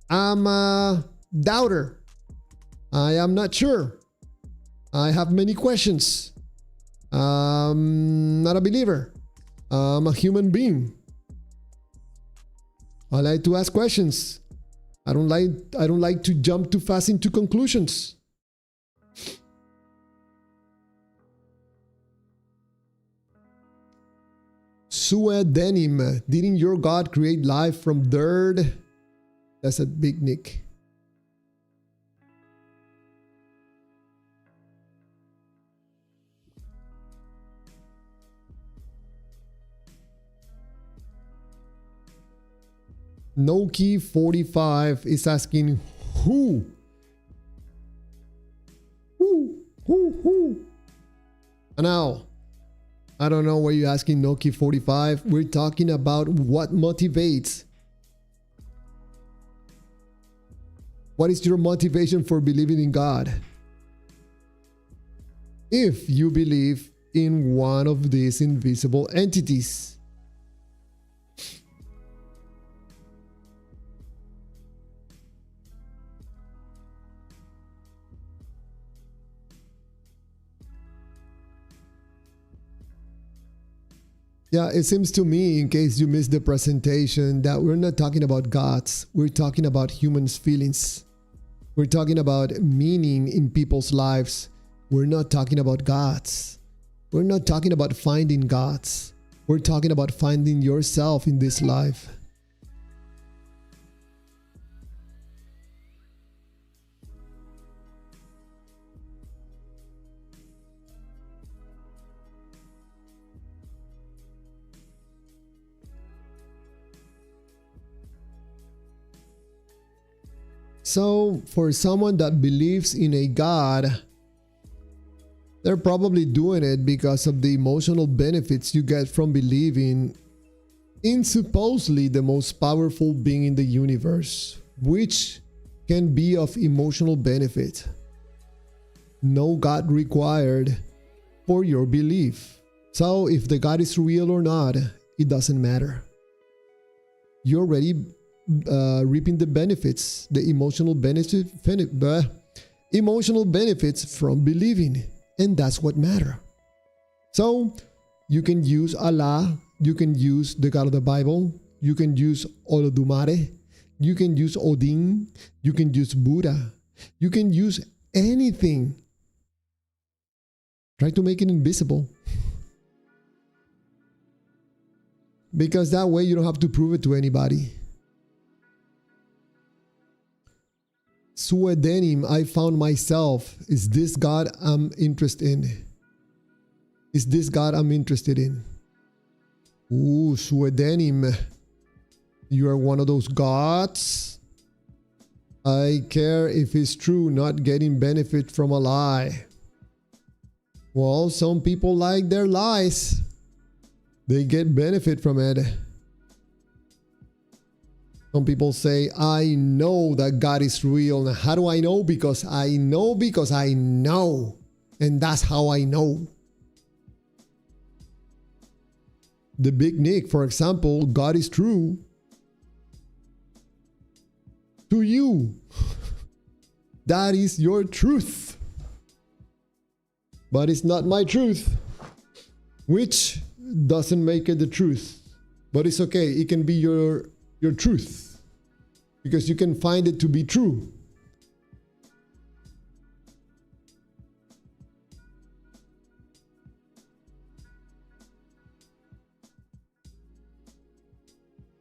I'm a doubter. I am not sure. I have many questions. Not a believer. I'm a human being. I like to ask questions. I don't like to jump too fast into conclusions. Suedenim, didn't your God create life from dirt? That's a big nick. Noki 45 is asking who? Who? Now, I don't know why you're asking Noki 45. We're talking about what motivates. What is your motivation for believing in God? If you believe in one of these invisible entities. Yeah, it seems to me, in case you missed the presentation, that we're not talking about gods. We're talking about humans' feelings. We're talking about meaning in people's lives. We're not talking about gods. We're not talking about finding gods. We're talking about finding yourself in this life. So, for someone that believes in a God, they're probably doing it because of the emotional benefits you get from believing in supposedly the most powerful being in the universe, which can be of emotional benefit. No God required for your belief. So, if the God is real or not, it doesn't matter. You're already reaping the benefits, the emotional benefits from believing, and that's what matter. So you can use Allah, you can use the God of the Bible, you can use Olodumare, you can use Odin, you can use Buddha, you can use anything. Try to make it invisible, because that way you don't have to prove it to anybody. Suedenim, I found myself. Is this God I'm interested in? Is this God I'm interested in? Ooh, Suedenim. You are one of those gods. I care if it's true, not getting benefit from a lie. Well, some people like their lies. They get benefit from it. Some people say, I know that God is real. Now, how do I know? Because I know. And that's how I know. The Big Nick, for example, God is true to you. That is your truth. But it's not my truth, which doesn't make it the truth. But it's okay. It can be your truth, because you can find it to be true.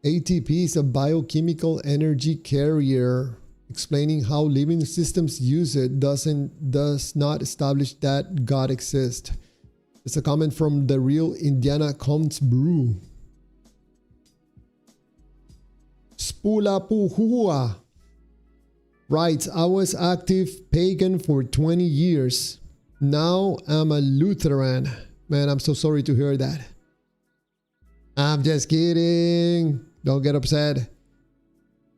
ATP is a biochemical energy carrier. Explaining how living systems use it does not establish that God exists. It's a comment from the real Indiana Combs Brew. Spulapuhua writes, I was active pagan for 20 years. Now I'm a Lutheran. Man, I'm so sorry to hear that. I'm just kidding. Don't get upset.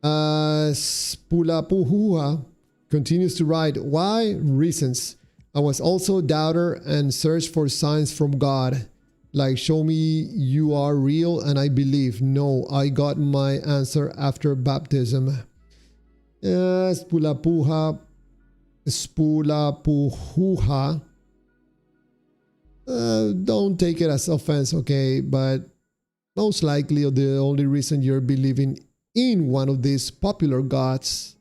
Spulapuhua continues to write, why? Reasons. I was also a doubter and searched for signs from God. Like, show me you are real and I believe. No, I got my answer after baptism. Spulapuhua. Don't take it as offense, okay? But most likely the only reason you're believing in one of these popular gods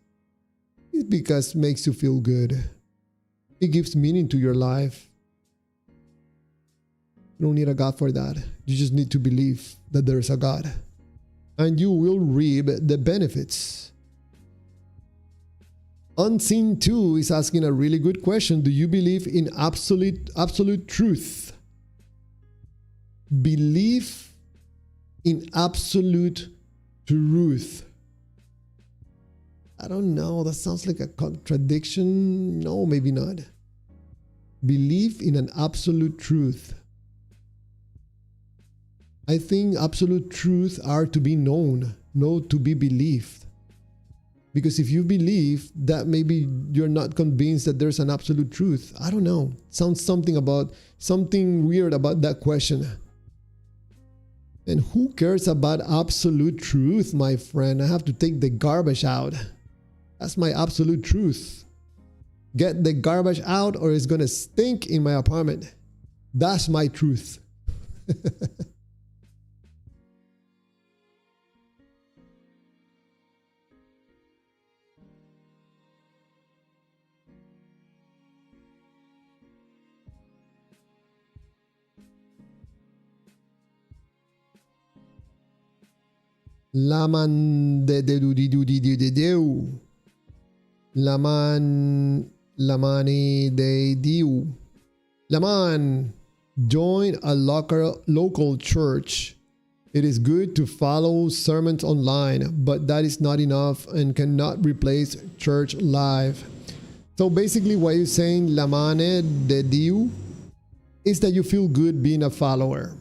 is because it makes you feel good. It gives meaning to your life. You don't need a God for that. You just need to believe that there's a God. And you will reap the benefits. Unseen 2 is asking a really good question. Do you believe in absolute truth? Believe in absolute truth. I don't know. That sounds like a contradiction. No, maybe not. Believe in an absolute truth. I think absolute truths are to be known, not to be believed. Because if you believe that, maybe you're not convinced that there's an absolute truth. I don't know. Sounds something weird about that question. And who cares about absolute truth, my friend? I have to take the garbage out. That's my absolute truth. Get the garbage out or it's gonna stink in my apartment. That's my truth. Laman de du di du di di deu. Lamani de diu. Laman, join a local church. It is good to follow sermons online, but that is not enough and cannot replace church life. So basically what you're saying, Lamane de diu, is that you feel good being a follower.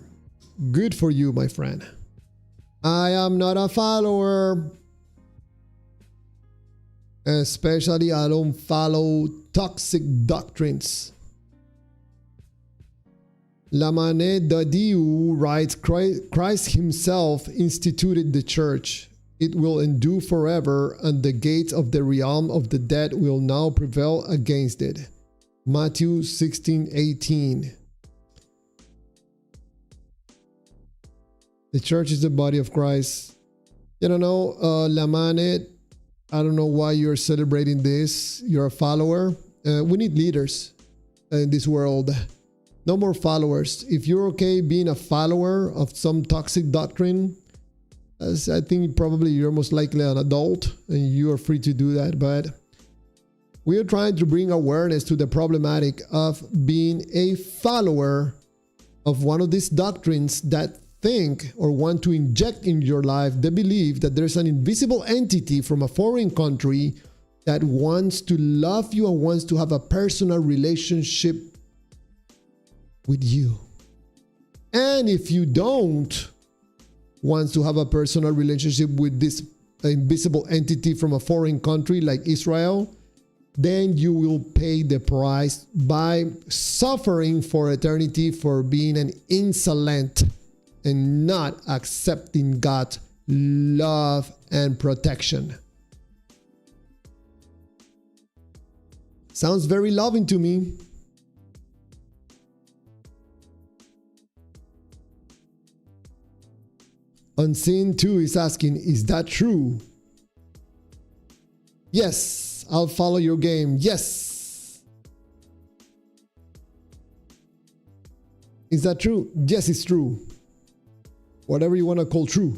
Good for you, my friend. I am not a follower. Especially, I don't follow toxic doctrines. Lamane Dadiu writes, Christ himself instituted the church. It will endure forever, and the gates of the realm of the dead will now prevail against it. Matthew 16:18. The church is the body of Christ. You don't know, Lamane, I don't know why you're celebrating this. You're a follower. We need leaders in this world. No more followers. If you're okay being a follower of some toxic doctrine, I think probably you're most likely an adult and you are free to do that. But we are trying to bring awareness to the problematic of being a follower of one of these doctrines that think or want to inject in your life the belief that there's an invisible entity from a foreign country that wants to love you and wants to have a personal relationship with you. And if you don't want to have a personal relationship with this invisible entity from a foreign country like Israel, then you will pay the price by suffering for eternity for being an insolent and not accepting God's love and protection. Sounds very loving to me. Unseen 2 is asking, is that true? Yes, I'll follow your game. Yes. Is that true? Yes, it's true. Whatever you want to call true.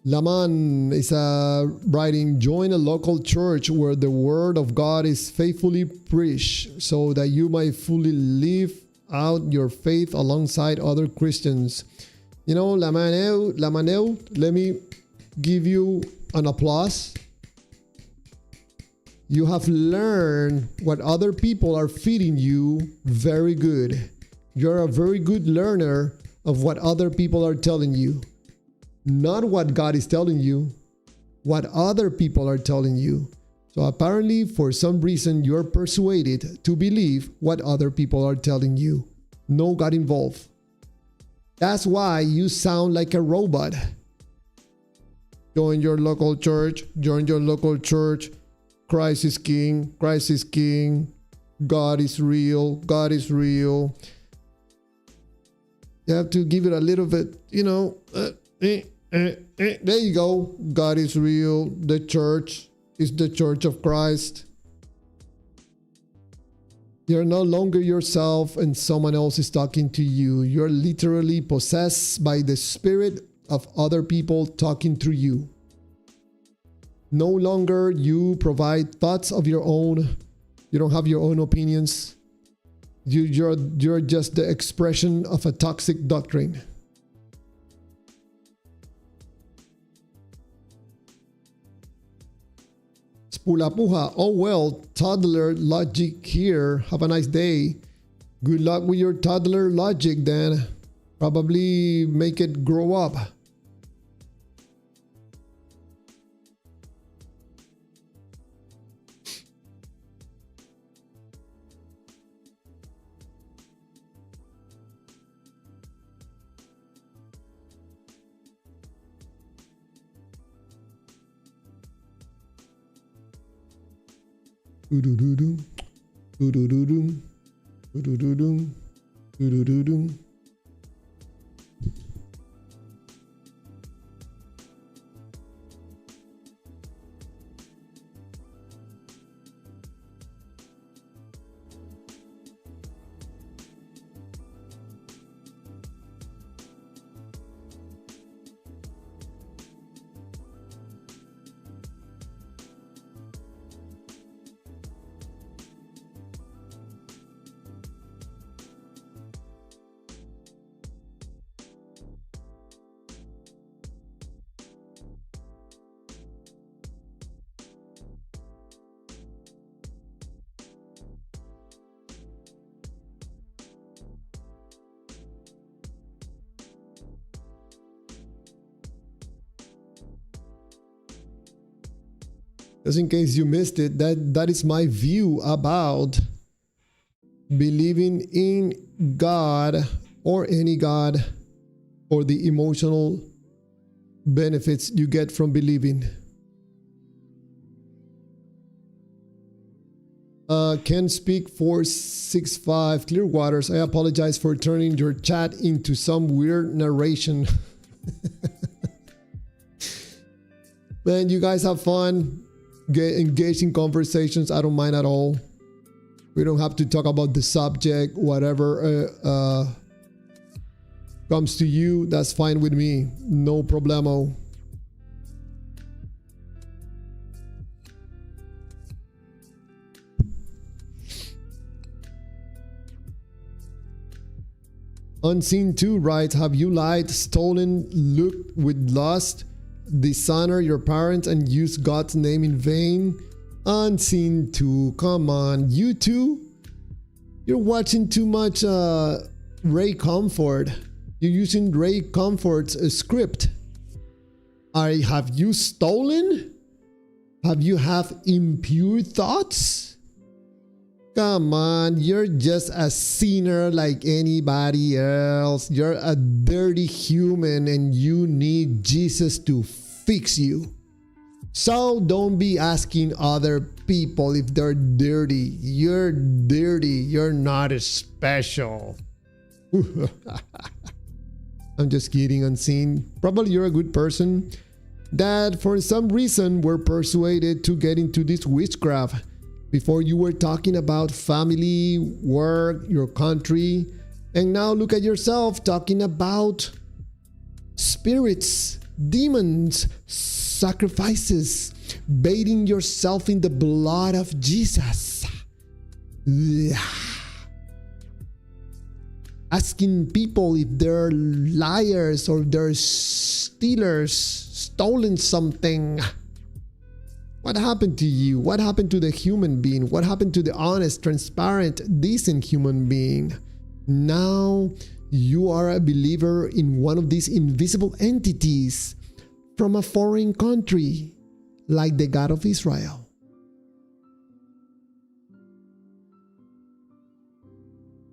Laman is writing, join a local church where the word of God is faithfully preached so that you might fully live out your faith alongside other Christians. You know, Lamaneu, let me give you an applause. You have learned what other people are feeding you very good. You're a very good learner of what other people are telling you. Not what God is telling you, what other people are telling you. So apparently, for some reason, you're persuaded to believe what other people are telling you. No God involved. That's why you sound like a robot. Join your local church. Join your local church. Christ is King. Christ is King. God is real. God is real. You have to give it a little bit, you know. There you go. God is real. The church is the church of Christ. You're no longer yourself and someone else is talking to you. You're literally possessed by the spirit of other people talking through you. No longer you provide thoughts of your own. You don't have your own opinions. You're just the expression of a toxic doctrine. Spulapuha, oh well, toddler logic here. Have a nice day. Good luck with your toddler logic then. Probably make it grow up. Do-do-do-do. Do-do-do-do. Do-do-do-do. Do-do-do-do. Just in case you missed it, that is my view about believing in God or any God, or the emotional benefits you get from believing. Can speak 465 Clearwaters. I apologize for turning your chat into some weird narration. Man, you guys have fun. Get engaged in conversations. I don't mind at all. We don't have to talk about the subject. Whatever comes to you, that's fine with me. No problemo. Unseen 2 writes, have you lied, stolen, looked with lust, dishonor your parents, and used God's name in vain? Unseen 2, come on. You too? You're watching too much Ray Comfort. You're using Ray Comfort's script. Have you stolen? Have you have impure thoughts? Come on, you're just a sinner like anybody else. You're a dirty human and you need Jesus to fix you. So don't be asking other people if they're dirty. You're dirty. You're not special. I'm just kidding, Unseen. Probably you're a good person that for some reason were persuaded to get into this witchcraft. Before you were talking about family, work, your country, and now look at yourself talking about spirits, demons, sacrifices, bathing yourself in the blood of Jesus. asking people if they're liars or they're stealers, stolen something. What happened to you? What happened to the human being? What happened to the honest, transparent, decent human being? Now you are a believer in one of these invisible entities from a foreign country, like the God of Israel.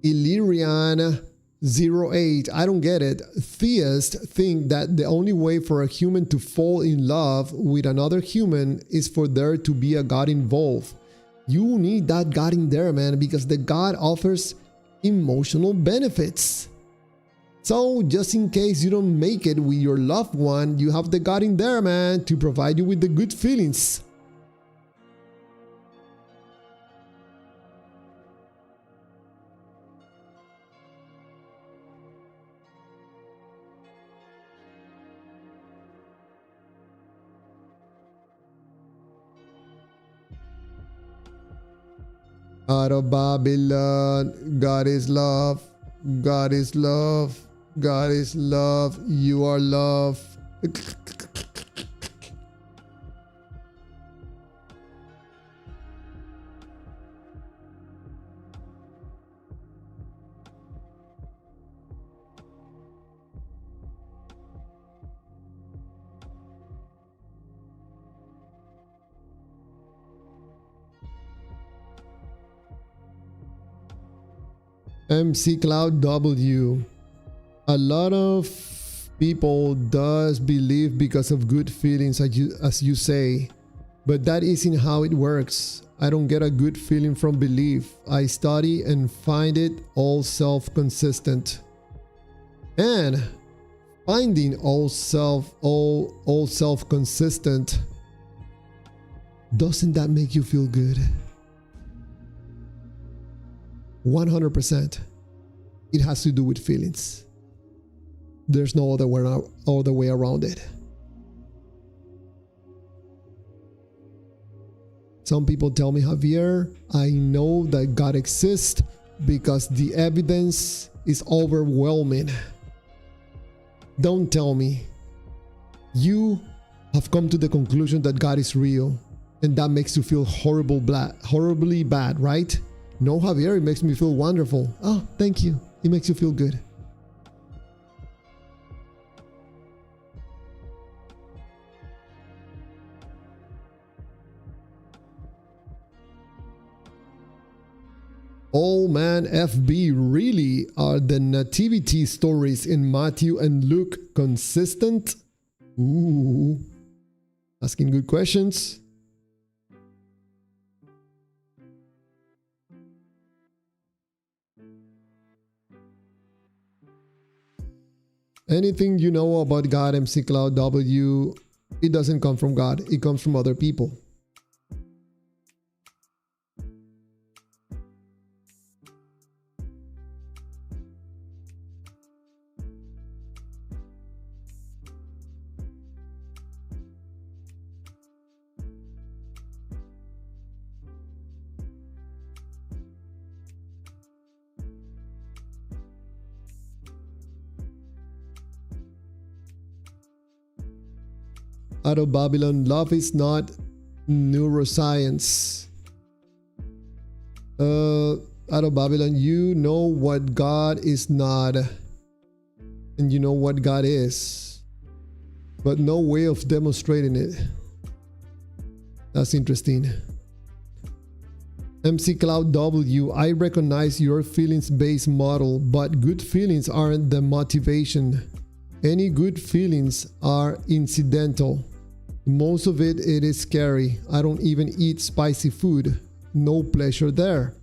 Illyrian 08, I don't get it. Theists think that the only way for a human to fall in love with another human is for there to be a God involved. You need that God in there, man, because the God offers emotional benefits. So just in case you don't make it with your loved one, you have the God in there, man, to provide you with the good feelings. Out of Babylon, God is love, God is love, God is love, you are love. MC Cloud W. A lot of people does believe because of good feelings, as you say, but that isn't how it works. I don't get a good feeling from belief. I study and find it all self-consistent. And finding all self-consistent, doesn't that make you feel good? 100%. It has to do with feelings. There's no other way around it. Some people tell me, Javier, I know that God exists because the evidence is overwhelming. Don't tell me. You have come to the conclusion that God is real, and that makes you feel horribly bad, right? No, Javier, it makes me feel wonderful. Oh, thank you. It makes you feel good. Oh man, FB, really are the nativity stories in Matthew and Luke consistent? Ooh, asking good questions. Anything you know about God, MC Cloud W, it doesn't come from God. It comes from other people. Out of Babylon, love is not neuroscience. Out of Babylon, you know what God is not, and you know what God is, but no way of demonstrating it. That's interesting. MC Cloud W, I recognize your feelings-based model, but good feelings aren't the motivation. Any good feelings are incidental. Most of it is scary. I don't even eat spicy food. No pleasure there.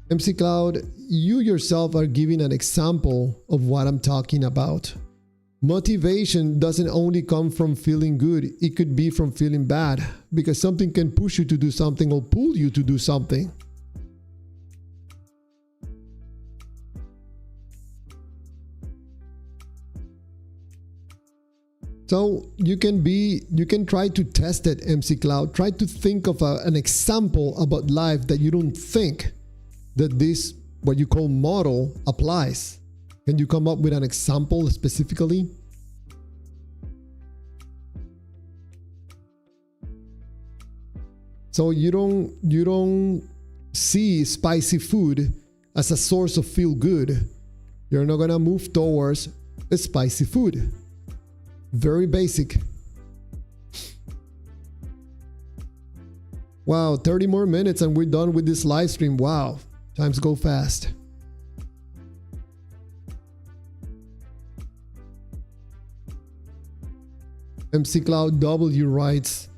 MC Cloud, you yourself are giving an example of what I'm talking about. Motivation doesn't only come from feeling good. It could be from feeling bad, because something can push you to do something or pull you to do something. So you can try to test it, MC Cloud. Try to think of an example about life that you don't think that this what you call model applies. Can you come up with an example specifically? So you don't see spicy food as a source of feel good. You're not gonna move towards a spicy food. Very basic. Wow, 30 more minutes and we're done with this live stream. Wow, times go fast. MC Cloud W writes,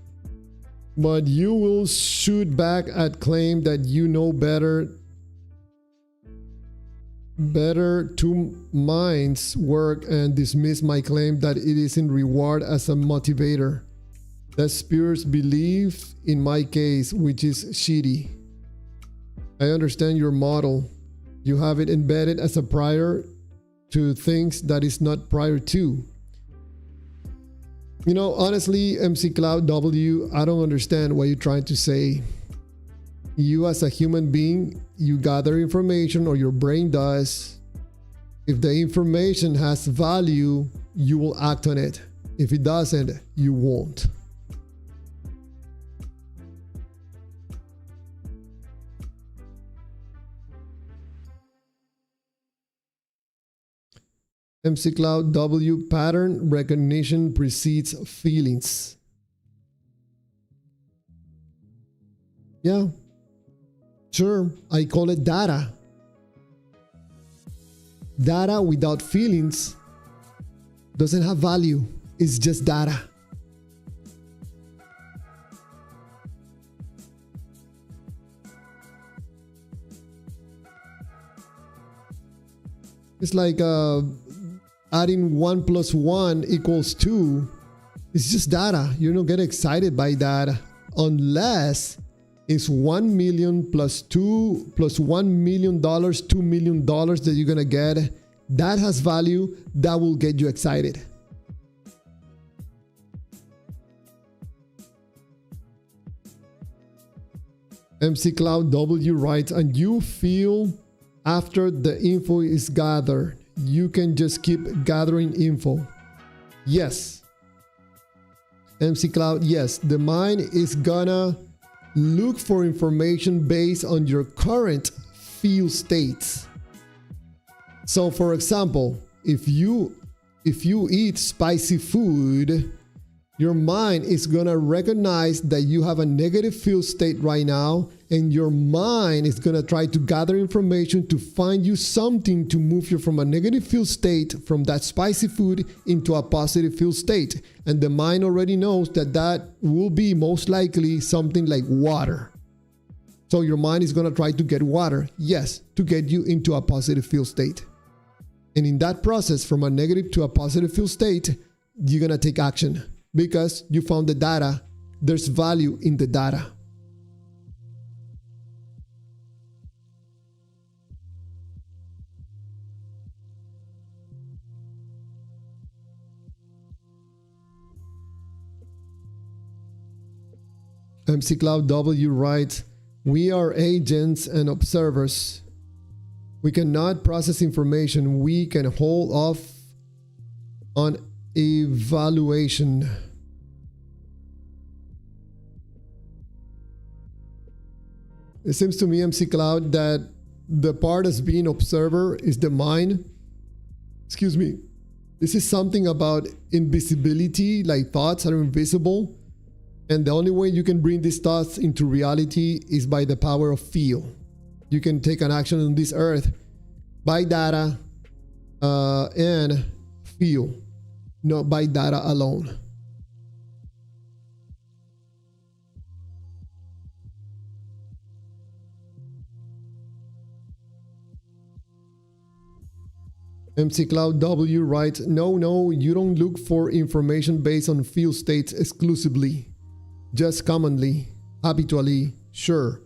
but you will shoot back at claim that you know better to mind's work and dismiss my claim that it isn't reward as a motivator. That's pure belief in my case, which is shitty. I understand your model. You have it embedded as a prior to things that is not prior to. You know, honestly, MC Cloud W, I don't understand what you're trying to say. You as a human being, you gather information, or your brain does. If the information has value, you will act on it. If it doesn't, you won't. MC Cloud W, pattern recognition precedes feelings. Yeah, sure, I call it data. Data without feelings doesn't have value. It's just data. It's like adding 1 plus 1 equals 2. It's just data. You don't get excited by that unless it's 1 million plus 2 plus $1 million, $2 million that you're gonna get. That has value. That will get you excited. MC Cloud W writes, and you feel after the info is gathered, you can just keep gathering info. Yes. MC Cloud, yes. The mind is gonna look for information based on your current feel states. So for example, if you eat spicy food, your mind is gonna recognize that you have a negative feel state right now, and your mind is gonna try to gather information to find you something to move you from a negative feel state, from that spicy food, into a positive feel state. And the mind already knows that that will be most likely something like water. So your mind is gonna try to get water, yes, to get you into a positive feel state. And in that process, from a negative to a positive feel state, you're gonna take action because you found the data. There's value in the data. MC Cloud W writes, we are agents and observers. We cannot process information. We can hold off on evaluation. It seems to me, MC Cloud, that the part as being observer is the mind. Excuse me. This is something about invisibility, like thoughts are invisible. And the only way you can bring these thoughts into reality is by the power of feel. You can take an action on this earth by data and feel, not by data alone. MC Cloud W writes, no, you don't look for information based on feel states exclusively. Just commonly, habitually, sure.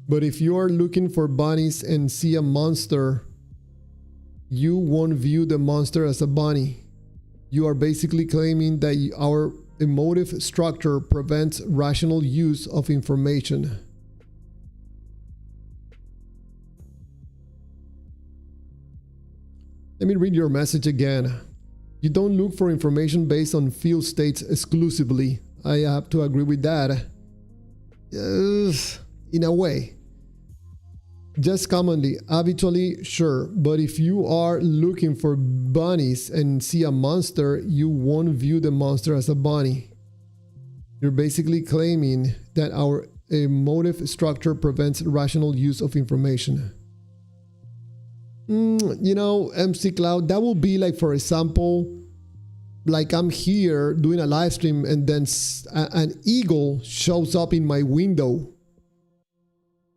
But if you are looking for bunnies and see a monster, you won't view the monster as a bunny. You are basically claiming that our emotive structure prevents rational use of information. Let me read your message again. You don't look for information based on field states exclusively. I have to agree with that. In a way. Just commonly, habitually, sure. But if you are looking for bunnies and see a monster, you won't view the monster as a bunny. You're basically claiming that our emotive structure prevents rational use of information. You know, MC Cloud, that will be like, for example, like I'm here doing a live stream and then an eagle shows up in my window.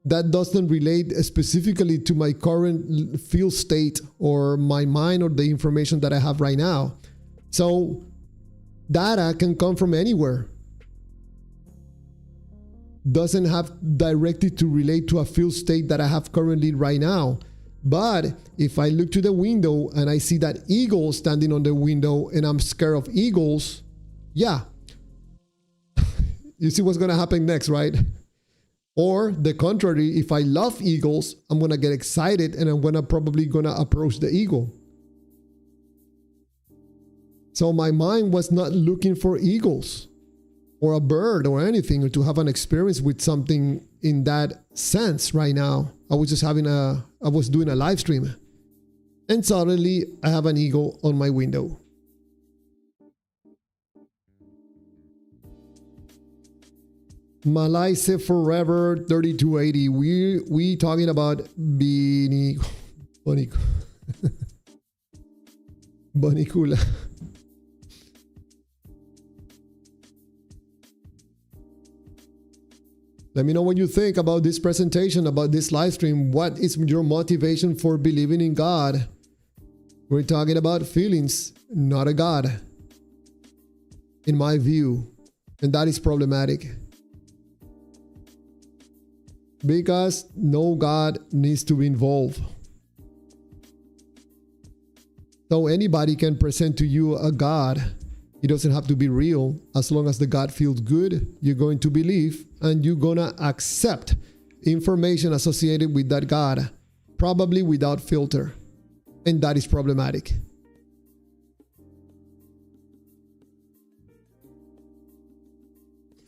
That doesn't relate specifically to my current field state or my mind or the information that I have right now. So data can come from anywhere. Doesn't have directly to relate to a field state that I have currently right now. But if I look to the window and I see that eagle standing on the window and I'm scared of eagles, yeah. You see what's going to happen next, right? Or the contrary, if I love eagles, I'm going to get excited and I'm probably going to approach the eagle. So my mind was not looking for eagles or a bird or anything, or to have an experience with something in that sense right now. I was just I was doing a live stream and suddenly I have an eagle on my window. Malaysia Forever 3280. We talking about Bonicula. Let me know what you think about this presentation, about this live stream. What is your motivation for believing in God? We're talking about feelings, not a God, in my view. And that is problematic. Because no God needs to be involved. So anybody can present to you a God. It doesn't have to be real. As long as the God feels good, you're going to believe and you're going to accept information associated with that God, probably without filter. And that is problematic.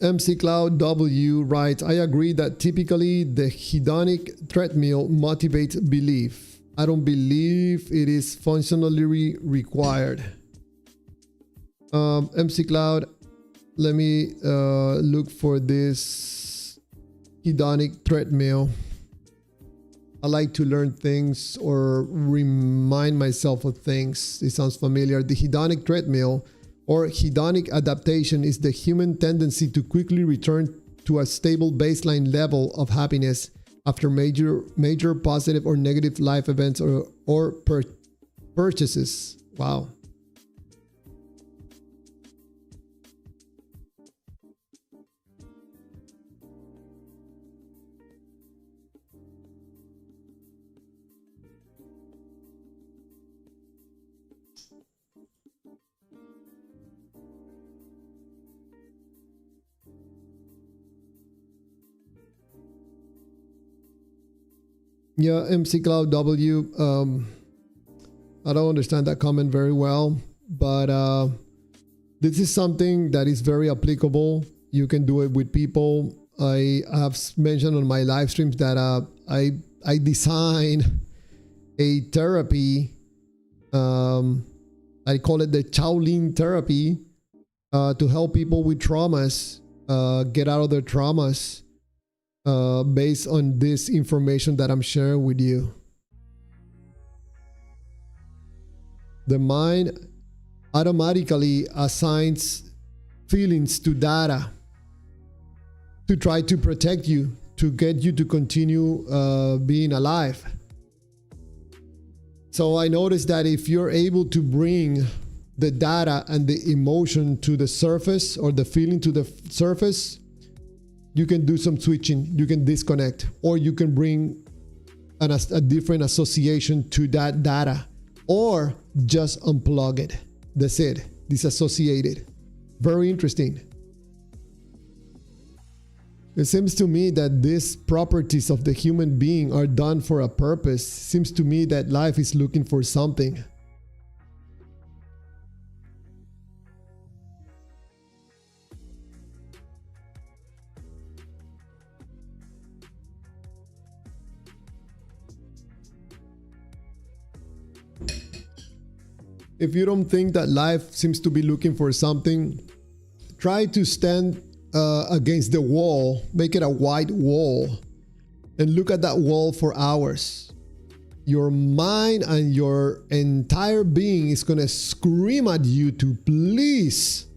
MC Cloud W writes, I agree that typically the hedonic treadmill motivates belief. I don't believe it is functionally required. MC Cloud, let me look for this hedonic treadmill. I like to learn things or remind myself of things. It sounds familiar. The hedonic treadmill or hedonic adaptation is the human tendency to quickly return to a stable baseline level of happiness after major positive or negative life events or purchases. Wow. Yeah, MC Cloud W. I don't understand that comment very well, but this is something that is very applicable. You can do it with people. I have mentioned on my live streams that I design a therapy. I call it the Shaolin therapy to help people with traumas get out of their traumas. Based on this information that I'm sharing with you. The mind automatically assigns feelings to data to try to protect you, to get you to continue being alive. So I noticed that if you're able to bring the data and the emotion to the surface, or the feeling to the surface, you can do some switching, you can disconnect, or you can bring a different association to that data, or just unplug it. That's it, disassociate it. Very interesting. It seems to me that these properties of the human being are done for a purpose. Seems to me that life is looking for something. If you don't think that life seems to be looking for something, try to stand against the wall, make it a white wall, and look at that wall for hours. Your mind and your entire being is going to scream at you to please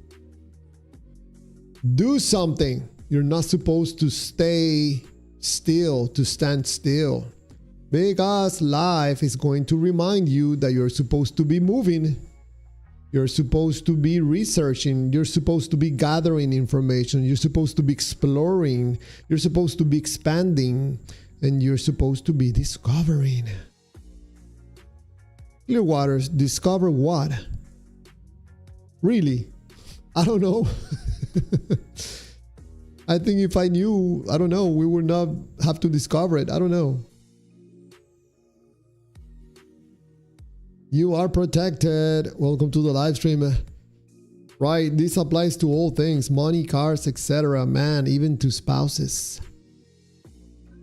do something. You're not supposed to stay still, to stand still, because life is going to remind you that you're supposed to be moving. You're supposed to be researching. You're supposed to be gathering information. You're supposed to be exploring. You're supposed to be expanding. And you're supposed to be discovering. Clearwaters, discover what? Really? I don't know. I think if I knew, I don't know, we would not have to discover it. I don't know. You are protected. Welcome to the live stream. Right, this applies to all things, money, cars, etc. Man, even to spouses.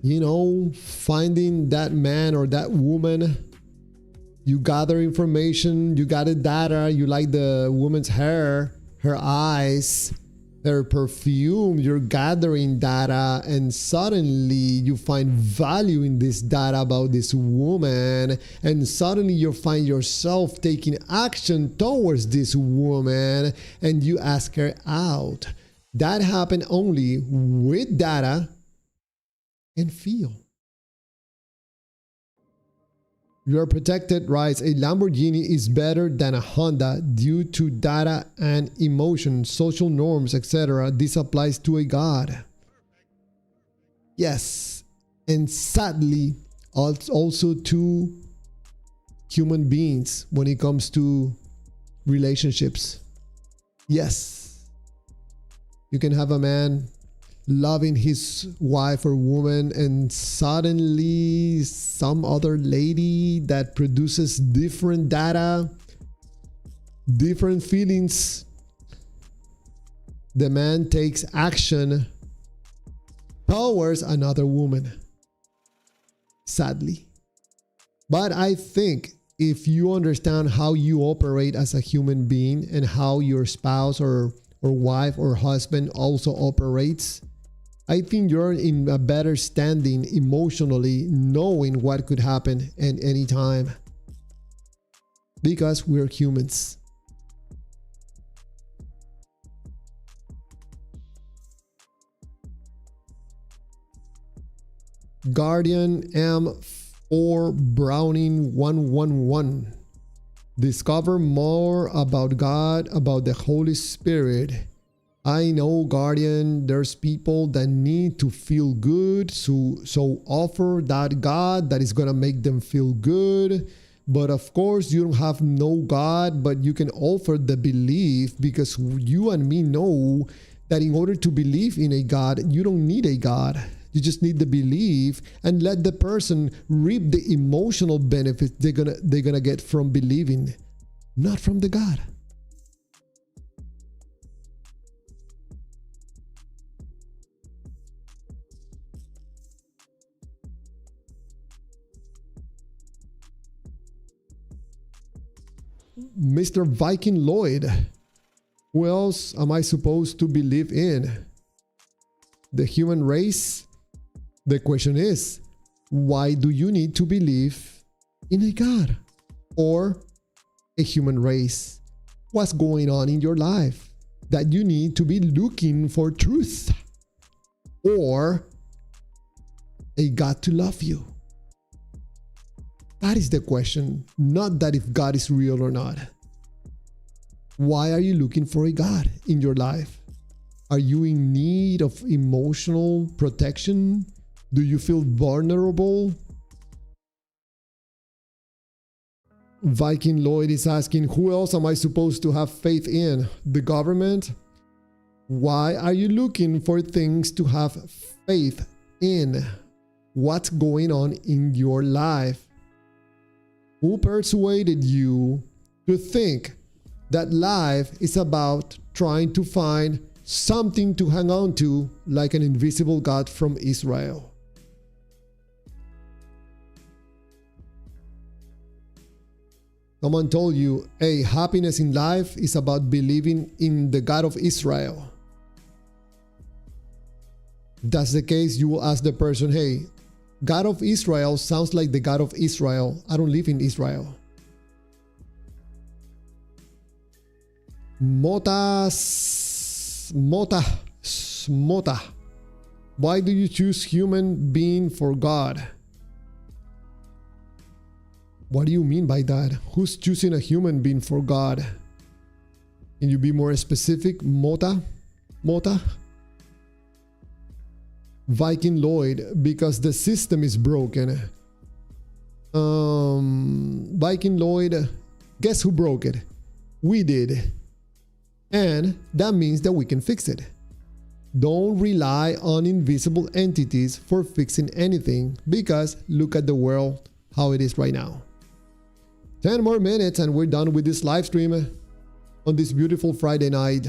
You know, finding that man or that woman. You gather information, you gather data, you like the woman's hair, her eyes, her perfume, you're gathering data, and suddenly you find value in this data about this woman, and suddenly you find yourself taking action towards this woman, and you ask her out. That happened only with data and feel. You are protected, writes, a Lamborghini is better than a Honda due to data and emotion, social norms, etc. This applies to a God. Yes, and sadly, also to human beings when it comes to relationships. Yes, you can have a man loving his wife or woman, and suddenly some other lady that produces different data, different feelings, the man takes action towards another woman, sadly. But I think if you understand how you operate as a human being and how your spouse or wife or husband also operates, I think you're in a better standing emotionally, knowing what could happen at any time. Because we're humans. Guardian M4 Browning 111. Discover more about God, about the Holy Spirit. I know, Guardian, there's people that need to feel good, so offer that God that is going to make them feel good. But of course, you don't have no God, but you can offer the belief, because you and me know that in order to believe in a God, you don't need a God. You just need the belief, and let the person reap the emotional benefits they're gonna get from believing, not from the God. Mr. Viking Lloyd, who else am I supposed to believe in? The human race? The question is, why do you need to believe in a God or a human race? What's going on in your life that you need to be looking for truth or a God to love you? That is the question, not that if God is real or not. Why are you looking for a God in your life? Are you in need of emotional protection? Do you feel vulnerable? Viking Lloyd is asking, who else am I supposed to have faith in? The government? Why are you looking for things to have faith in? What's going on in your life? Who persuaded you to think that life is about trying to find something to hang on to like an invisible God from Israel? Someone told you, hey, happiness in life is about believing in the God of Israel. If that's the case, you will ask the person, hey, God of Israel sounds like the God of Israel. I don't live in Israel. Mota. Why do you choose human being for God? What do you mean by that? Who's choosing a human being for God? Can you be more specific? Mota? Viking Lloyd, because the system is broken. Viking Lloyd, guess who broke it? We did. And that means that we can fix it. Don't rely on invisible entities for fixing anything, because look at the world, how it is right now. 10 more minutes and we're done with this live stream on this beautiful Friday night.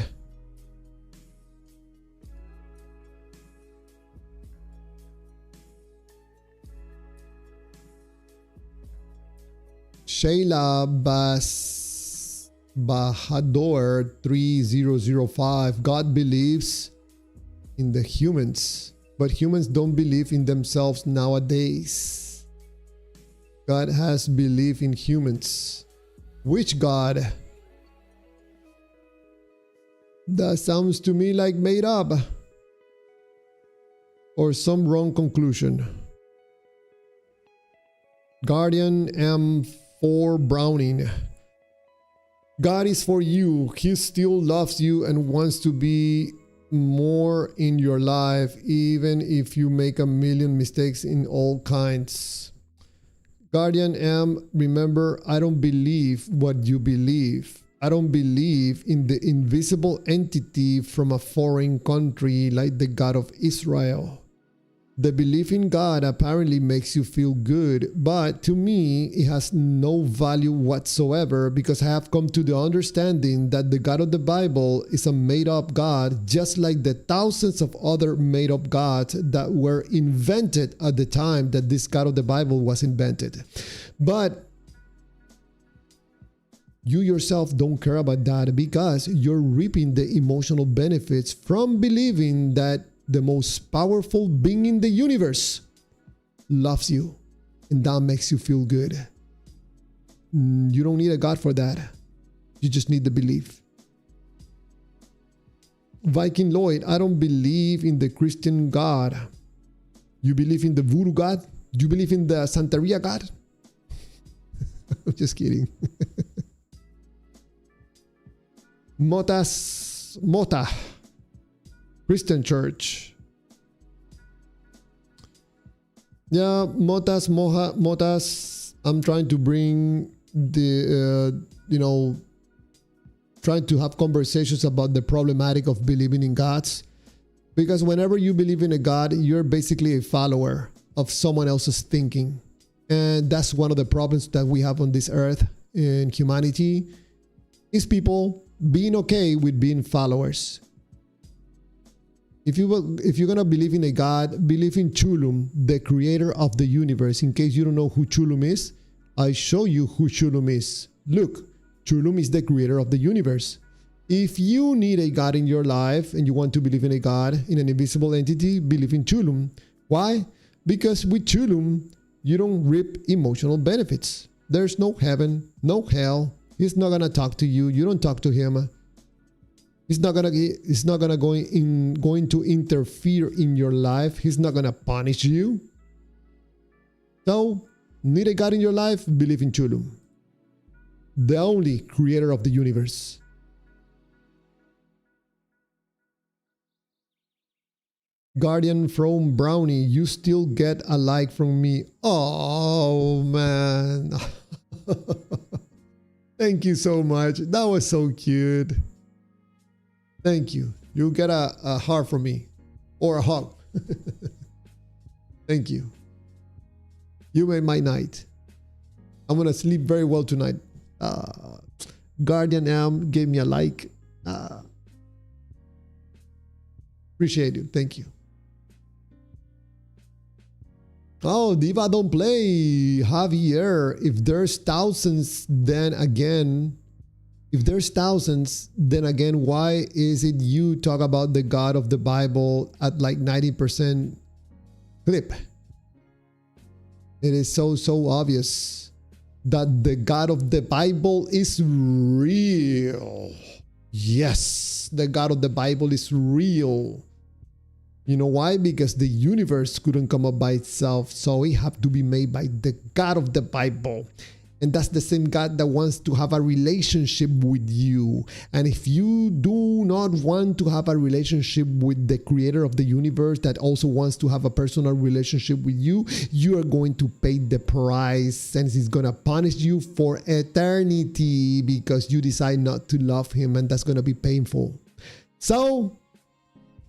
Shayla Bahadur 3005. God believes in the humans, but humans don't believe in themselves nowadays. God has belief in humans. Which God? That sounds to me like made up or some wrong conclusion. Guardian M4 Browning. God is for you. He still loves you and wants to be more in your life, even if you make a million mistakes in all kinds. Guardian M, remember, I don't believe what you believe. I don't believe in the invisible entity from a foreign country like the God of Israel. The belief in God apparently makes you feel good, but to me, it has no value whatsoever, because I have come to the understanding that the God of the Bible is a made-up God, just like the thousands of other made-up gods that were invented at the time that this God of the Bible was invented. But you yourself don't care about that, because you're reaping the emotional benefits from believing that the most powerful being in the universe loves you, and that makes you feel good. You don't need a God for that. You just need the belief. Viking Lloyd, I don't believe in the Christian God. You believe in the voodoo God? Do you believe in the Santeria God? I'm just kidding. Mota Christian Church. Yeah, Motas. I'm trying to bring the, trying to have conversations about the problematic of believing in gods. Because whenever you believe in a God, you're basically a follower of someone else's thinking. And that's one of the problems that we have on this earth in humanity, is people being okay with being followers. If you're going to believe in a God, believe in Chulum, the creator of the universe. In case you don't know who Chulum is, I show you who Chulum is. Look, Chulum is the creator of the universe. If you need a God in your life and you want to believe in a God, in an invisible entity, believe in Chulum. Why? Because with Chulum, you don't reap emotional benefits. There's no heaven, no hell. He's not going to talk to you. You don't talk to him. He's not gonna going to interfere in your life. He's not gonna punish you. So, need a God in your life? Believe in Chulum, the only creator of the universe. Guardian from Brownie, you still get a like from me. Oh man. Thank you so much. That was so cute. Thank you. You'll get a heart from me, or a hug. Thank you. You made my night. I'm going to sleep very well tonight. Guardian M gave me a like. Appreciate you. Thank you. Oh, Diva don't play. Javier, if there's thousands, then again, why is it you talk about the God of the Bible at like 90% clip? It is so obvious that the God of the Bible is real. Yes, the God of the Bible is real. You know why? Because the universe couldn't come up by itself, so it had to be made by the God of the Bible. And that's the same God that wants to have a relationship with you. And if you do not want to have a relationship with the creator of the universe that also wants to have a personal relationship with you, you are going to pay the price, since he's going to punish you for eternity because you decide not to love him, and that's going to be painful. So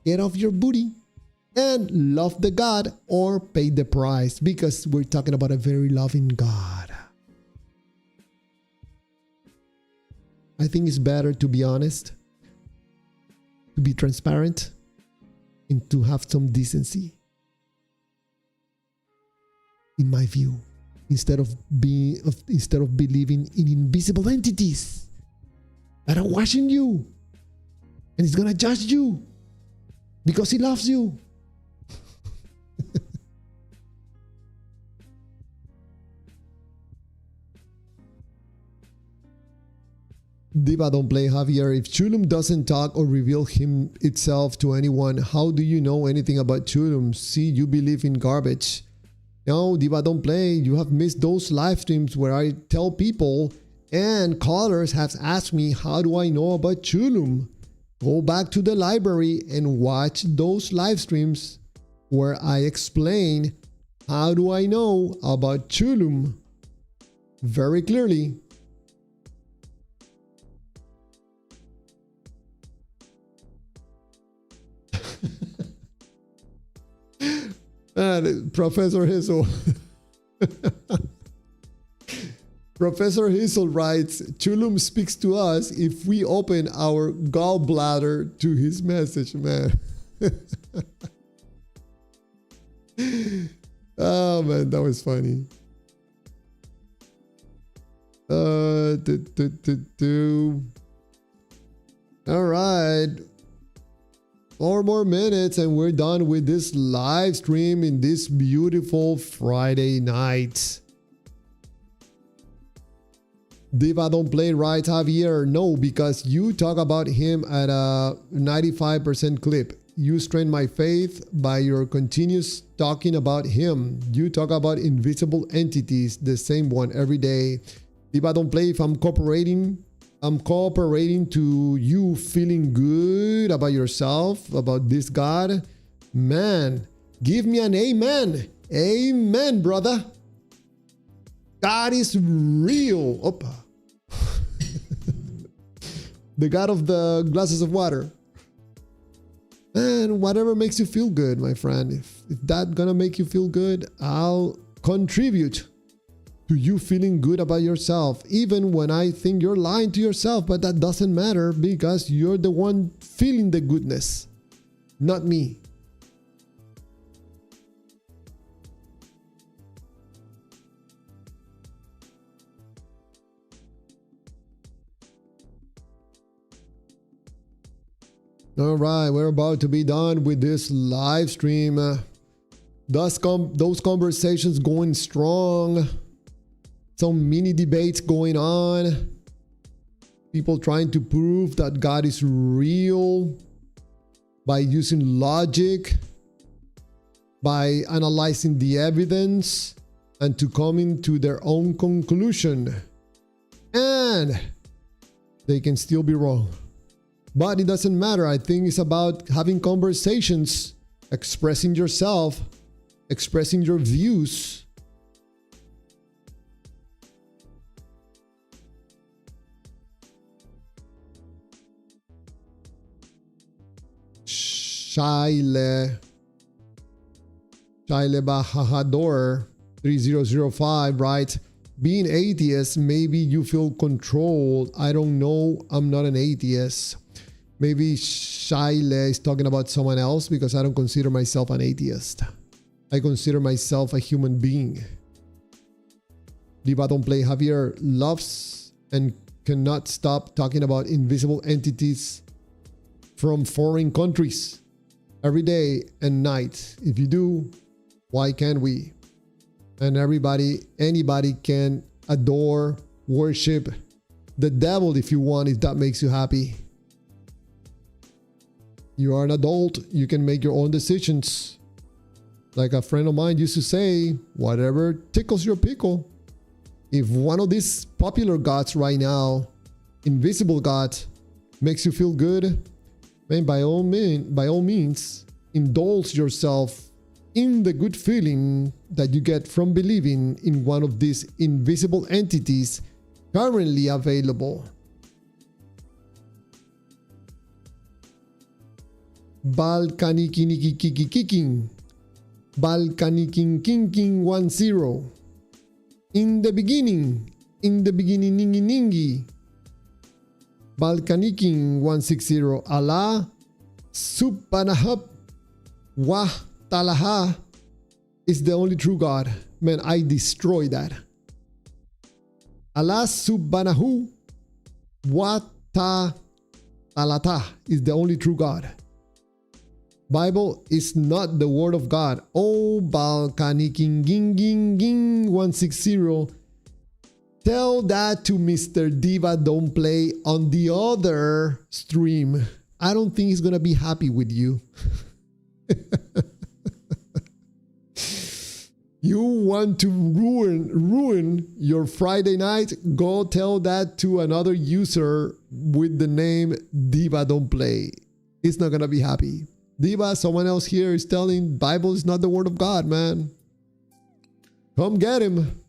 get off your booty and love the God, or pay the price, because we're talking about a very loving God. I think it's better to be honest, to be transparent, and to have some decency, in my view, instead of believing in invisible entities that are watching you, and he's gonna judge you because he loves you. Diva don't play. Javier, if Chulum doesn't talk or reveal itself to anyone, how do you know anything about Chulum? See, you believe in garbage. No, Diva don't play. You have missed those live streams where I tell people, and callers have asked me, how do I know about Chulum? Go back to the library and watch those live streams where I explain how do I know about Chulum very clearly. And Professor Hizzle. Professor Hizzle writes, Chulum speaks to us if we open our gallbladder to his message, man. Oh man, that was funny. All right. 4 more minutes and we're done with this live stream in this beautiful Friday night. Diva don't play, right, Javier? No, because you talk about him at a 95% clip. You strain my faith by your continuous talking about him. You talk about invisible entities, the same one every day. Diva don't play. If I'm cooperating to you feeling good about yourself, about this God, man, give me an amen. Amen, brother. God is real. Opa. The God of the glasses of water. And whatever makes you feel good, my friend. If that's gonna make you feel good, I'll contribute to you feeling good about yourself, even when I think you're lying to yourself, but that doesn't matter because you're the one feeling the goodness, not me. All right, we're about to be done with this live stream. Those conversations going strong. Some mini debates going on. People trying to prove that God is real by using logic, by analyzing the evidence, and to coming to their own conclusion. And they can still be wrong. But it doesn't matter. I think it's about having conversations, expressing yourself, expressing your views. Shaile Bahador 3005 writes, being atheist, maybe you feel controlled. I don't know. I'm not an atheist. Maybe Shaile is talking about someone else because I don't consider myself an atheist. I consider myself a human being. Diva Don't Play Javier loves and cannot stop talking about invisible entities from foreign countries every day and night. If you do, why can't we? And anybody can adore, worship the devil if you want, if that makes you happy. You are an adult, you can make your own decisions. Like a friend of mine used to say, whatever tickles your pickle. If one of these popular gods right now, invisible god, makes you feel good, man, by all means, indulge yourself in the good feeling that you get from believing in one of these invisible entities currently available. Balkanikinikikikikking. Balkanikinkinking10. In the beginning ningi ningi. Balkaniking 160. Allah subhanahab wa ta'ala is the only true God. Man, I destroy that. Allah subhanahu wa ta'ala is the only true God. Bible is not the word of God. Oh, Balkaniking ging ging ging 160. Tell that to Mr. Diva Don't Play on the other stream. I don't think he's gonna be happy with you. You want to ruin your Friday night? Go tell that to another user with the name Diva Don't Play. He's not gonna be happy. Diva, someone else here is telling Bible is not the word of God, man. Come get him.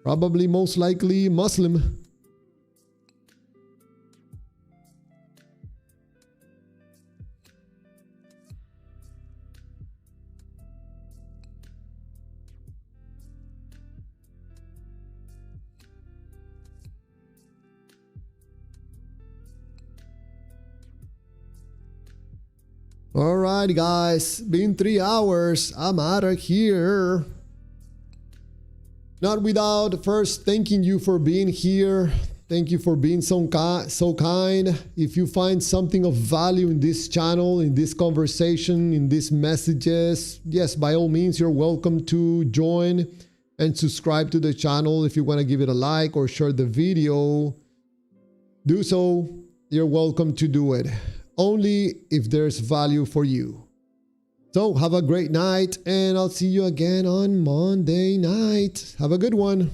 Probably most likely Muslim. Alright guys, been 3 hours. I'm out of here. Not without first thanking you for being here. Thank you for being so kind. If you find something of value in this channel, in this conversation, in these messages, yes, by all means, you're welcome to join and subscribe to the channel. If you want to give it a like or share the video, do so. You're welcome to do it. Only if there's value for you. So have a great night and I'll see you again on Monday night. Have a good one.